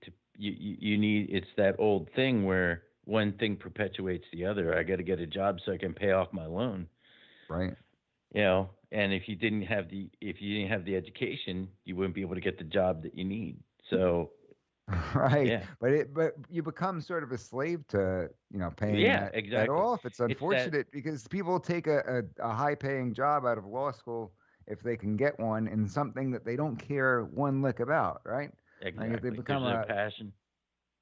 need. It's that old thing where one thing perpetuates the other. I got to get a job so I can pay off my loan. right. You know, and if you didn't have the education, you wouldn't be able to get the job that you need. So Right. Yeah. But you become sort of a slave to, paying Yeah, that exactly. off. It's that- unfortunate because people take a high paying job out of law school if they can get one in something that they don't care one lick about, right? exactly. they become There's no a- passion.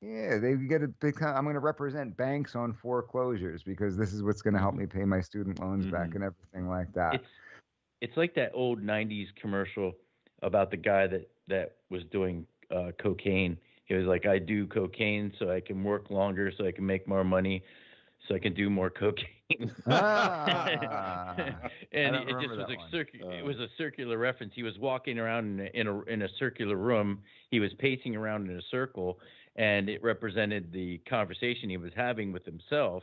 Yeah, they get a big. I'm going to represent banks on foreclosures because this is what's going to help me pay my student loans back and everything like that. It's like that old '90s commercial about the guy that was doing cocaine. He was like, "I do cocaine so I can work longer, so I can make more money, so I can do more cocaine." Ah, And I don't it just remember was that one. it was a circular reference. He was walking around in a circular room. He was pacing around in a circle, and it represented the conversation he was having with himself.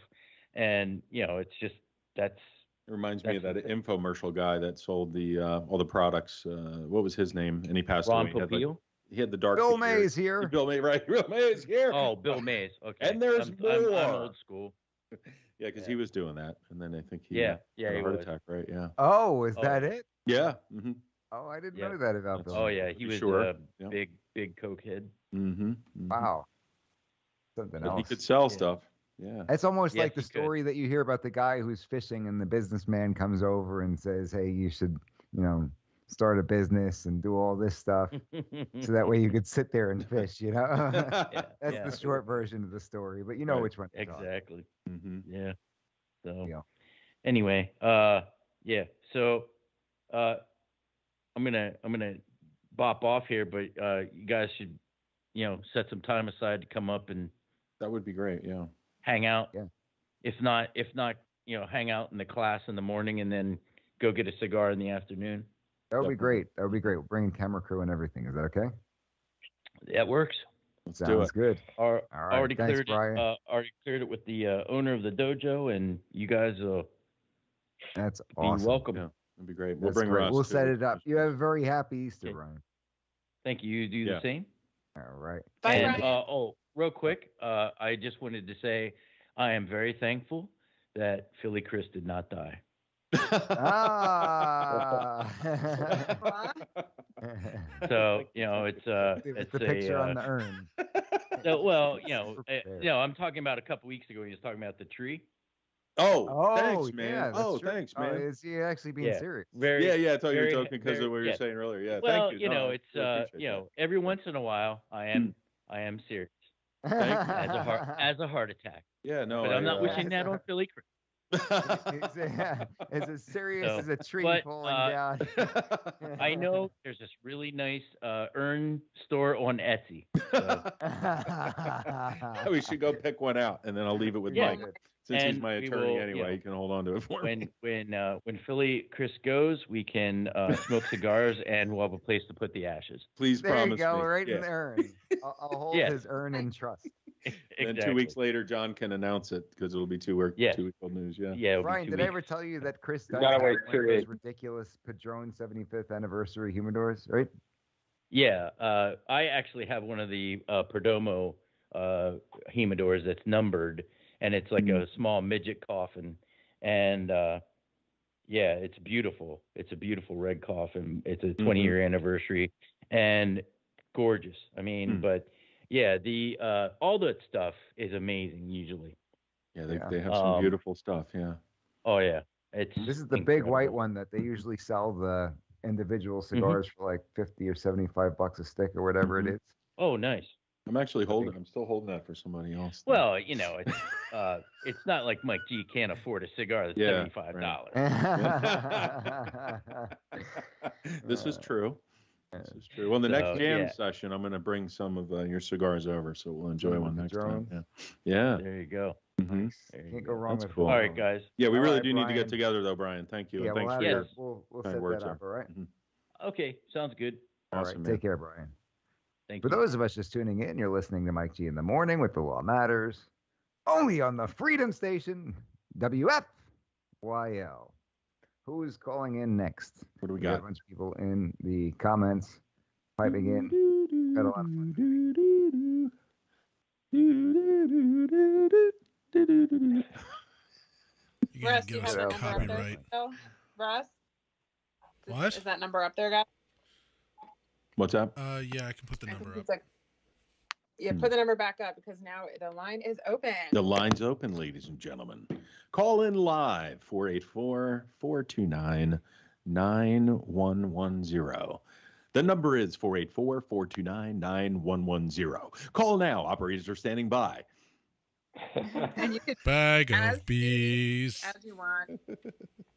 And it's just that's It reminds me of That's that infomercial guy that sold the all the products. What was his name? And he passed Ron away. He had, like, Popeil. he had the dark. Bill beard. Mays here. Bill Mays, right? Bill Mays here. Oh, Bill Mays. Okay. And there's I'm more. old school. Yeah, because he was doing that, and then I think he Yeah, had he a heart was. attack, right? Yeah. Oh, is Oh, that yeah. it? Yeah. Mm-hmm. Oh, I didn't Yeah. know that about That's- Bill. Oh yeah, he Pretty was sure. a Yeah. big cokehead. Mm-hmm. Wow. Something But he else. could sell Yeah. stuff. Yeah. It's almost Yes, like the he could. story that you hear about the guy who's fishing and the businessman comes over and says, "Hey, you should, start a business and do all this stuff so that way you could sit there and fish, That's yeah. the short version of the story, but you know Right. which one. I'm talking about. Exactly. Mm-hmm. Yeah. So Yeah. anyway, yeah. So I'm gonna bop off here, but you guys should, set some time aside to come up and That would be great. Yeah. hang out. Yeah. If not, hang out in the class in the morning and then go get a cigar in the afternoon. That would be Definitely. great. That would be great. We'll bring in camera crew and everything. Is that okay? That works. Let's do Sounds it. good. All right. Already Thanks, cleared Brian. it. Already cleared it with the owner of the dojo, and you guys will That's be awesome. welcome. Yeah. That'd be great. We'll That's bring great. Ross. We'll too. set it up. You have a very happy Easter, Okay. Brian. Thank you. You do Yeah. the same. All right. Bye, And Brian. real quick, I just wanted to say I am very thankful that Philly Chris did not die. Ah. So it's It's the picture on the urn. so, well, Prepared. I'm talking about a couple weeks ago. He was talking about the tree. Oh, Oh, thanks, man. yeah, that's Oh, true. thanks, Oh, man. is he actually being Yeah. serious? Very. Yeah, I thought you were very- joking because of what you were yeah. saying earlier. Yeah, Well, thank you. it's really appreciate that. every once in a while I am serious Thank you. as a heart attack. Yeah, no. But I'm not I, wishing that on Philly Chris. It's as serious So, as a tree but, falling down. I know there's this really nice urn store on Etsy. So, we should go pick one out, and then I'll leave it with Yeah. Mike. Since he's And my we attorney will, anyway, he can hold on to it for me. when Philly Chris goes, we can smoke cigars and we'll have a place to put the ashes. Please There promise you go, me. right Yeah. in the urn. I'll hold Yeah. his urn in trust. Then 2 weeks later, John can announce it because it'll be 2 Yes. week old news. Yeah. Yeah, it'll be Brian, 2 did I weeks. ever tell you that Chris You died gotta on wait one 2 of those weeks. ridiculous Padron 75th anniversary humidors, right? Yeah, I actually have one of the Perdomo humidors that's numbered, and it's like a small midget coffin, and yeah, it's beautiful. It's a beautiful red coffin. It's a 20-year anniversary, and gorgeous. I mean, but yeah, the all that stuff is amazing usually. Yeah, they, Yeah. they have some beautiful stuff. Yeah. Oh yeah, it's This is the big white incredible. one that they usually sell the individual cigars for like 50 or 75 bucks a stick or whatever it is. Oh, nice. I'm actually holding. I'm still holding that for somebody else. though. Well, it's not like Mike G can't afford a cigar that's Yeah, $75. This is true. This is true. Well, the next So, jam yeah. session, I'm going to bring some of your cigars over, so we'll enjoy Some one of the next time. drones. Yeah. There you go. Mhm. There you Can't go. go wrong That's with cool. All right, guys. Yeah, we All really right, do need to Brian. get together, though, Brian. Thank you. Yeah, and we'll, thanks have for Yes. that. We'll kind set words that up, there. all right? Mhm. Okay, sounds good. All Awesome, right, man. take care, Brian. Thank For you. those of us just tuning in, you're listening to Mike G in the Morning with The Law Matters, only on the Freedom Station, WFYL. Who's calling in next? What do we got? got? A bunch of people in the comments piping in. Got a lot of fun. You're Russ, gonna you give us have a that number up there copyright. still? Russ? What? Is that number up there, guys? What's up? Yeah, I can put the I number think up. it's like, yeah, put the number back up because now the line is open. The line's open, ladies and gentlemen. Call in live 484-429-9110. The number is 484-429-9110. Call now. Operators are standing by. And you can Bag as of bees. as you want.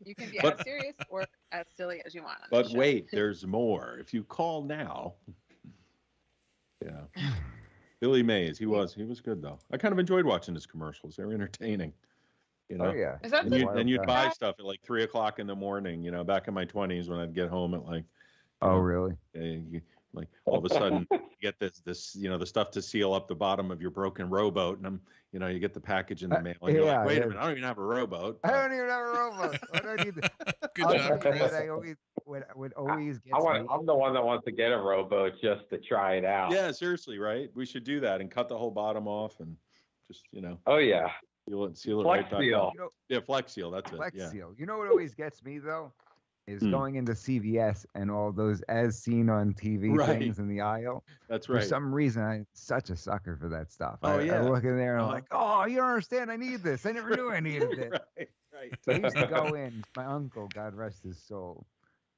You can be But- as serious or as silly as you want. On But this show. wait, there's more. If you call now, yeah. Billy Mays, he was good though. I kind of enjoyed watching his commercials. They were entertaining. You know, Oh, yeah. Is that and, the- you'd buy guy? stuff at like 3:00 in the morning. You know, back in my 20s when I'd get home at like, Oh, really? like all of a sudden you get this the stuff to seal up the bottom of your broken rowboat, and you get the package in the mail, and you're yeah, like, wait yeah. a minute, I don't even have a rowboat. I don't even have a robot. I don't need that. Good I'll job, tell you what Chris. I always, what always gets I'm the one that wants to get a rowboat just to try it out. Yeah, seriously, right? We should do that and cut the whole bottom off and just Oh yeah. seal it Flex right back seal. up. Yeah, Flex Seal. That's Flex it. Yeah. Seal. You know what always gets me though? Is Hmm. going into CVS and all those as seen on TV Right. things in the aisle. That's For right. some reason, I'm such a sucker for that stuff. Oh, I yeah. look in there and I'm Uh-huh. like, oh, you don't understand. I need this. I never knew I needed this. Right. I used to go in. My uncle, God rest his soul,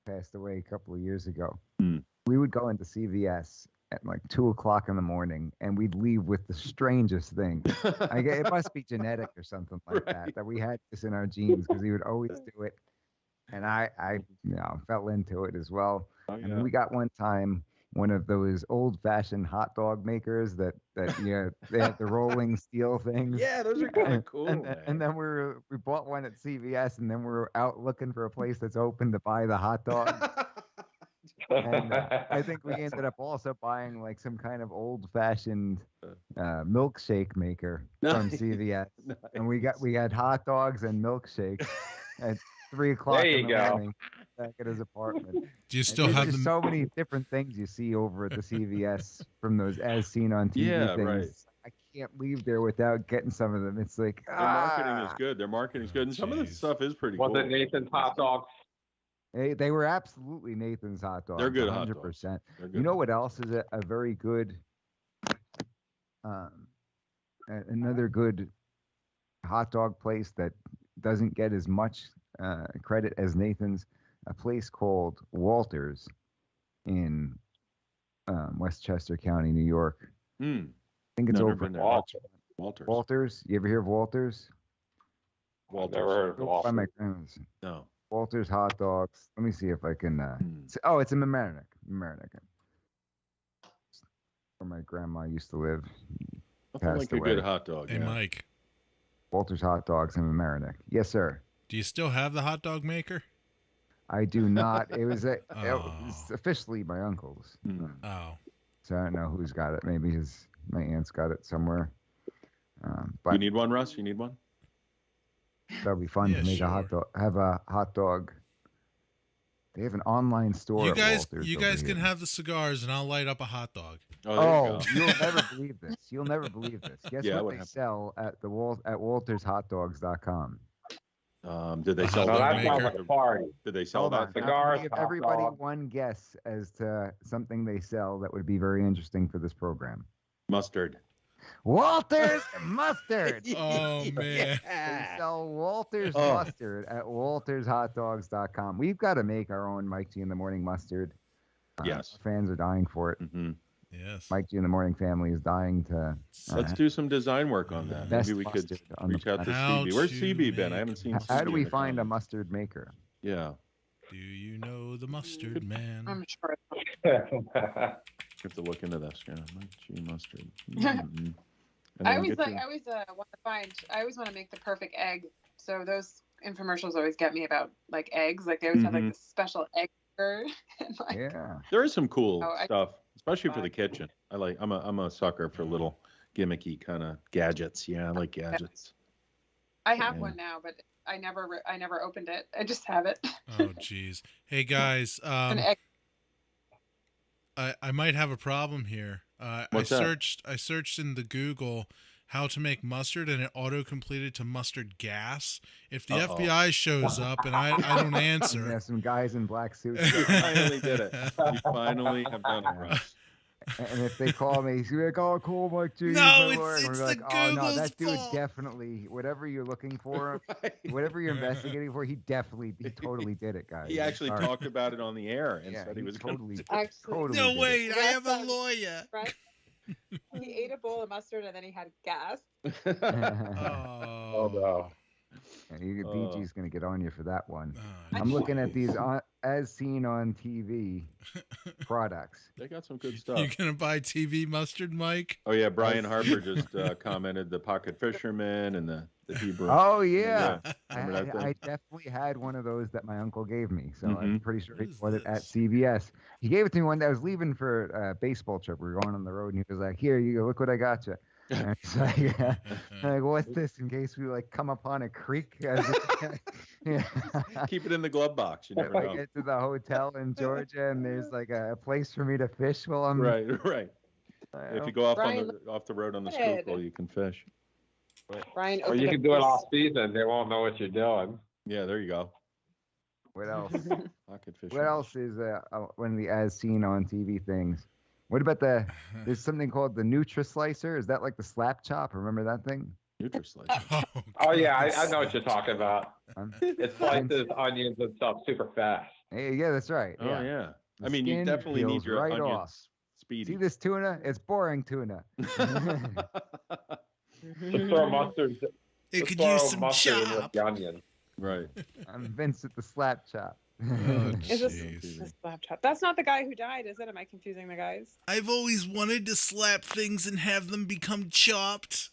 passed away a couple of years ago. Hmm. We would go into CVS at like 2:00 in the morning, and we'd leave with the strangest thing. It must be genetic or something like that we had this in our genes because he would always do it, and I fell into it as well. Oh, And yeah. we got one time one of those old-fashioned hot dog makers that they had the rolling steel things. Yeah, those are kind of cool. And then we bought one at CVS, and then we were out looking for a place that's open to buy the hot dog. And I think we ended up also buying like some kind of old-fashioned milkshake maker from Nice. CVS, and we had hot dogs and milkshakes at 3:00 There you in the go. morning back at his apartment. Do you And still there's have just them? so many different things you see over at the CVS from those as seen on TV Yeah, things. right. I can't leave there without getting some of them. It's like Their marketing is good. Their marketing is good, and some of the Jeez. stuff is pretty Was cool. it Nathan's hot dogs? They were absolutely Nathan's hot dogs. They're good hot 100%. They're good. You know what else is a very good, another good hot dog place that doesn't get as much credit as Nathan's? A place called Walters in Westchester County, New York. Hmm. I think it's Never over been there. Walters. Walters. You ever hear of Walters? Walters. Never heard of By Walters. my grandma's. No. Walters hot dogs. Let me see if I can. Hmm. It's in Mamaroneck. Where my grandma used to live. Nothing like Passed a good away. hot dog. Hey, yeah. Mike, Walters hot dogs in Mamaroneck. Yes, sir. do you still have the hot dog maker? I do not. It was Oh. officially my uncle's. Hmm. Oh, So I don't know who's got it. Maybe my aunt's got it somewhere. You But need one, Russ? You need one? that'll be fun Yeah, to make a hot dog. Have a hot dog. They have an online store. you at guys, Walters you over guys can here. have the cigars, and I'll light up a hot dog. Oh, there Oh, you go. you'll never believe this. You'll never believe this. Guess Yeah, what what they happened? sell at at WaltersHotDogs.com. Did they A sell hot No, dog that maker. sounds like a party. Did they sell Hold on. that? I'm Cigars, gonna give hot everybody dogs. one guess as to something they sell that would be very interesting for this program. Mustard. Walters Mustard. Oh man, They sell Walters Oh. Mustard at WaltersHotDogs.com. We've got to make our own Mike G in the Morning mustard. Yes. Our fans are dying for it. Hmm. yes. Mike G in the Morning family is dying to. Let's do some design work on that. Best Maybe we could mustard on the reach out to planet. How CB. Where's to CB been? I make haven't seen How CB do in we the find a comments. mustard maker? Yeah. Do you know the mustard man? I'm sure. You have to look into this. Yeah. Mike G mustard. Mhm. And I then always get like. your- I always want to find. I always want to make the perfect egg. So those infomercials always get me about like eggs. Like they always have like Mhm. this special egg and like, Yeah. There is some cool Oh, stuff, especially for the kitchen. I'm a sucker for little gimmicky kind of gadgets. Yeah, I like gadgets. I have Yeah. one now, but I never opened it. I just have it. Oh, geez. Hey, guys. An egg. I might have a problem here. What's that? I searched in the Google how to make mustard, and it auto completed to mustard gas. If the FBI shows up and I don't Yeah, answer, some guys in black suits. You finally did it. You finally have done it, Russ. And if they call me, he's like, "Oh, cool, Mike G." No, my lord." And it's we're like, the "Oh no, Google's that dude fault." definitely, whatever you're looking for, Right. whatever you're investigating for, he totally did it, guys. He actually Sorry. talked about it on the air and Yeah, said he was totally, Actually, totally. no, did it. wait, I Russ, have a lawyer. Right? He ate a bowl of mustard and then he had gas. Oh, no. And DG's gonna get on you for that one. Oh, I'm looking at these as seen on TV products. They got some good stuff. you gonna buy TV mustard, Mike? Oh yeah, Brian Harper just commented the pocket fisherman and the Hebrew. Oh yeah, Remember that thing? I definitely had one of those that my uncle gave me. So I'm Mhm. pretty sure he What is bought it at this? CVS. He gave it to me one day. I was leaving for a baseball trip. We were going on the road, and he was like, "Here, you go. Look what I got you." And it's like, I'm like, what's this? In case we like come upon a creek. Yeah. Keep it in the glove box. You never If I know. get to the hotel in Georgia and there's like a place for me to fish while I'm Right. If you go off Brian, off the road on the look at Schuylkill, you can fish. Brian Or opened you a can do it case. off season. They won't know what you're doing. Yeah, there you go. What else? Pocket fish. What else is one of the as seen on TV things? What about there's something called the Nutri-Slicer. Is that like the slap chop? Remember that thing? Nutri-Slicer. Oh yeah, I know what you're talking about. Um, It slices onions and stuff super fast. Hey, yeah, that's right. Oh yeah. The I mean, you skin definitely need peels your right onions off. speedy. See this tuna? It's boring tuna. Just throw mustard. It just could throw use some mustard in with chop. the onion. Right. I'm Vince at the slap chop. Oh, Is this jeez. this laptop? That's not the guy who died, is it? Am I confusing the guys? I've always wanted to slap things and have them become chopped.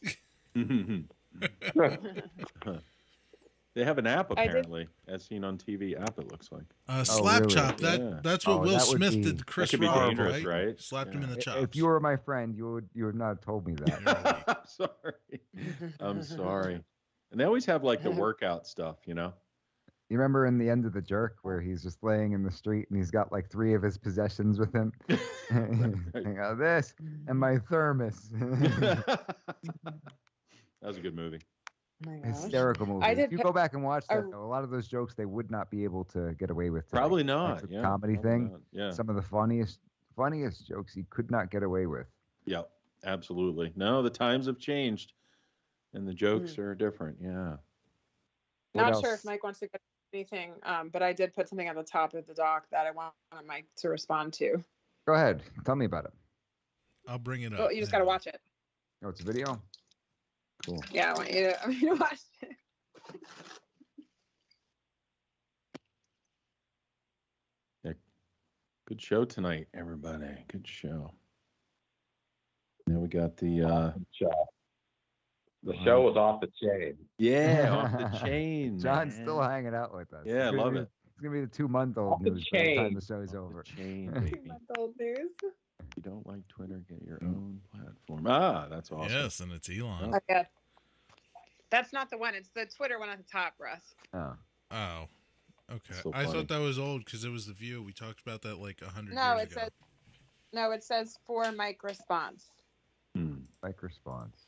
They have an app I did- apparently, as seen on TV. App it looks like. Slap really? chop. Yeah. That's what Oh, Will that would Smith be- did to Chris That could be Rock, dangerous, right? right? Slapped him in the Yeah. chops. If you were my friend, you would not have told me that. I'm sorry. I'm sorry. And they always have like the workout stuff, you know. You remember in the end of The Jerk where he's just laying in the street and he's got like 3 of his possessions with him? I got this and my thermos. That was a good movie. Oh my gosh. Hysterical movie. I If did you pick- go back and watch that, I- though, a lot of those jokes they would not be able to get away with. Today. Probably That's not. the Yeah. comedy probably thing. not. Yeah. Some of the funniest jokes he could not get away with. Yep. Absolutely. No, the times have changed, and the jokes are different. Yeah. What Not else? sure if Mike wants to get anything, but I did put something on the top of the doc that I want Mike to respond to. Go ahead. Tell me about it. I'll bring it up. Well, you just got to watch it. Oh, it's a video? Cool. Yeah, I want you to watch it. Good show tonight, everybody. Good show. Now we got the show. The show was off the chain. yeah, off the chain. John's man. still hanging out with us. Yeah, It's gonna love be- it. It's going to be the 2-month-old Off the news by the time chain. the show's Off over. the chain, baby. Month-old news. If you don't like Twitter, get your own platform. Ah, that's awesome. Yes, and it's Elon. Oh, yeah. That's not the one. It's the Twitter one at the top, Russ. Oh. Oh, okay. So I funny. thought that was old because it was The View. We talked about that like 100 No, years it ago. says no. It says for Mike response. Like response.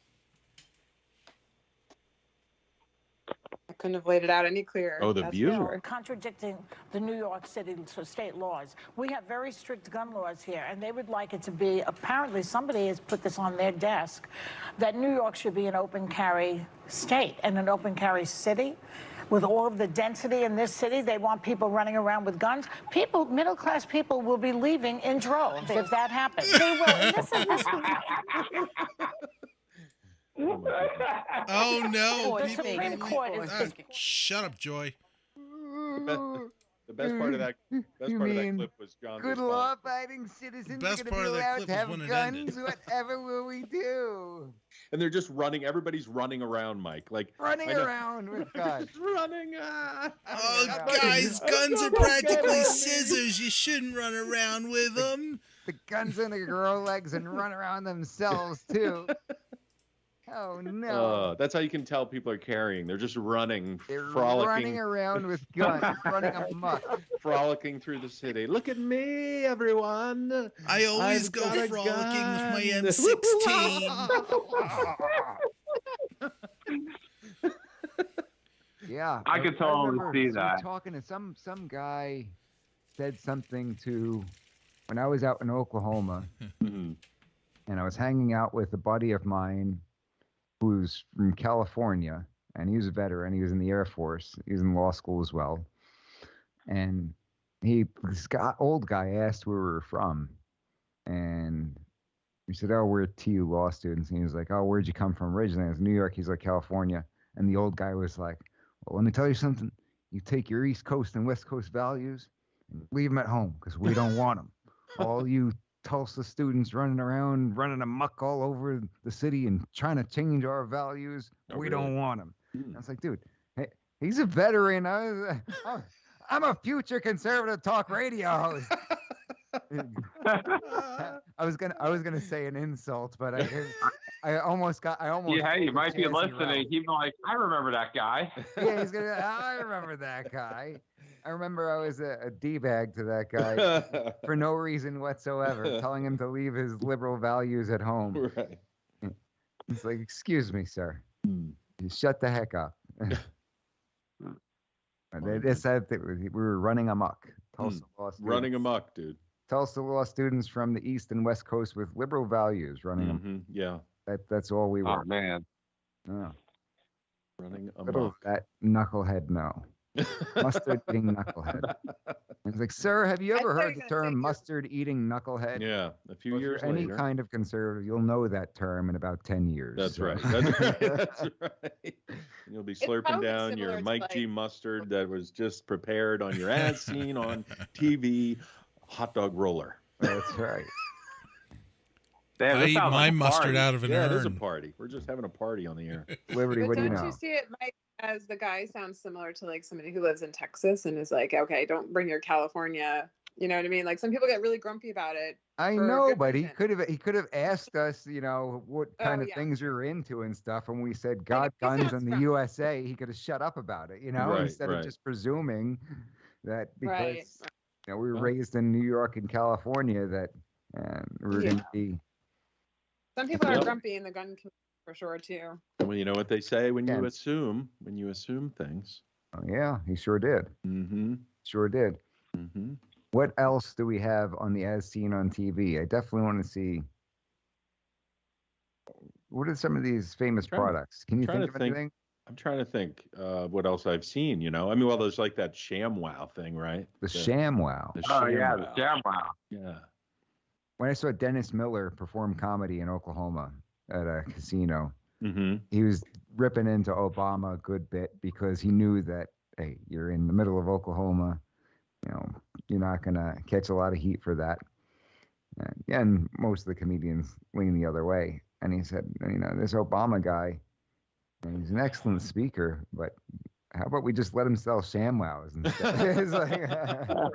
I couldn't have laid it out any clearer. Oh, The that's for View. sure. Contradicting the New York City state laws. We have very strict gun laws here, and they would like it to be, apparently somebody has put this on their desk, that New York should be an open carry state and an open carry city. With all of the density in this city, they want people running around with guns. People, middle-class people will be leaving in droves if that happens. They will. And Oh no! The people Supreme believe- Court is Ah, thinking. shut up, Joy. The The best part of that clip was John's good response. law-abiding citizens Best are going part to of be that allowed clip to was have when it guns. ended. Whatever will we do? And they're just running. Everybody's running around, Mike. Like Running around with guns. Just running. Oh, around. guys, guns are practically scissors. You shouldn't run around with them. The guns in the girl legs and run around themselves too. Oh no! That's how you can tell people are carrying. They're just running, They're frolicking, running around with guns, running amok. frolicking through the city. Look at me, everyone! I always I've go got a frolicking with my gun. M16. Yeah, I could totally remember see we were that. talking to some guy said something to when I was out in Oklahoma, Mhm. and I was hanging out with a buddy of mine who's from California, and he was a veteran. He was in the Air Force. He was in law school as well. And this old guy asked where we were from, and we said, "Oh, we're TU law students." And he was like, "Oh, where'd you come from originally?" I was New York. He's like, "California." And the old guy was like, "Well, let me tell you something. You take your East Coast and West Coast values and leave them at home because we don't want them. All you Tulsa students running around, running amok all over the city and trying to change our values, we don't want them." I was like, dude, hey, he's a veteran. I'm a future conservative talk radio host. I was gonna say an insult, but I almost. Yeah, you might be Jazzy listening. route. He'd be like, I remember that guy. Yeah, he's gonna. I remember that guy. I remember I was a D-bag to that guy for no reason whatsoever, telling him to leave his liberal values at home. Right. It's like, excuse me, sir. Hmm. You shut the heck up. They said that we were running amok. Tulsa law students. Running amok, dude. Tulsa law students from the East and West Coast with liberal values running amok. Yeah. That's all we were. Oh, man. Yeah. Running Little amok. that knucklehead no. Mustard eating knucklehead. It's like, sir, have you ever heard the term mustard eating knucklehead? Yeah, a few Well, if years you're any later. kind of conservative, you'll know that term in about 10 years. That's so. right. That's right. That's right. You'll be slurping probably down similar your to, Mike G mustard that was just prepared on your ad scene on TV hot dog roller. That's right. Damn, I this eat sounds my like a mustard party. out of an Yeah, it is a urn. party. We're just having a party on the air. Liberty, But what do you don't know? you see it, Mike, as the guy sounds similar to like somebody who lives in Texas and is like, okay, don't bring your California. You know what I mean? Like some people get really grumpy about it. I for a know, good but he reason. could have asked us, what Oh, kind of yeah. things we were into and stuff, and we said God, he guns, sounds and the from- USA. He could have shut up about it, Right, instead right. of just presuming that because Right. we were Well- raised in New York and California that we were going to be. Some people are Well- grumpy in the gun community for sure too. Well, you know what they say when Yeah. you assume things. Oh, yeah, he sure did. Mm-hmm. Sure did. Mm-hmm. What else do we have on the as seen on TV? I definitely want to see. What are some of these famous Trying to- products? Can you trying think to of think. anything? I'm trying to think what else I've seen, I mean, well, there's like that ShamWow thing, right? The ShamWow. The Oh, yeah, the ShamWow. jam wow. Yeah. When I saw Dennis Miller perform comedy in Oklahoma at a casino, Mm-hmm. he was ripping into Obama a good bit because he knew that, hey, you're in the middle of Oklahoma, you're not going to catch a lot of heat for that. And most of the comedians lean the other way. And he said, this Obama guy, he's an excellent speaker, but how about we just let him sell ShamWows instead? It's like,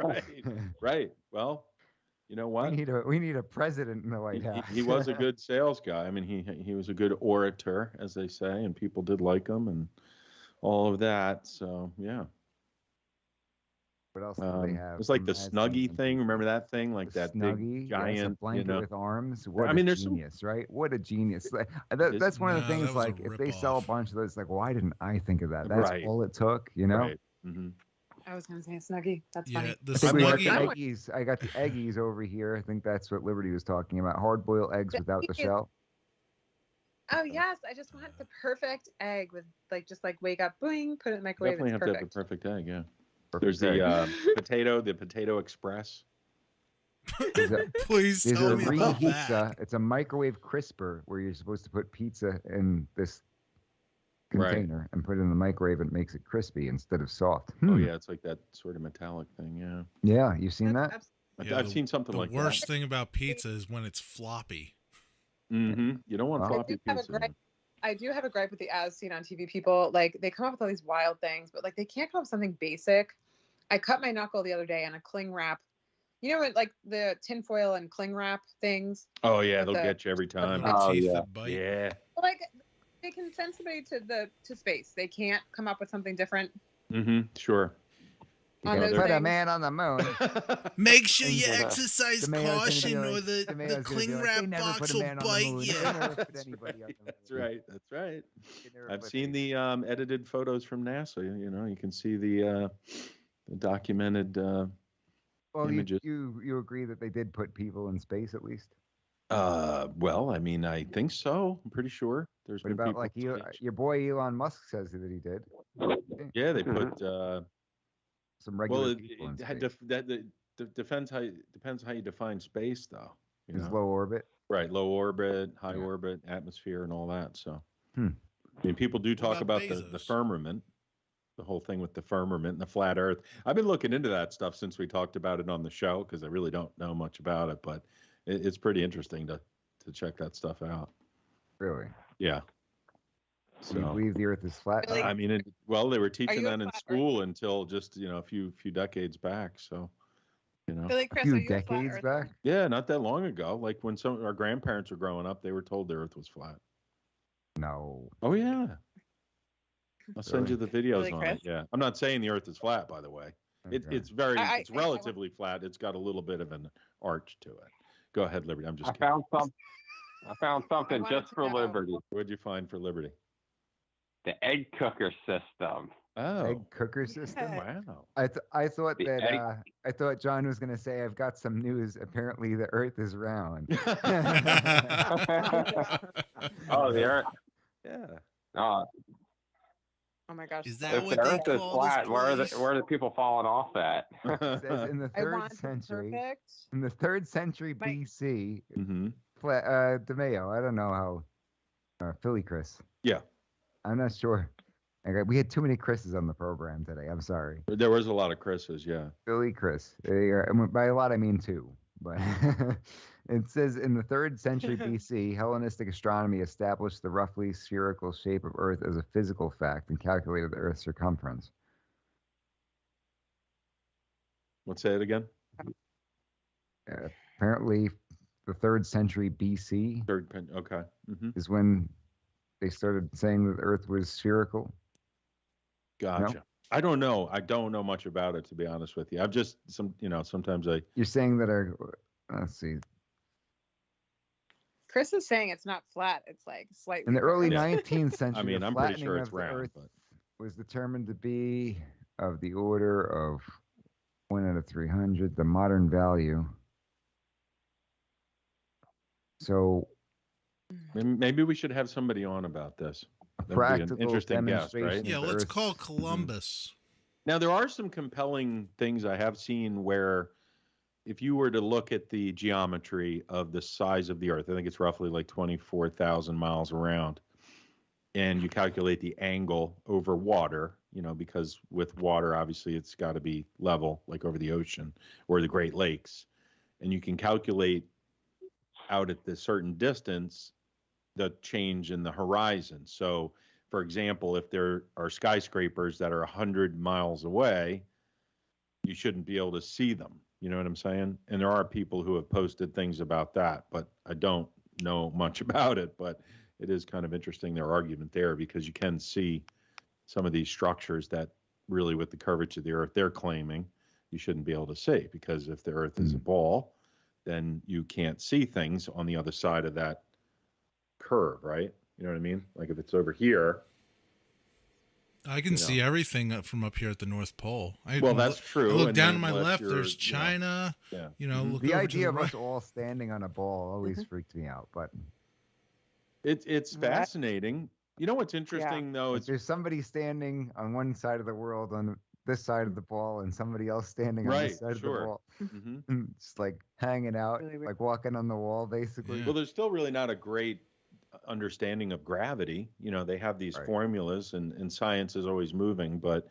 Right. Right. Well, you know what? we need a president in the White House. He was a good sales guy. I mean, he was a good orator, as they say, and people did like him and all of that. So yeah. What else do they have? It was like from the As Snuggie Seen? thing. Remember that thing? Like The that Snuggie, big yes, a giant, blanket with arms. What I mean, a there's some- genius, right? What a genius! That's one of the No, things. that was a Like, if they sell a ripoff. bunch of those, like, why didn't I think of that? That's Right. all it took, Right. Mm-hmm. I was gonna say Snuggie. That's Yeah, funny. the I think we got the Snuggie. Eggies. I got the Eggies over here. I think that's what Liberty was talking about. Hard-boiled eggs The without the Eggies. shell. Oh yes, I just want the perfect egg with just wake up, boing, put it in the microwave. Definitely It's have to have perfect. the perfect egg. Yeah. Perfect There's egg. the potato express. There's a- Please There's tell a me about that. Repizza. It's a microwave crisper where you're supposed to put pizza in this Right. container and put it in the microwave. It makes it crispy instead of soft. Oh yeah, it's like that sort of metallic thing. Yeah. Yeah, you've seen that? I've seen something the like that. The worst thing about pizza is when it's floppy. Mm-hmm. You don't want Wow. floppy pizza. I do have a gripe with the as seen on TV people. Like they come up with all these wild things, but like they can't come up with something basic. I cut my knuckle the other day on a cling wrap. You know what, like the tinfoil and cling wrap things? Oh yeah, with they'll the- get you every time. Little teeth yeah. that bite. Yeah. Like they can send somebody to space. They can't come up with something different. Mm-hmm. Sure. You On gotta those put a things. man on the moon. Make sure you Yeah. exercise The mayor's gonna be caution, like- or the the mayor's gonna be cling like, wrap "They never box put a will man on the bite moon. you. They never put anybody on the moon." That's right. That's right. never I've put seen the edited photos from NASA. You know, you can see the documented Well, images. you agree that they did put people in space at least? Well, I mean, I think so. I'm pretty sure. There's What been about people. like in space. your boy Elon Musk says that he did? Yeah, they put. Some regular Well, people in it space. depends how you define space, though. You Is know? low orbit. Right, low orbit, high orbit, atmosphere, and all that. So, Hmm. I mean, people do talk about about the Bezos? firmament, the whole thing with the firmament and the flat Earth. I've been looking into that stuff since we talked about it on the show because I really don't know much about it, but it's pretty interesting to check that stuff out. Really? Yeah. Do you So, believe the Earth is flat? Really? I mean, well, they were teaching you a that in flat school until just a few decades back. So, Billy, Chris, few are you a flat decades earther? back. yeah, not that long ago. Like when some our grandparents were growing up, they were told the Earth was flat. No. Oh yeah. I'll send you the videos Really, on Chris? it. Yeah, I'm not saying the Earth is flat, by the way. Okay. It's very it's I relatively flat. It's got a little bit of an arch to it. Go ahead, Liberty. I'm just I kidding. found something wanted just to for know. Liberty. What'd you find for Liberty? The egg cooker system. Oh, Egg cooker system. wow. I thought The that egg- I thought John was gonna say I've got some news. Apparently the Earth is round. Oh, the Earth. Yeah. Oh my gosh. Is that If what the they Earth is call flat, this where place? are the people falling off at? It says in the I third want it century. perfect. In the 3rd century My- BC, Mm-hmm. DeMayo. I don't know how. Philly Chris. Yeah. I'm not sure. Okay, we had too many Chris's on the program today. I'm sorry. There was a lot of Chris's. Yeah. Philly Chris. And by a lot, I mean two. But it says in the 3rd century BC, Hellenistic astronomy established the roughly spherical shape of Earth as a physical fact and calculated the Earth's circumference. Let's say it again. Apparently, the 3rd century BC Okay. Mm-hmm. is when they started saying that the Earth was spherical. Gotcha. I don't know. I don't know much about it, to be honest with you. I've just sometimes I. You're saying that let's see. Chris is saying it's not flat. It's like slightly. In the early curved. 19th century, I mean, the I'm pretty flattening sure it's of the round, Earth but was determined to be of the order of 1 out of 300, the modern value. So maybe we should have somebody on about this. a That'd be practical an interesting guest, demonstration. right? Yeah, of the let's Earth's- call Columbus. Now there are some compelling things I have seen where, if you were to look at the geometry of the size of the Earth, I think it's roughly like 24,000 miles around, and you calculate the angle over water, because with water, obviously it's got to be level, like over the ocean or the Great Lakes, and you can calculate out at this certain distance the change in the horizon. So, for example, if there are skyscrapers that are 100 miles away, you shouldn't be able to see them. You know what I'm saying? And there are people who have posted things about that, but I don't know much about it. But it is kind of interesting, their argument there, because you can see some of these structures that really, with the curvature of the Earth, they're claiming you shouldn't be able to see, because if the Earth is a ball, then you can't see things on the other side of that curve, right? You know what I mean? Like if it's over here. I can see everything from up here at the North Pole. Well, that's true. I look and down to then my unless left. you're, There's China. Yeah. Look The over idea to of the us right. all standing on a ball always freaked me out. But It's fascinating. You know what's interesting though? if It's there's somebody standing on one side of the world on this side of the ball, and somebody else standing on Right, this side of the sure. ball, Mhm. just like hanging out, like walking on the wall, basically. Well, there's still really not a great understanding of gravity. You know, they have these formulas, and science is always moving, but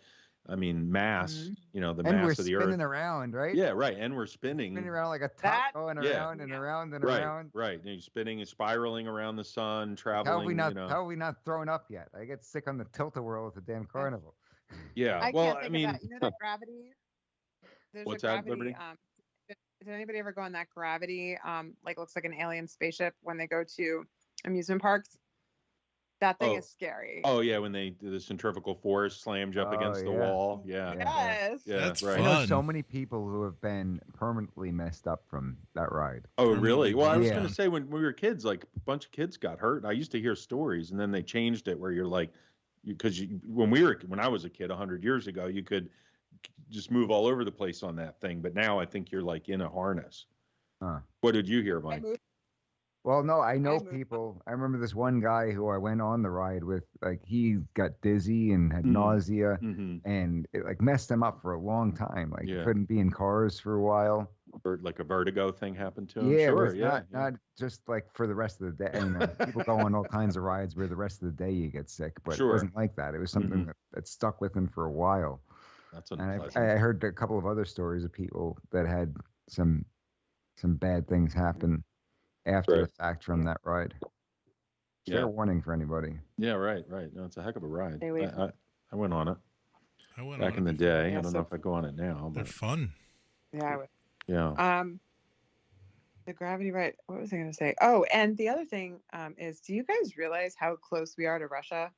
I mean, mass, you know, the And we're mass of the Earth. spinning around, right? Yeah, right. And we're spinning Around like a top, going around and around and right, around. Right. And you're spinning and spiraling around the sun, How traveling. have we not? You know. How have we not thrown up yet? I get sick on the tilt-a-whirl at the damn carnival. Yeah. I well, can't think I mean, of that. You know that gravity. There's what's a that, gravity. Liberty? Did anybody ever go on that gravity? Like looks like an alien spaceship when they go to amusement parks. That thing is scary. Oh yeah, when they do the centrifugal force slams you up against the wall. Yeah. Yes. Yeah. That's right. I know so many people who have been permanently messed up from that ride. Oh, really? Well, I was Yeah. going to say when we were kids, like a bunch of kids got hurt. I used to hear stories, and then they changed it where you're like, because when I was a kid 100 years ago, you could just move all over the place on that thing. But now I think you're like in a harness. Huh. What did you hear, Mike? Well, no, I know people. I remember this one guy who I went on the ride with. Like he got dizzy and had nausea, and it like messed him up for a long time. Like he couldn't be in cars for a while. Like a vertigo thing happened to him. Yeah, Sure, it was not just like for the rest of the day. You know, people go on all kinds of rides where the rest of the day you get sick, but it wasn't like that. It was something that stuck with him for a while. That's unpleasant. And I heard a couple of other stories of people that had some bad things happen after the fact from that ride. Fair warning for anybody. Yeah, right. No, it's a heck of a ride. Stay away from I went on it. I went back on in the it day. Yeah, I don't know if I go on it now. They're But fun. Yeah, I would. yeah. The gravity ride. What was I going to say? Oh, and the other thing is, do you guys realize how close we are to Russia?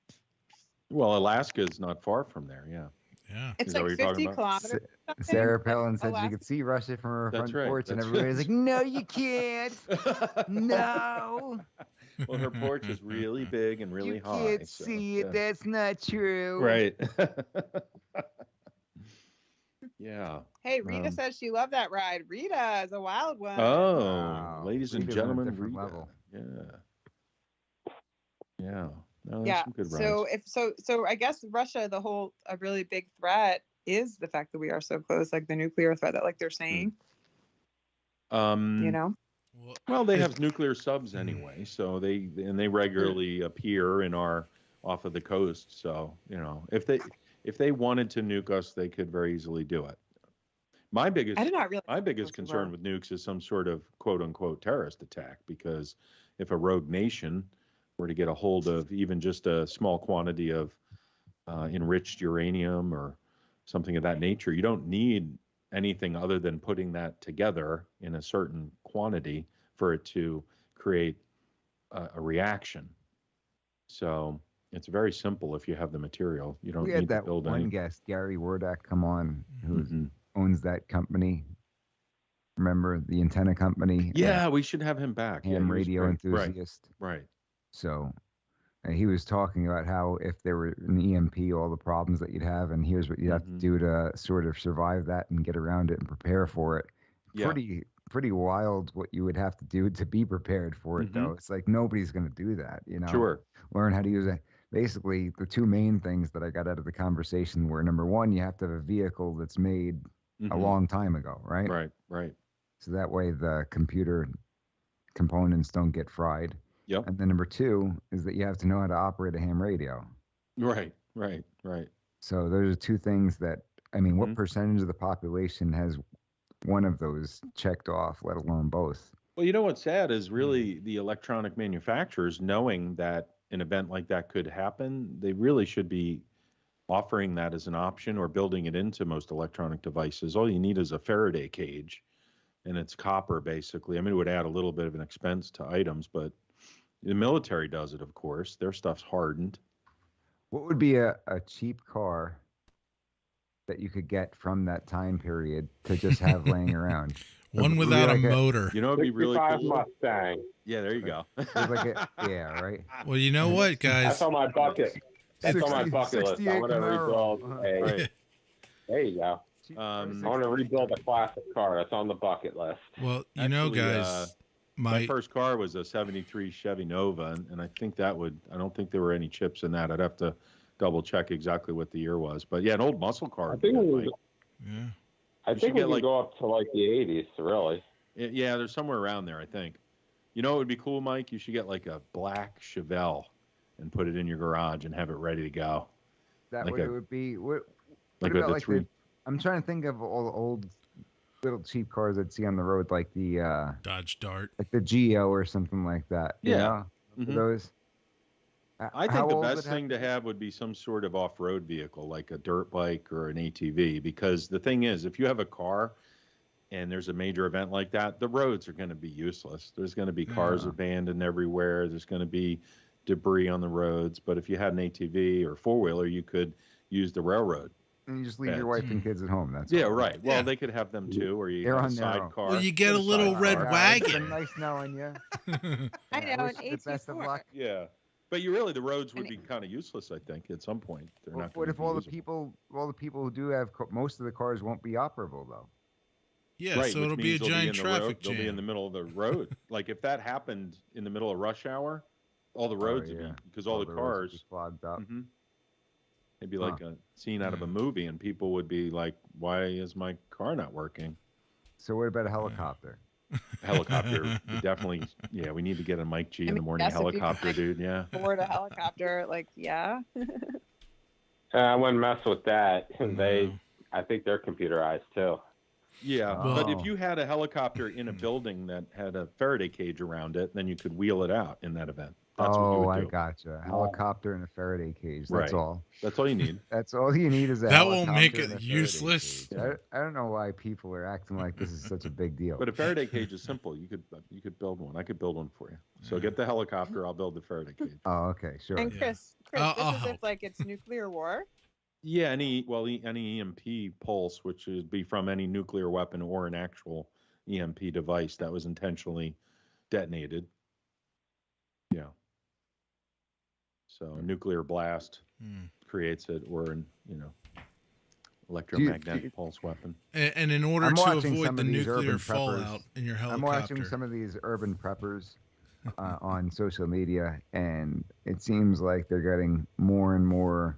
Well, Alaska is not far from there. Yeah. Yeah. It's Is that like what you're talking 50 about? kilometers. Sarah Palin said you could see Russia from her That's front right, porch, and that's everybody was right. like, "No, you can't. No, Well, her porch is really big and really you high. can't so, see it. yeah. That's not true." Right. Yeah. Hey, Rita Um, says she loved that ride. Rita is a wild one. Oh, Wow. ladies and Rita's on a gentlemen, different Rita. level. Yeah. Yeah. No, there's Yeah. some good So rides. so I guess Russia, a really big threat is the fact that we are so close, like the nuclear threat that like they're saying. You know. Well, they have nuclear subs anyway, so they regularly appear off of the coast. So if they wanted to nuke us, they could very easily do it. My biggest I did not realize my biggest how close we concern were. with nukes is some sort of quote unquote terrorist attack, because if a rogue nation were to get a hold of even just a small quantity of enriched uranium or something of that nature, you don't need anything other than putting that together in a certain quantity for it to create a reaction. So it's very simple if you have the material. You don't We need had to that build one any. guest, Gary Wardak, come on, who owns that company. Remember the antenna company? Yeah, we should have him back. Yeah, Ham he was radio great. enthusiast. Right. So he was talking about how if there were an EMP, all the problems that you'd have, and here's what you'd have to do to sort of survive that and get around it and prepare for it. Yeah. Pretty wild what you would have to do to be prepared for it, though. It's like nobody's going to do that, Sure. Learn how to use it. Basically, the two main things that I got out of the conversation were, number one, you have to have a vehicle that's made a long time ago, right? Right. So that way the computer components don't get fried. Yep. And then number two is that you have to know how to operate a ham radio. Right. So those are two things that, what percentage of the population has one of those checked off, let alone both? Well, you know what's sad is really the electronic manufacturers, knowing that an event like that could happen, they really should be offering that as an option or building it into most electronic devices. All you need is a Faraday cage, and it's copper, basically. It would add a little bit of an expense to items, but the military does it, of course. Their stuff's hardened. What would be a cheap car that you could get from that time period to just have laying around? One without a motor. You know, it'd be really 65 cool. Mustang. Yeah, there you go. Yeah, right. Well, you know what, guys? That's on my bucket. That's on my bucket list. I 68 want to rebuild Camaro. a. There you go. I want to rebuild a classic car. That's on the bucket list. Well, you know, Actually, guys, my first car was a '73 Chevy Nova, and I think I don't think there were any chips in that. I'd have to double check exactly what the year was. But yeah, an old muscle car. I think it was, yeah. I think we could go up to like the 80s, really. Yeah, there's somewhere around there, I think. You know what would be cool, Mike? You should get like a black Chevelle and put it in your garage and have it ready to go. That like way it would be. What like about the like three? I'm trying to think of all the old little cheap cars I'd see on the road, like the Dodge Dart, like the Geo or something like that. You know? Mhm. Those. I How think the old best would thing to have would be some sort of off-road vehicle, like a dirt bike or an ATV. Because the thing is, if you have a car and there's a major event like that, the roads are going to be useless. There's going to be cars abandoned everywhere. There's going to be debris on the roads. But if you had an ATV or four-wheeler, you could use the railroad. And you just leave your wife and kids at home. That's all. right. Well, they could have them too, or you They're have a on their own. sidecar. Well, you get a little red It's been wagon. nice knowing you. I know, wish an you the best of AT4. luck. Yeah. But the roads would be kind of useless, I think, at some point. They're not. What gonna if be all the usable. people who do have most of the cars won't be operable though? Yeah, Right, so which it'll be a means they'll giant in the road- traffic They'll be in jam. the middle of the road. Like if that happened in the middle of rush hour, all the roads would be because all the roads would cars be clogged up. Mhm. It'd be like a scene out of a movie, and people would be like, "Why is my car not working?" So what about a helicopter? Helicopter, definitely. Yeah, we need to get a Mike G in the morning yes, if you can, helicopter, like, dude. Yeah. Board a helicopter, like, yeah. I wouldn't mess with that. I think they're computerized too. Yeah, but if Oh. you had a helicopter in a building that had a Faraday cage around it, then you could wheel it out in that event. That's what you Oh, would I do. gotcha. Helicopter and a Faraday cage. That's Right. all. That's all you need. That's all you need is a That won't make helicopter and it a Faraday useless. cage. I don't know why people are acting like this is such a big deal. But a Faraday cage is simple. You could build one. I could build one for you. So get the helicopter. I'll build the Faraday cage. Oh, okay, sure. And Chris, I'll this is help. if like it's nuclear war. Yeah, any EMP pulse, which would be from any nuclear weapon or an actual EMP device that was intentionally detonated. Yeah. So a nuclear blast creates it, or an electromagnetic pulse weapon. And in order I'm to watching avoid some the of these nuclear urban fallout preppers. in your I'm helicopter. watching some of these urban preppers on social media, and it seems like they're getting more and more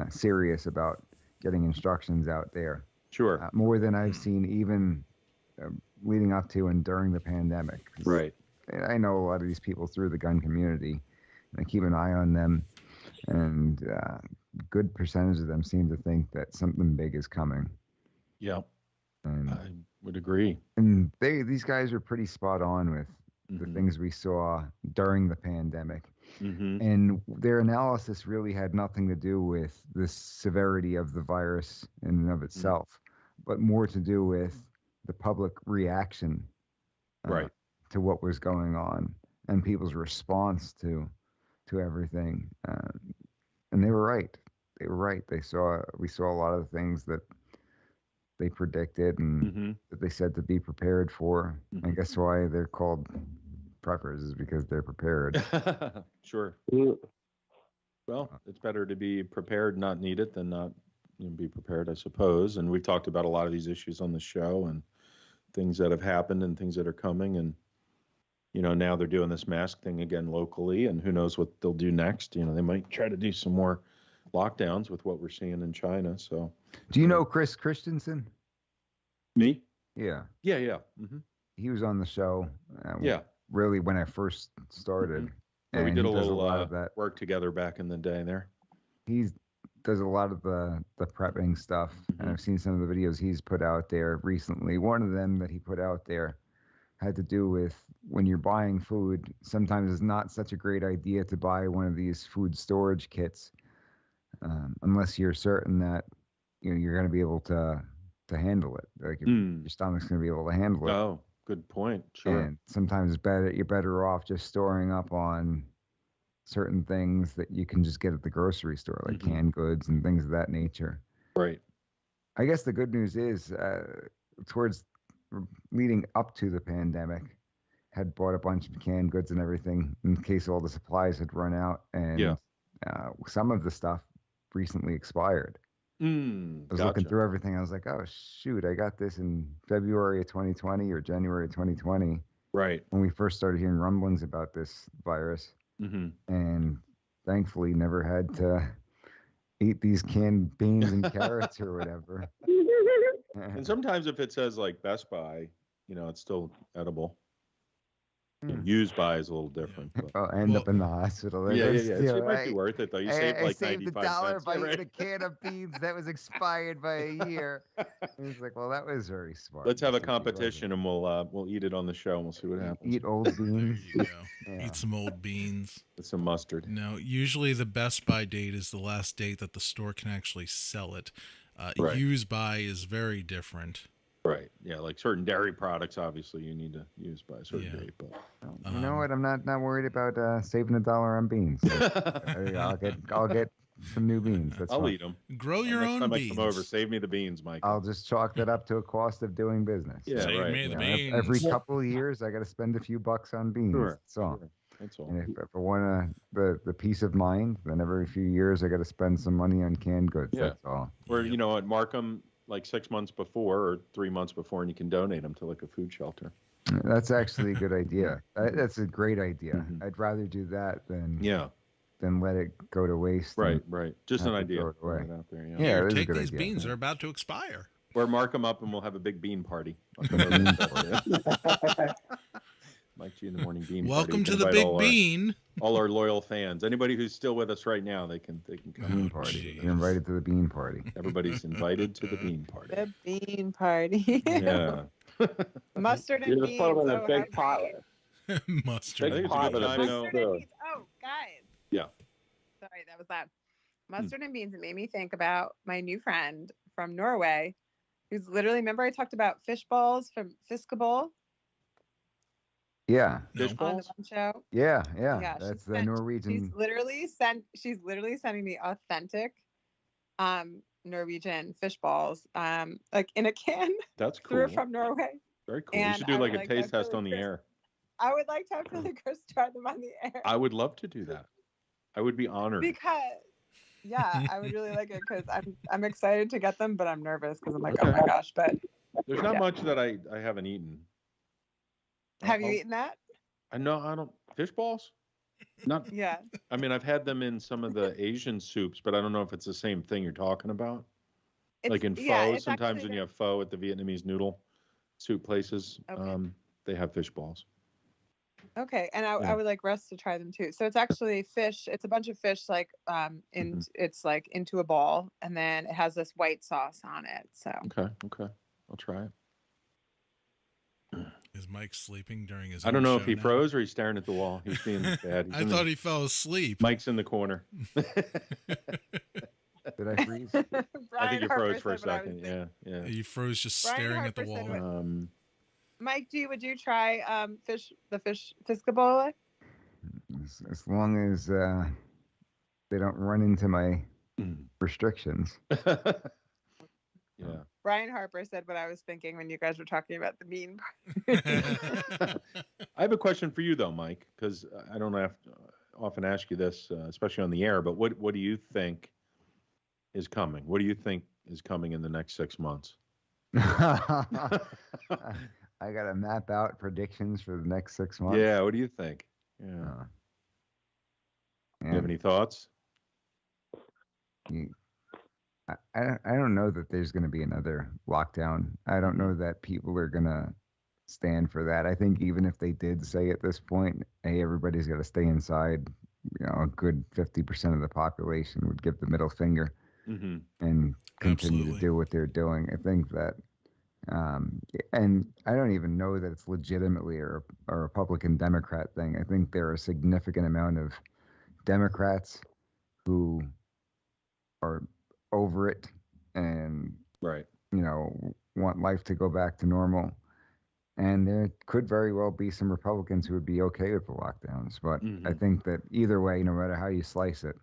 serious about getting instructions out there. Sure. More than I've seen even leading up to and during the pandemic. Right. I know a lot of these people through the gun community, and I keep an eye on them, and good percentage of them seem to think that something big is coming. Yeah. And, I would agree. and these guys are pretty spot on with the things we saw during the pandemic. Mm-hmm. And their analysis really had nothing to do with the severity of the virus in and of itself, but more to do with the public reaction Right. to what was going on and people's response to everything. And they were right. They were right. We saw a lot of the things that they predicted and that they said to be prepared for. I guess why they're called preppers is because they're prepared. Sure. Well, it's better to be prepared, not need it, than not be prepared, I suppose. And we've talked about a lot of these issues on the show and things that have happened and things that are coming. And, now they're doing this mask thing again locally, and who knows what they'll do next. They might try to do some more lockdowns with what we're seeing in China. So, Do you know Chris Christensen? Me? Yeah. Yeah. Mm-hmm. He was on the show. Yeah. Really, when I first started. Yeah, we and did a he does little lot of that. work together back in the day there. He does a lot of the prepping stuff, and I've seen some of the videos he's put out there recently. One of them that he put out there had to do with when you're buying food, sometimes it's not such a great idea to buy one of these food storage kits unless you're certain that you're going to be able to handle it. Like your stomach's going to be able to handle it. Oh, good point. Sure. And sometimes you're better off just storing up on certain things that you can just get at the grocery store, like canned goods and things of that nature. Right. I guess the good news is towards leading up to the pandemic, had bought a bunch of canned goods and everything in case all the supplies had run out. And some of the stuff recently expired. I was looking through everything. I was like, oh, shoot, I got this in February of 2020 or January of 2020. Right. When we first started hearing rumblings about this virus. And thankfully never had to eat these canned beans and carrots or whatever. And sometimes if it says like Best Buy, it's still edible. Used by is a little different. But. I'll end up in the hospital. Yeah. Let's It do might be worth it though. You saved like I saved 95 $1 cents. by Yeah, eating right. a can of beans that was expired by a year. It's like, well, that was very smart. Let's have a Yes, it was. competition and we'll eat it on the show and we'll see what happens. Eat old beans. There you go. Eat some old beans. With some mustard. No, usually the best by date is the last date that the store can actually sell it. Right. Use by is very different. Right. Yeah, like certain dairy products, obviously you need to use by a certain date. But You know what? I'm not worried about saving $1 on beans. I'll get some new beans. That's I'll fine. eat them. Grow your Next own time beans. I come over, save me the beans, Mike. I'll just chalk that up to a cost of doing business. Yeah, Save right. me the You know, every beans. couple of years, I got to spend a few bucks on beans. Sure, That's all. sure. That's all. And if I want the peace of mind, then every few years I got to spend some money on canned goods. Yeah. That's all. Or you know what, mark them like 6 months before or 3 months before, and you can donate them to like a food shelter. That's actually a good idea. That's a great idea. I'd rather do that than let it go to waste. Right, and right. Just have an to idea. throw it away. Throw it out there, yeah. Yeah, it is a Take good these idea. beans. They're about to expire. Or mark them up and we'll have a big bean party. Mike G in the morning bean Welcome party. to the big bean. All our loyal fans. Anybody who's still with us right now, they can come. Bean party. You're invited to the bean party. Everybody's invited to the bean party. The bean party. Yeah. Mustard and You just beans. put them in a Oh, big how pot. great. Mustard. I think it's a good time. Mustard and beans. Oh, guys. Yeah. Sorry, that was loud. Mustard and beans. It made me think about my new friend from Norway, who's literally. Remember, I talked about fish balls from Fiskebowl Yeah. Fish on the balls? one show. Yeah. Yeah, That's she the sent- Norwegian. She's literally sending me authentic, Norwegian fish balls, like in a can. That's Through cool. from Norway. Very cool. And You should do I like would a like to taste have test Billy on the Chris- air. I would like to have Billy Chris try them on the air. I would love to do that. I would be honored. Because yeah, I would really like it because I'm excited to get them, but I'm nervous because I'm like, oh my gosh. But There's not yeah. much that I haven't eaten. Have you eaten that? I don't fish balls? Not Yeah. I mean, I've had them in some of the Asian soups, but I don't know if it's the same thing you're talking about. Like in pho, yeah, it's sometimes actually when you have pho at the Vietnamese noodle soup places, Okay. they have fish balls. Okay, and Yeah. I would like Russ to try them too. So it's actually fish. It's a bunch of fish, like it's like into a ball, and then it has this white sauce on it. So Okay. I'll try it. Is Mike sleeping during his? I don't own know if show he now? froze or he's staring at the wall. He's being bad. I thought he fell asleep. Mike's in the corner. Did I freeze? I think you Harper froze for a said what I was second. Yeah. He froze just Brian staring at the Harper said wall. what- Mike G, would you try the fish Fiskebowl? As long as they don't run into my restrictions. Yeah. Brian Harper said what I was thinking when you guys were talking about the bean. I have a question for you though, Mike, because I don't have to often ask you this, especially on the air. But what do you think is coming? What do you think is coming in the next 6 months? I got to map out predictions for the next 6 months. Yeah. What do you think? Yeah. Do you have any thoughts? I don't know that there's going to be another lockdown. I don't know that people are going to stand for that. I think even if they did say at this point, hey, everybody's got to stay inside, a good 50% of the population would give the middle finger and continue to do what they're doing. I think that, and I don't even know that it's legitimately a Republican Democrat thing. I think there are a significant amount of Democrats who are over it and want life to go back to normal, and there could very well be some Republicans who would be okay with the lockdowns. But I think that either way, no matter how you slice it,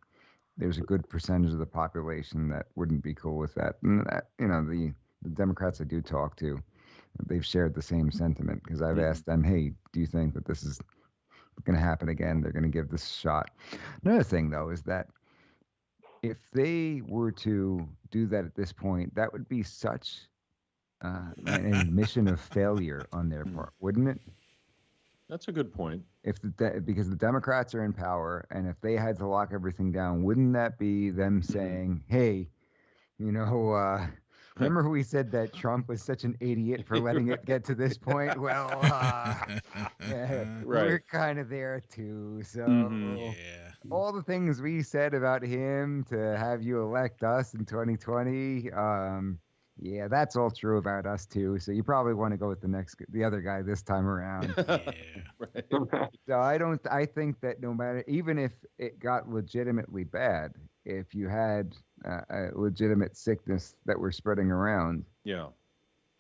there's a good percentage of the population that wouldn't be cool with that. And that, the Democrats I do talk to, they've shared the same sentiment, because I've asked them, hey, do you think that this is going to happen again? They're going to give this a shot. Another thing though is that if they were to do that at this point, that would be such an admission of failure on their part, wouldn't it? That's a good point. Because the Democrats are in power, and if they had to lock everything down, wouldn't that be them saying, "Hey, Remember we said that Trump was such an idiot for letting it get to this point? Well, yeah, we're kind of there too. So all the things we said about him to have you elect us in 2020, yeah, that's all true about us too. So you probably want to go with the other guy this time around. So I think that no matter, even if it got legitimately bad, if you had a legitimate sickness that we're spreading around, you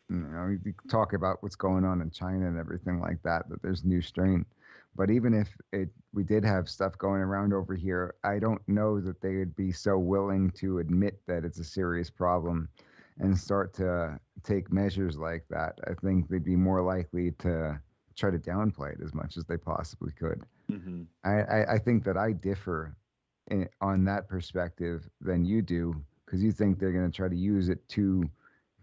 can talk about what's going on in China and everything like that there's new strain. But even if we did have stuff going around over here, I don't know that they would be so willing to admit that it's a serious problem and start to take measures like that. I think they'd be more likely to try to downplay it as much as they possibly could. I think that I differ on that perspective than you do, because you think they're going to try to use it to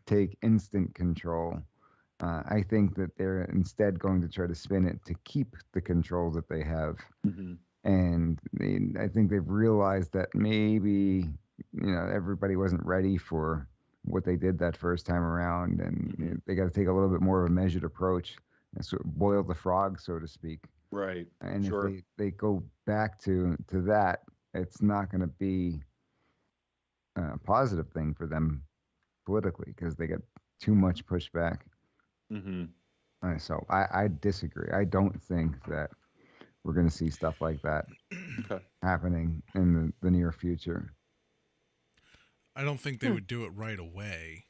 take instant control. I think that they're instead going to try to spin it to keep the control that they have. And I think they've realized that maybe everybody wasn't ready for what they did that first time around, and they got to take a little bit more of a measured approach and sort of boil the frog, so to speak. Right. And if they go back to that, it's not going to be a positive thing for them politically, because they get too much pushback. So I disagree. I don't think that we're going to see stuff like that happening in the near future. I don't think they would do it right away.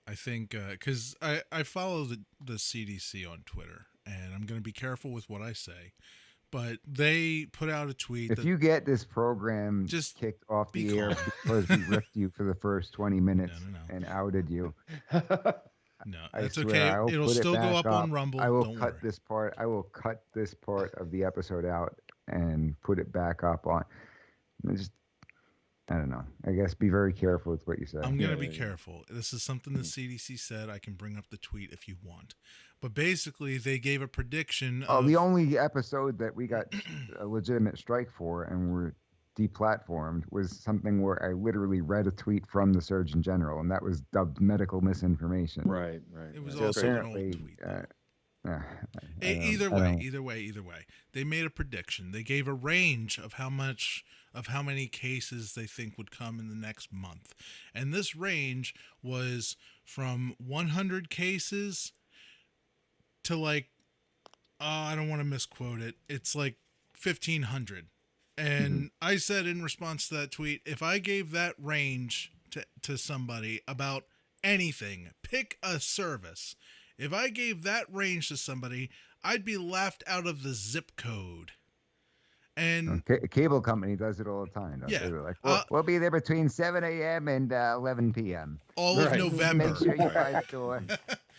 I think because I follow the CDC on Twitter, and I'm going to be careful with what I say. But they put out a tweet. If you get this program just kicked off the air because we ripped you for the first 20 minutes and outed you. No, that's okay. It'll still go up on Rumble. I will cut this part. I will cut this part of the episode out and put it back up on. I don't know. I guess be very careful with what you say. I'm going to be careful. This is something the CDC said. I can bring up the tweet if you want. But basically, they gave a prediction. The only episode that we got a legitimate strike for and were deplatformed was something where I literally read a tweet from the Surgeon General, and that was dubbed medical misinformation. Right. It was also an old tweet. Either way, they made a prediction. They gave a range of how many cases they think would come in the next month, and this range was from 100 cases to I don't want to misquote it. It's like 1,500. And I said in response to that tweet, if I gave that range to somebody about anything, pick a service. If I gave that range to somebody, I'd be laughed out of the zip code. And a cable company does it all the time. Yeah. They're like, we'll be there between 7 a.m. and 11 p.m. All of November. Make sure you buy the door.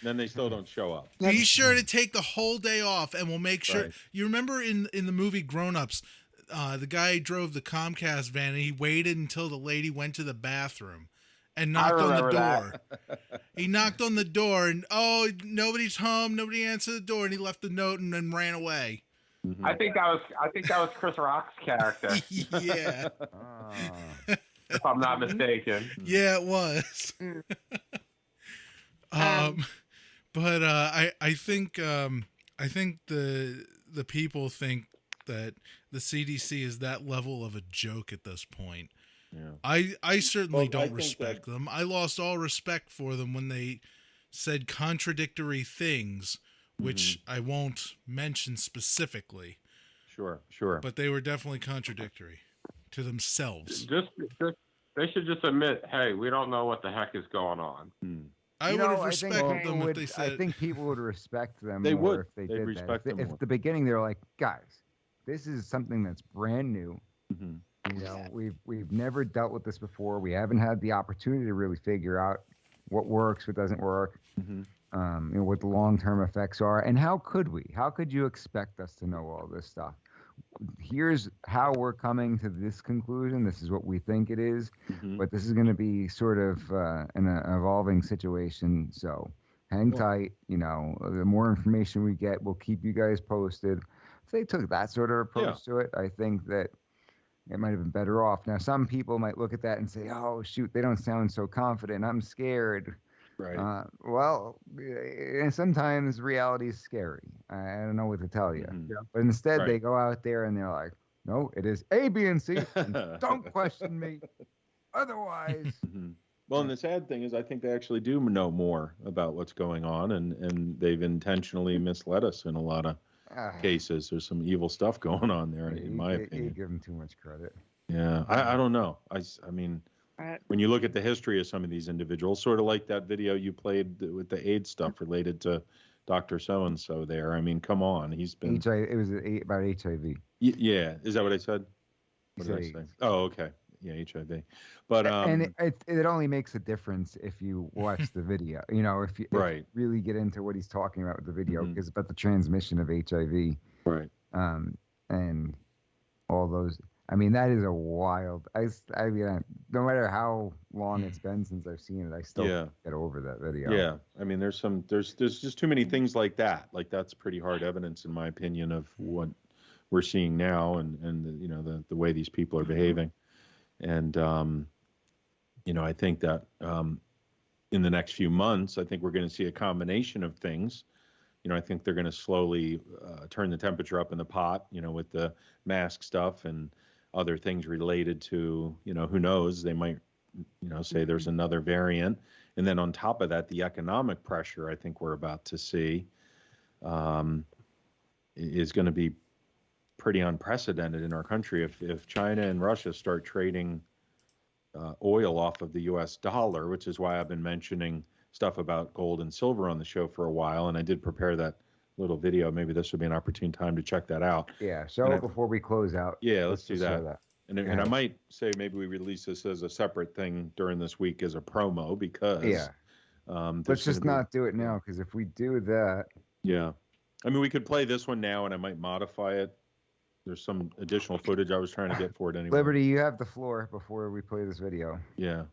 Then they still don't show up. Be sure to take the whole day off, and we'll make sure. Right. You remember in the movie Grown Ups, the guy drove the Comcast van, and he waited until the lady went to the bathroom and knocked on the door. He knocked on the door, and nobody's home, nobody answered the door, and he left the note and then ran away. I think that was Chris Rock's character. Yeah. If I'm not mistaken. Yeah, it was. But I think the people think that the CDC is that level of a joke at this point. Yeah. I certainly don't respect them. I lost all respect for them when they said contradictory things, which I won't mention specifically. Sure. But they were definitely contradictory to themselves. They should just admit, hey, we don't know what the heck is going on. I would have respected them if they said. I think people would respect them they more would. if they They'd did respect that. them If more. at the beginning they're like, guys, this is something that's brand new. You know, we've never dealt with this before. We haven't had the opportunity to really figure out what works, what doesn't work, what the long-term effects are, and how could we? How could you expect us to know all this stuff? Here's how we're coming to this conclusion. This is what we think it is, but this is going to be sort of an evolving situation. So hang tight. You know, the more information we get, we'll keep you guys posted. If they took that sort of approach to it, I think that it might have been better off. Now, some people might look at that and say, "Oh, shoot, they don't sound so confident. I'm scared." Right. Well, sometimes reality is scary. I don't know what to tell you. But instead, they go out there and they're like, "No, it is A, B, and C. And don't question me. Otherwise." Well, and the sad thing is, I think they actually do know more about what's going on, and they've intentionally misled us in a lot of cases. There's some evil stuff going on there, in my opinion. You give them too much credit. Yeah, I don't know. I mean, when you look at the history of some of these individuals, sort of like that video you played with the AIDS stuff related to Dr. So-and-so there. I mean, come on. He's been... It was about HIV. Yeah. Is that what I said? What did I say? Oh, okay. Yeah, HIV. But and it only makes a difference if you watch the video. You know, if you really get into what he's talking about with the video, because it's about the transmission of HIV. Right. And all those. I mean, that is a wild. I mean, no matter how long it's been since I've seen it, I still can't get over that video. Yeah. I mean, there's just too many things like that. Like, that's pretty hard evidence, in my opinion, of what we're seeing now, and you know, the way these people are behaving. And, you know, I think that in the next few months, I think we're going to see a combination of things. You know, I think they're going to slowly turn the temperature up in the pot, you know, with the mask stuff and other things related to, you know, who knows, they might, you know, say there's another variant. And then on top of that, the economic pressure I think we're about to see is going to be pretty unprecedented in our country. If China and Russia start trading oil off of the US dollar, which is why I've been mentioning stuff about gold and silver on the show for a while, and I did prepare that little video. Maybe this would be an opportune time to check that out. Yeah, show it before we close out. Yeah, let's do that. And I might say maybe we release this as a separate thing during this week as a promo, because let's just not do it now, because if we do that, I mean, we could play this one now and I might modify it. There's some additional footage I was trying to get for it anyway. Liberty, you have the floor before we play this video. Yeah.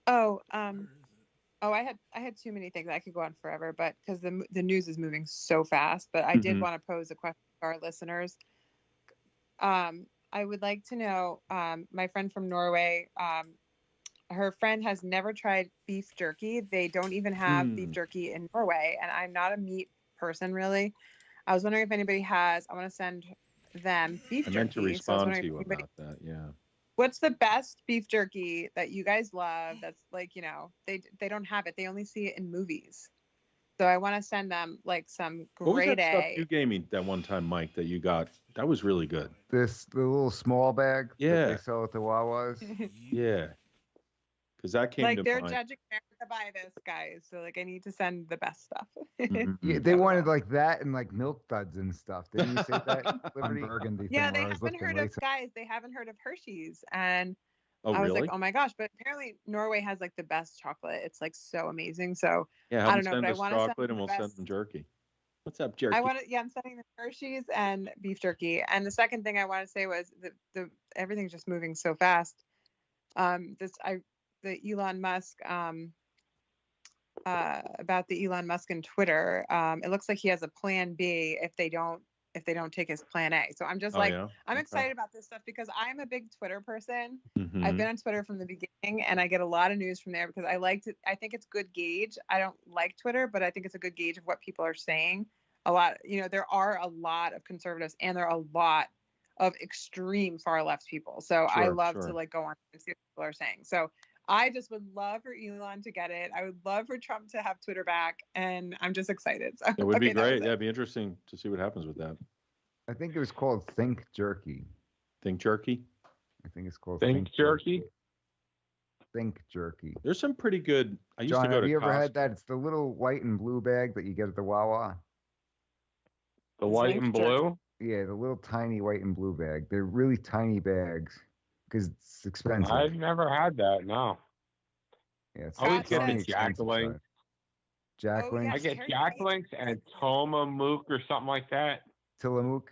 I had too many things. I could go on forever, but because the news is moving so fast. But I did want to pose a question to our listeners. I would like to know, my friend from Norway, her friend has never tried beef jerky. They don't even have beef jerky in Norway, and I'm not a meat person really. I was wondering if anybody has. I want to send them beef jerky. I meant to respond to you about that. Yeah. What's the best beef jerky that you guys love? That's like, you know, they don't have it. They only see it in movies. So I want to send them like some grade A. Stuff you gave me that one time, Mike, that you got? That was really good. The little small bag that they sell at the Wawas. Yeah. Because that came like to they're mind. judging America by this, guys. So like I need to send the best stuff. Yeah, they wanted like that and like milk duds and stuff. Didn't you say that? Burgundy yeah, they haven't heard of guys. They haven't heard of Hershey's, and I was like, oh my gosh! But apparently Norway has like the best chocolate. It's like so amazing. So yeah, I don't know, but I want want to to chocolate and we'll send them jerky. What's up, jerky? I want to. Yeah, I'm sending them Hershey's and beef jerky. And the second thing I want to say was the everything's just moving so fast. The Elon Musk about the Elon Musk and Twitter. It looks like he has a plan B if they don't take his plan A. So I'm just I'm excited about this stuff because I'm a big Twitter person. I've been on Twitter from the beginning and I get a lot of news from there because I think it's good gauge. I don't like Twitter, but I think it's a good gauge of what people are saying. There are a lot of conservatives and there are a lot of extreme far left people. So I love to like go on and see what people are saying. So I just would love for Elon to get it. I would love for Trump to have Twitter back, and I'm just excited. So, it would be great. Yeah, it'd be interesting to see what happens with that. I think it was called Think Jerky. Think Jerky? I think it's called Think Jerky? Think Jerky. There's some pretty good... I used to go to have you ever Costco. had that? It's the little white and blue bag that you get at the Wawa. The white and blue? Yeah, the little tiny white and blue bag. They're really tiny bags. Because it's expensive. I've never had that, no. Yeah, it's I always get only the Jack Link. Jack Link? I get Jack Links and Tillamook or something like that. Tillamook?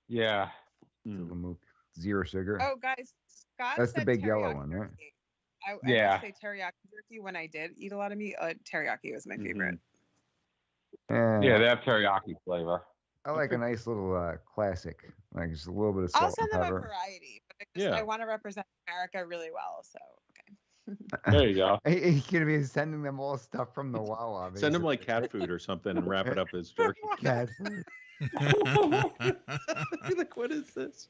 Yeah. Tillamook. Zero sugar. Oh, guys, Scott That's the said big yellow teriyaki one, right? jerky. I would say teriyaki jerky when I did eat a lot of meat. Teriyaki was my favorite. Yeah, they have teriyaki flavor. I like a nice little classic, like just a little bit of salt I'll send and them a pepper. variety, but Yeah. I want to represent America really well. So okay. There you go. He's gonna be sending them all stuff from the Wawa. Send him basically. like cat food or something and wrap it up as jerky. Cat food. Like, what is this?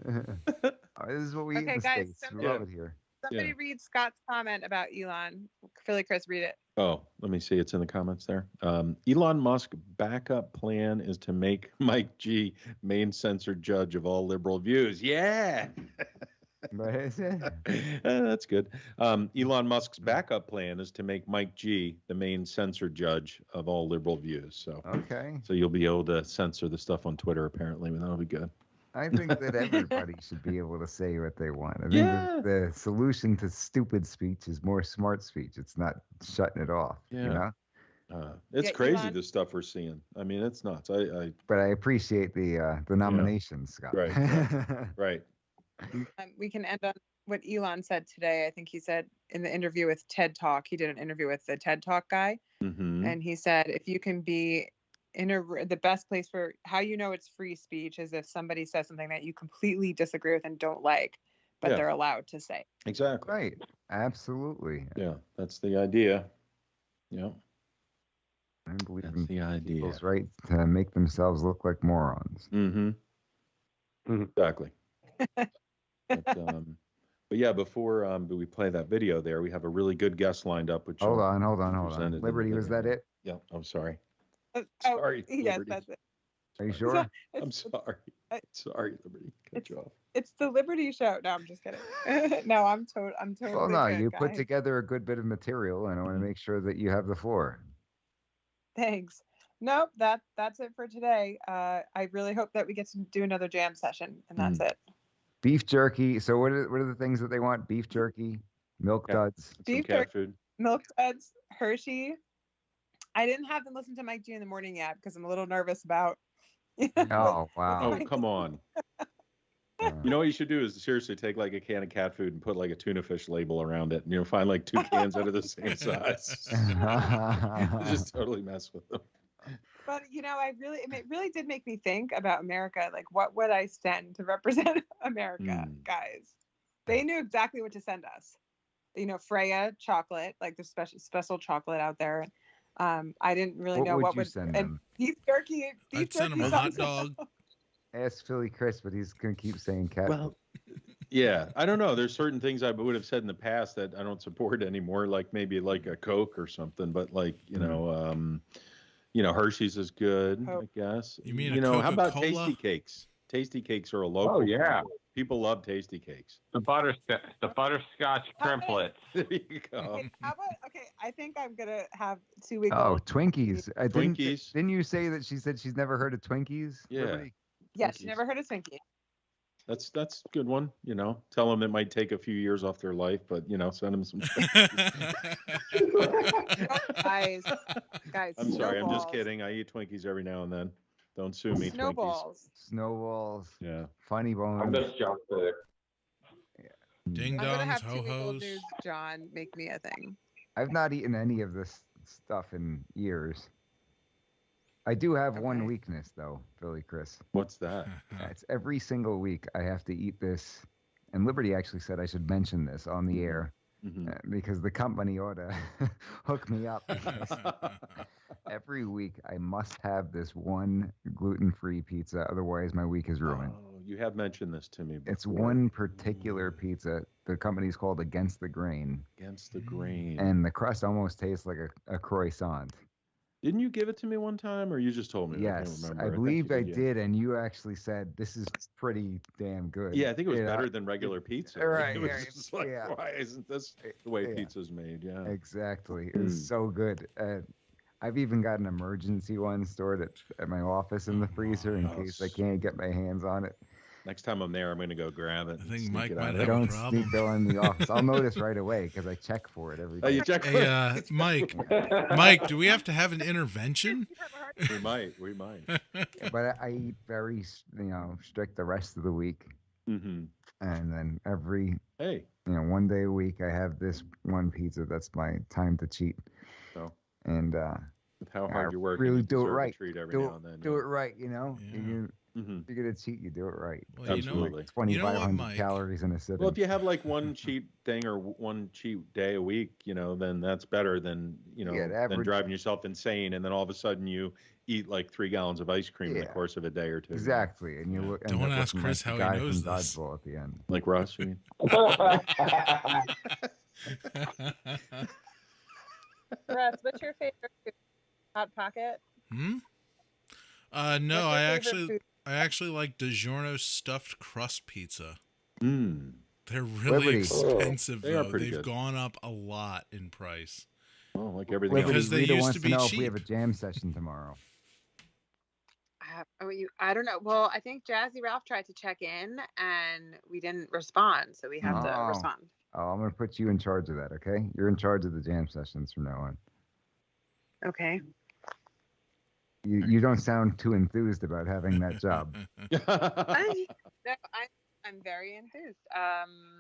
Oh, this is what we eat in Okay, the guys, States. We love it here. Somebody read Scott's comment about Elon. Philly Chris, read it. Oh, let me see. It's in the comments there. Elon Musk backup plan is to make Mike G main censored judge of all liberal views. Yeah. That's good. Elon Musk's backup plan is to make Mike G the main censored judge of all liberal views. So Okay. So you'll be able to censor the stuff on Twitter apparently, and that'll be good. I think that everybody should be able to say what they want. I think Yeah. the solution to stupid speech is more smart speech. It's not shutting it off. Yeah. You know. It's Yeah, crazy Elon- the stuff we're seeing. I mean, it's nuts. But I appreciate the nominations, Scott. Right. Right. We can end on what Elon said today. I think he said in the interview with TED Talk, he did an interview with the TED Talk guy, Mm-hmm. and he said if you can be the best place for how you know it's free speech is if somebody says something that you completely disagree with and don't like, but Yeah. they're allowed to say. Exactly. Right. Absolutely. Yeah, that's the idea. Yeah, I believe that's in the idea. people's right to make themselves look like morons. Mm-hmm. Exactly. But yeah, before we play that video there, we have a really good guest lined up. Which Hold on. presented in the Liberty, was that video. it? Yeah. I'm sorry. Sorry. Sorry, Yes, Liberty. that's it. Are you sure? I'm sorry. Sorry, Liberty. Cut you off. It's the Liberty Show. No, I'm just kidding. No, I'm totally. Well, no, good, you put guys. together a good bit of material, and I want to make sure that you have the floor. Thanks. Nope, that's it for today. I really hope that we get to do another jam session, and that's it. Beef jerky. So what are the things that they want? Beef jerky, milk duds. Beef cat jerky, food. milk duds, Hershey. I didn't have them listen to Mike G in the morning yet because I'm a little nervous about. Oh wow. Oh, come on. You know what you should do is seriously take like a can of cat food and put like a tuna fish label around it, and you'll find like 2 cans that are the same size. Just totally mess with them. But it really did make me think about America. Like, what would I send to represent America, guys? They knew exactly what to send us. Freya chocolate, like the special chocolate out there. I didn't really know what you would send and them? beef jerky. I'd send him a sounds- hot dog. Ask Philly Chris, but he's gonna keep saying cat. Well, yeah, I don't know. There's certain things I would have said in the past that I don't support anymore, like maybe like a Coke or something. But like Hershey's is good, I guess. You mean a how about Coca-Cola? Tasty Cakes? Tasty Cakes are a local. Oh, yeah. People love Tasty Cakes. The butterscotch crimplets. There you go. Okay, how about I think I'm gonna have 2 weeks. Oh, Twinkies. Twinkies. Didn't you say that she said she's never heard of Twinkies? Yeah. Liberty? Yes, you never heard of Twinkie. That's a good one. Tell them it might take a few years off their life, but send them some. guys, I'm sorry. I'm just snowballs. kidding. I eat Twinkies every now and then. Don't sue me, Twinkies. Snowballs. Snowballs. Yeah. Funny bones. I miss junk food. Ding I'm gonna dongs, have ho 2 week old hos. news, John. Make me a thing. I've not eaten any of this stuff in years. I do have one weakness though, Philly Chris. What's that? It's every single week I have to eat this. And Liberty actually said I should mention this on the air because the company ought to hook me up. Because every week I must have this one gluten-free pizza, otherwise my week is ruined. Oh, you have mentioned this to me before. It's one particular pizza. The company's called Against the Grain. Against the Grain. And the crust almost tastes like a croissant. Didn't you give it to me one time, or you just told me? I can't Yes, remember. I think believe you I yeah. did, and you actually said this is pretty damn good. Yeah, I think it was You know? better than regular pizza. Right, It was right, just like, yeah. why isn't this the way Yeah. pizza's made? Yeah. Exactly. It was so good. I've even got an emergency one stored at my office in the freezer in case I can't get my hands on it. Next time I'm there, I'm going to go grab it. I think Mike might I have a don't problem. sneak go in the office. I'll notice right away because I check for it every day. Oh, you check for Hey, it? Mike, do we have to have an intervention? We might. But I eat very, strict the rest of the week. Mm-hmm. And then every, Hey. one day a week, I have this one pizza. That's my time to cheat. Oh. And With how hard you work, really you do it deserve a right. treat every Do, now and then. do it right, you know. Yeah. You're gonna cheat, you do it right. Well, Absolutely. 2,500 Mike? calories in a sitting. Well, if you have like one cheat thing or one cheat day a week, then that's better than the than average- driving yourself insane, and then all of a sudden you eat like 3 gallons of ice cream in the Yeah. course of a day or two. Exactly, and you look. end Don't up ask looking Chris like how the he guy knows from this. Dodgeball at the end. Like Russ, you mean? Russ, what's your favorite food? Hot Pocket? No, What's your I favorite food? actually like DiGiorno stuffed crust pizza. Mm. They're really Liberty. expensive They are though. pretty They've good. gone up a lot in price. Well, like everything Liberty, Because they Rita used wants to be know if we have a cheap. jam session tomorrow. I don't know. Well, I think Jazzy Ralph tried to check in and we didn't respond, so we have to Oh. respond. Oh, I'm gonna put you in charge of that. Okay, you're in charge of the jam sessions from now on. Okay. You don't sound too enthused about having that job. I'm very enthused.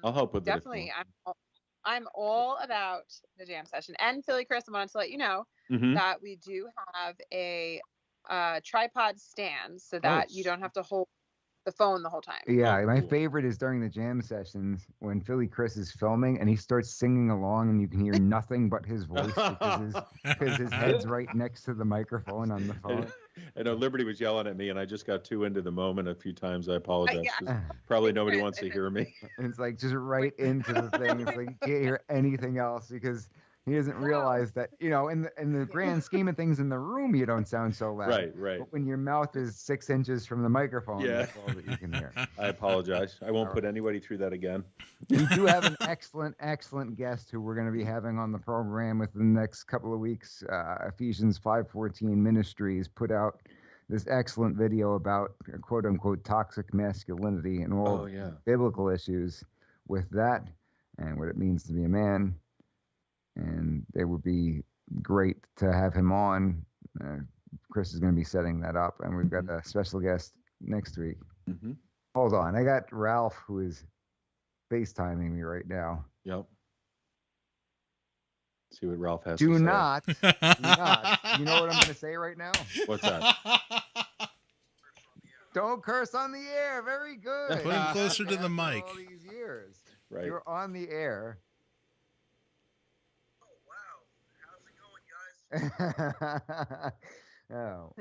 I'll help with it if you definitely. I'm all about the jam session. And Philly Chris, I wanted to let you know Mhm. that we do have a tripod stand so that you don't have to hold the phone the whole time. Yeah, my cool. favorite is during the jam sessions when Philly Chris is filming and he starts singing along and you can hear nothing but his voice because his head's right next to the microphone on the phone. I know Liberty was yelling at me, and I just got too into the moment a few times. I apologize. Yeah. 'Cause Probably nobody wants to hear me. And it's like just right into the thing. It's like you can't hear anything else because he doesn't realize that, in the grand scheme of things in the room, you don't sound so loud. Right. But when your mouth is 6 inches from the microphone, Yeah. that's all that you can hear. I apologize. I won't put anybody through that again. We do have an excellent guest who we're going to be having on the program within the next couple of weeks. Ephesians 5:14 Ministries put out this excellent video about quote unquote toxic masculinity and all Oh, yeah. biblical issues with that and what it means to be a man. And it would be great to have him on. Chris is going to be setting that up, and we've got a special guest next week. Mm-hmm. Hold on, I got Ralph who is FaceTiming me right now. Yep. See what Ralph has Do to say. not. You know what I'm going to say right now? What's that? Don't curse on the air. Very good. Put him closer to the After mic. All these years, Right. you're on the air. Oh,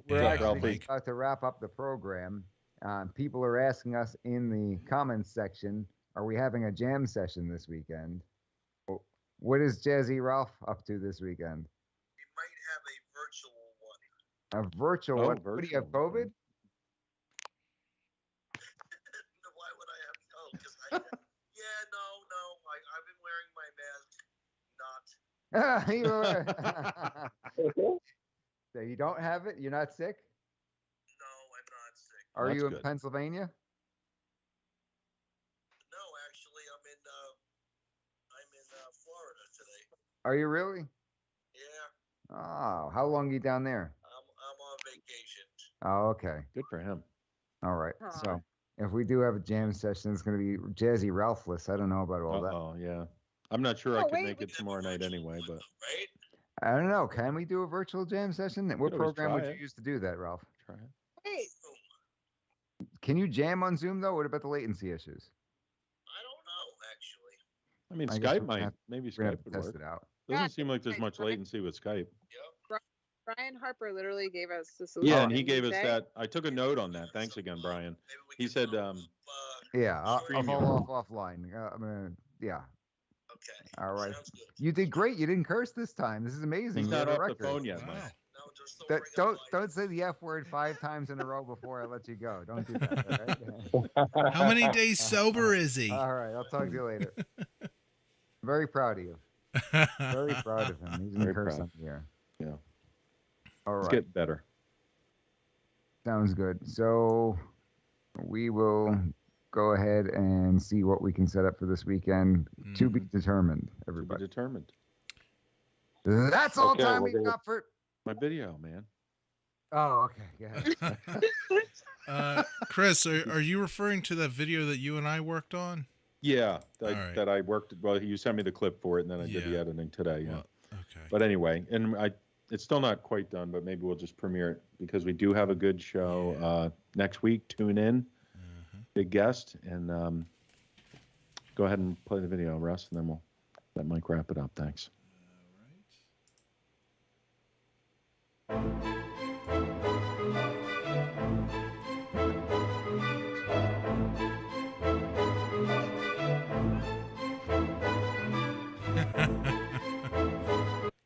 we're up, actually Ralphie? just about to wrap up the program. People are asking us in the comments section, are we having a jam session this weekend? What is Jazzy Ralph up to this weekend? A virtual Oh, one? What do you have, virtual. COVID? You were- So you don't have it? You're not sick? No, I'm not sick. Are That's you in good. Pennsylvania? Are you really? Yeah. Oh, how long are you down there? I'm on vacation. Oh, okay. Good for him. All right. Aw. So if we do have a jam session, it's going to be Jazzy Ralphless. I don't know about all that. Oh, yeah. I'm not sure I Oh, could wait, make we it tomorrow night anyway, but I don't know. Can we do a virtual jam session? What could always program would try you it. use to do that, Ralph? try it. Wait. Can you jam on Zoom, though? What about the latency issues? I mean, I guess Skype we're might. gonna have- Maybe We're going Skype to would test work. it out. Doesn't Yeah, seem like there's right, much right. latency with Skype. Brian Harper literally gave us the solution. Yeah, and he didn't gave us say? that. I took a note on that. Thanks again, Brian. He said, Yeah, I'll Stream you. follow off offline. I'm gonna, yeah. Okay. All right. You did great. You didn't curse this time. This is amazing. he's We not have a off the record. phone yet, Wow. Mike. Don't say the F word 5 times in a row before I let you go. Don't do that. All right? How many days sober is he? All right. I'll talk to you later. Very proud of you. Very proud of him. He's in Very curse proud. on the air. Yeah. All It's right. getting better. Sounds good. So we will go ahead and see what we can set up for this weekend. To be determined, To be everybody. determined. That's all Okay, time we're we gonna- got for. My video, man. Oh, okay. Go ahead. Chris, are you referring to that video that you and I worked on? Yeah, All right. that I worked. Well, you sent me the clip for it, and then I did the Yeah. editing today. Yeah. Well, okay. But anyway, and It's still not quite done, but maybe we'll just premiere it because we do have a good show next week. Tune in, big guest, and go ahead and play the video, Russ, and then we'll let Mike wrap it up. Thanks.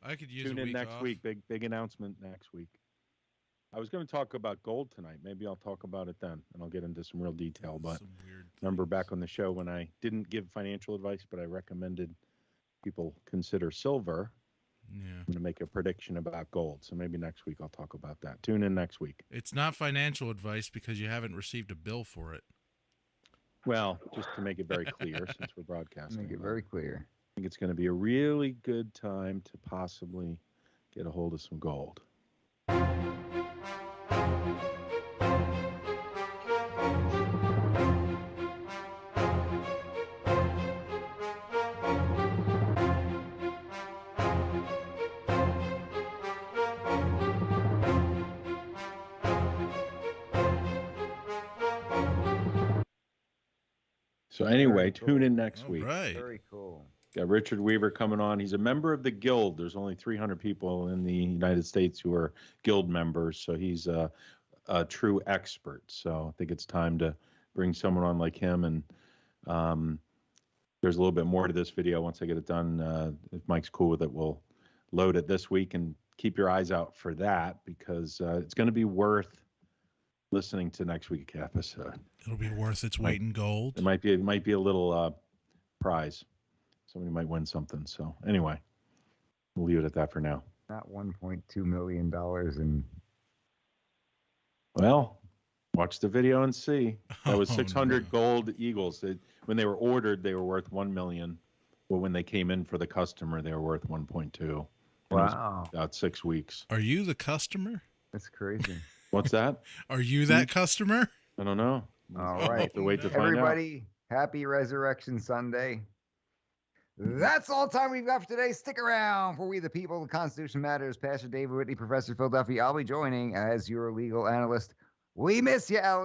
I could use Tune a in week next off. week. Big announcement next week. I was going to talk about gold tonight. Maybe I'll talk about it then, and I'll get into some real detail. But remember back on the show when I didn't give financial advice, but I recommended people consider silver. Yeah. I'm going to make a prediction about gold. So maybe next week I'll talk about that. Tune in next week. It's not financial advice because you haven't received a bill for it. Well, just to make it very clear, since we're broadcasting. Make it very clear. I think it's going to be a really good time to possibly get a hold of some gold. So anyway, tune in next week. Right. Very cool. Got Richard Weaver coming on. He's a member of the Guild. There's only 300 people in the United States who are Guild members, so he's a true expert. So I think it's time to bring someone on like him. And there's a little bit more to this video once I get it done. If Mike's cool with it, we'll load it this week, and keep your eyes out for that because it's going to be worth listening to next week's episode. It'll be worth its weight in gold. It might be a little prize. Somebody might win something. So anyway, we'll leave it at that for now. Not $1.2 million in. Well, watch the video and see. That was 600 gold eagles. When they were ordered, they were worth 1 million. But when they came in for the customer, they were worth 1.2. Wow. About 6 weeks. Are you the customer? That's crazy. What's that? Are you that customer? I don't know. All right. Have to wait to find out. Everybody, happy Resurrection Sunday. That's all time we've got for today. Stick around for We the People, the Constitution Matters. Pastor David Whitney, Professor Philadelphia. I'll be joining as your legal analyst. We miss you, Alex.